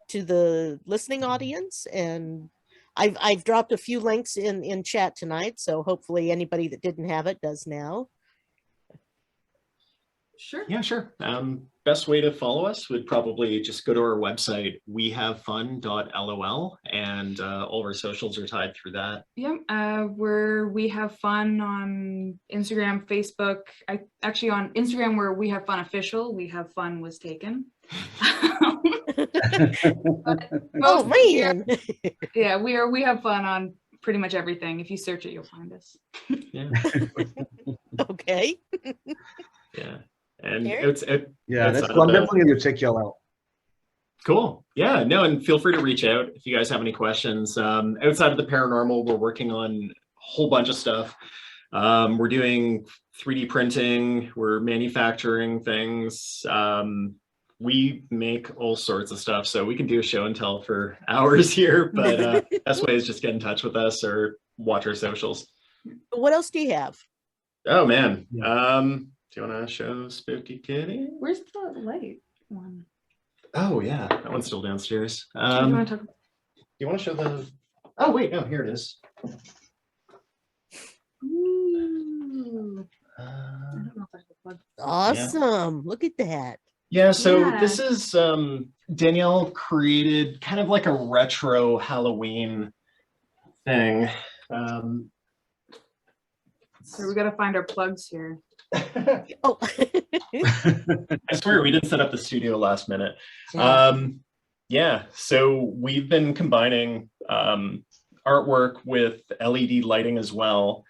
to the listening audience, and I've dropped a few links in chat tonight, so hopefully anybody that didn't have it does now. Sure. Yeah, sure. Best way to follow us would probably just go to our website, wehavefun.lol, and all of our socials are tied through that. Yep. We have fun on Instagram, Facebook. Actually on Instagram, where we have fun official. We have fun was taken. Oh man. Yeah, we have fun on pretty much everything. If you search it, you'll find us. Yeah, Okay. yeah, and Eric? Yeah, That's that's cool. I'm definitely gonna check y'all out. cool. Yeah, no, and feel free to reach out if you guys have any questions. Outside of the paranormal, we're working on a whole bunch of stuff. We're doing 3D printing. We're manufacturing things. We make all sorts of stuff, so we can do a show and tell for hours here, but best way is just get in touch with us or watch our socials. What else do you have? Oh man. Do you want to show Spooky Kitty? Where's the light one? Oh yeah, that one's still downstairs. Do you want to talk? You want to show the? Oh wait, no, here it is. Ooh. I don't know if I have a plug. Awesome. Look at that. Yeah, so Yeah. this is Danielle created kind of like a retro Halloween thing. So we got to find our plugs here. Oh. I swear we didn't set up the studio last minute. Yeah, so we've been combining artwork with LED lighting as well.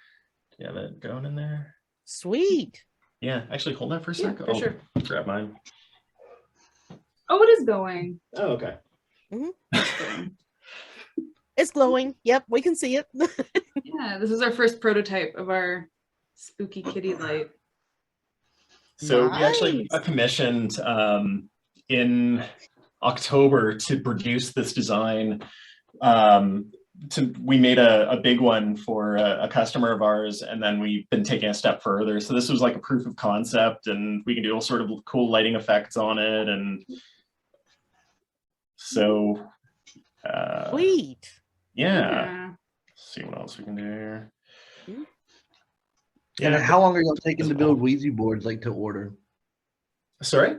Do you have it going in there? Sweet. Yeah, actually hold that for a Yeah, sec. for sure. Grab mine. Oh, it is going. Oh, okay. It's glowing. Yep, we can see it. Yeah, this is our first prototype of our spooky kitty light. So we actually Nice. got commissioned in October to produce this design. We made a big one for a customer of ours, and then we've been taking a step further. So this was like a proof of concept, and we can do all sort of cool lighting effects on it. And so, Sweet. yeah. Let's see what else we can do here. And how long are y'all taking to build Ouija boards, like to order? Sorry?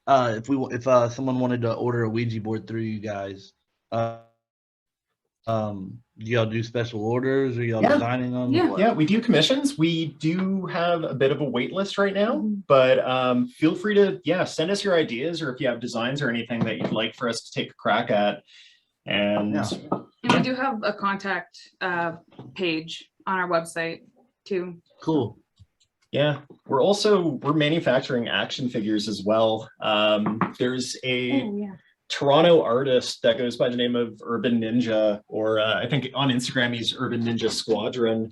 If someone wanted to order a Ouija board through you guys, do y'all do special orders? Or y'all designing them? Yeah. What? Yeah, we do commissions. We do have a bit of a wait list right now, Mhm. but feel free to, send us your ideas, or if you have designs or anything that you'd like for us to take a crack at. And And we do have a contact page on our website too. Cool. yeah, we're manufacturing action figures as well. There's a Oh yeah. Toronto artist that goes by the name of Urban Ninja, or I think on Instagram he's Urban Ninja Squadron.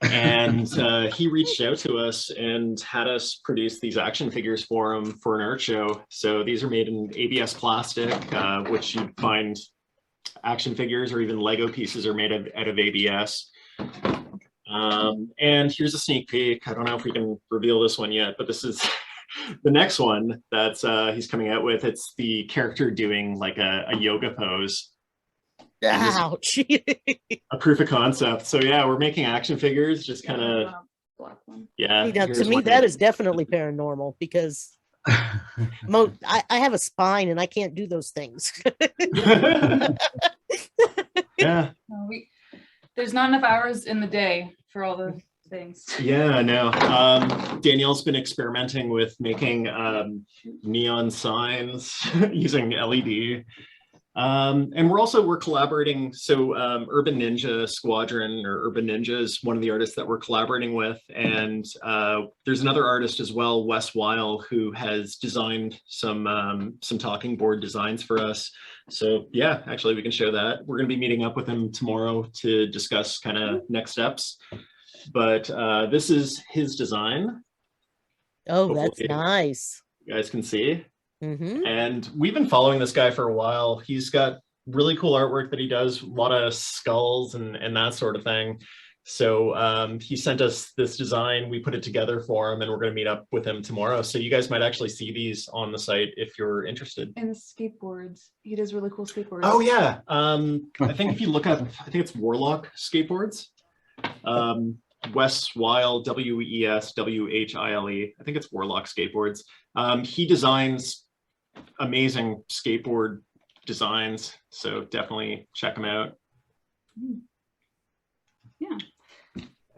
And he reached out to us and had us produce these action figures for him for an art show. So these are made in ABS plastic, which you find action figures or even Lego pieces are made out of ABS. And here's a sneak peek. I don't know if we can reveal this one yet, but this is the next one that's he's coming out with. It's the character doing like a yoga pose. Ouch. A proof of concept. So yeah, we're making action figures, just kind of, yeah. Now, to here's me, one. that is definitely paranormal because I have a spine and I can't do those things. Yeah. There's not enough hours in the day for all the things. Yeah, I know. Danielle's been experimenting with making neon signs using LED. And we're collaborating. So Urban Ninja Squadron, or Urban Ninja, is one of the artists that we're collaborating with. And there's another artist as well, Wes Weil, who has designed some talking board designs for us. So yeah, actually we can show that. We're going to be meeting up with him tomorrow to discuss kind of next steps. But this is his design. Oh, that's Hopefully nice. you guys can see. Mm-hmm. And we've been following this guy for a while. He's got really cool artwork that he does, a lot of skulls and that sort of thing. So he sent us this design. We put it together for him, and we're going to meet up with him tomorrow. So you guys might actually see these on the site if you're interested. And the skateboards. He does really cool skateboards. Oh yeah. I think if you look up, I think it's Warlock Skateboards. Wes Weil, Weswhile. I think it's Warlock Skateboards. He designs amazing skateboard designs, so definitely check him out. Yeah.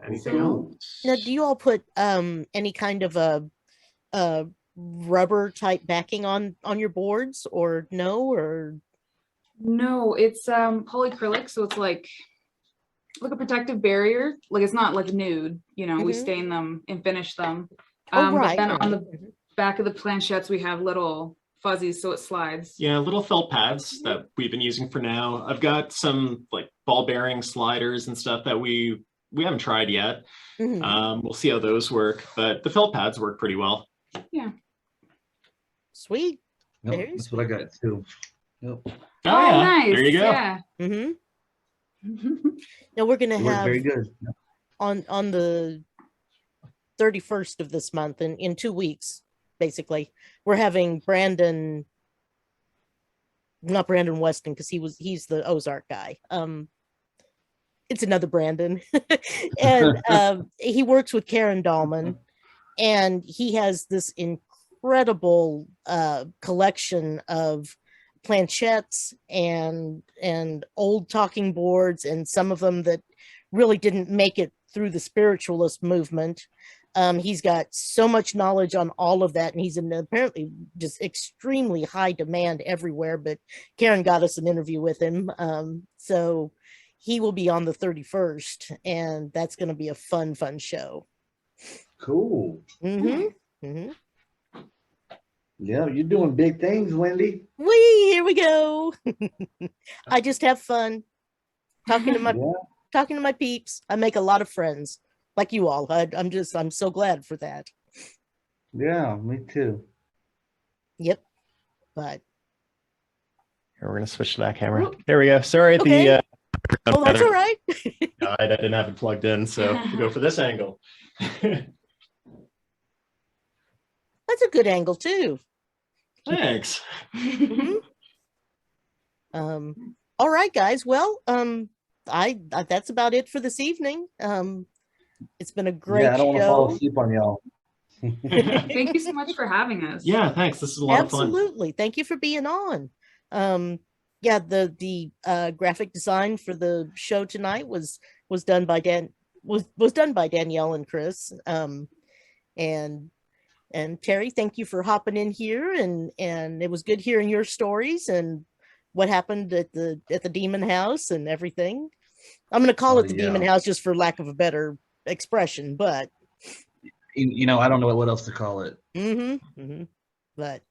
Anything else? Now, do you all put any kind of a rubber type backing on your boards, or no? Or No, it's polyacrylic, so it's like a protective barrier. Like it's not like nude, you know. We stain them and finish them. right, but then on right. the back of the planchettes we have little fuzzies, so it slides. Yeah, little felt pads that we've been using for now. I've got some like ball bearing sliders and stuff that we haven't tried yet. We'll see how those work, but the felt pads work pretty well. Yeah. Sweet. Yep, Very that's what I got too. Yep. Oh, yeah. Nice. There you go. Yeah. Mm-hmm. Now we're gonna It worked have very good. on the 31st of this month, in 2 weeks, basically, we're having not Brandon Weston, because he's the Ozark guy. It's another Brandon. And he works with Karen Dahlman, and he has this incredible collection of planchettes and old talking boards, and some of them that really didn't make it through the spiritualist movement. He's got so much knowledge on all of that, and he's in apparently just extremely high demand everywhere, but Karen got us an interview with him. So he will be on the 31st, and that's going to be a fun show. Cool. Mm-hmm. Mm-hmm. Yeah, you're doing big things, Wendy. Here we go. I just have fun talking to my peeps. I make a lot of friends, like you all. I'm so glad for that. Yeah, me too. Yep. But Here, we're gonna switch to that camera. There we go. Sorry, okay. Oh, that's all right. I didn't have it plugged in, so we'll go for this angle. That's a good angle too. Thanks. Mm-hmm. All right, guys. Well, I that's about it for this evening. It's been a great I don't want to fall show. asleep on y'all. Thank you so much for having us. Yeah, thanks. This is a lot of fun. Absolutely. Thank you for being on. Yeah, the graphic design for the show tonight was done by Danielle and Kris. And Terry, thank you for hopping in here, and it was good hearing your stories and what happened at the Demon House and everything. I'm going to call it the Demon House just for lack of a better expression, but I don't know what else to call it. But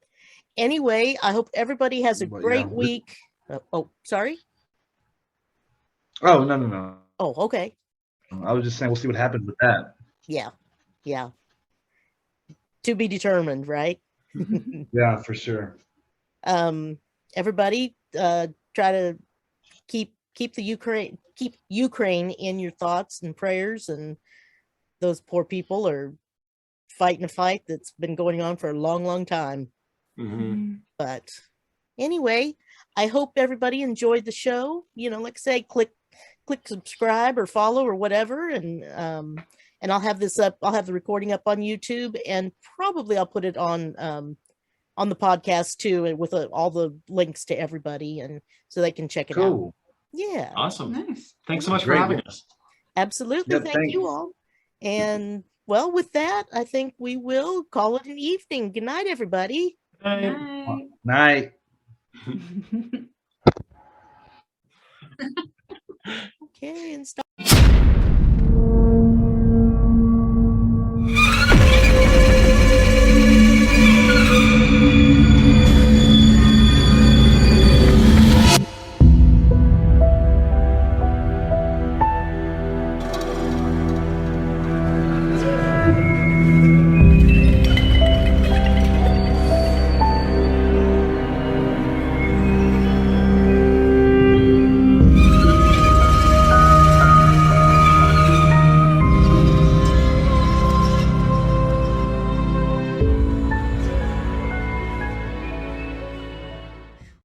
anyway, I hope everybody has a great week. Sorry. Oh, no. Oh, okay. I was just saying, we'll see what happens with that. Yeah. To be determined, right? Yeah, for sure. Everybody, try to keep keep Ukraine in your thoughts and prayers, and those poor people are fighting a fight that's been going on for a long time. But anyway, I hope everybody enjoyed the show. Like I say, click subscribe or follow or whatever, and I'll have this up. I'll have the recording up on YouTube, and probably I'll put it on the podcast too, and with all the links to everybody, and so they can check it out. Yeah. Awesome. Nice. Thanks so much for having us. Absolutely. Yep, Thank you thanks. all. And well, with that, I think we will call it an evening. Good night, everybody. Night. Night. Okay, and stop.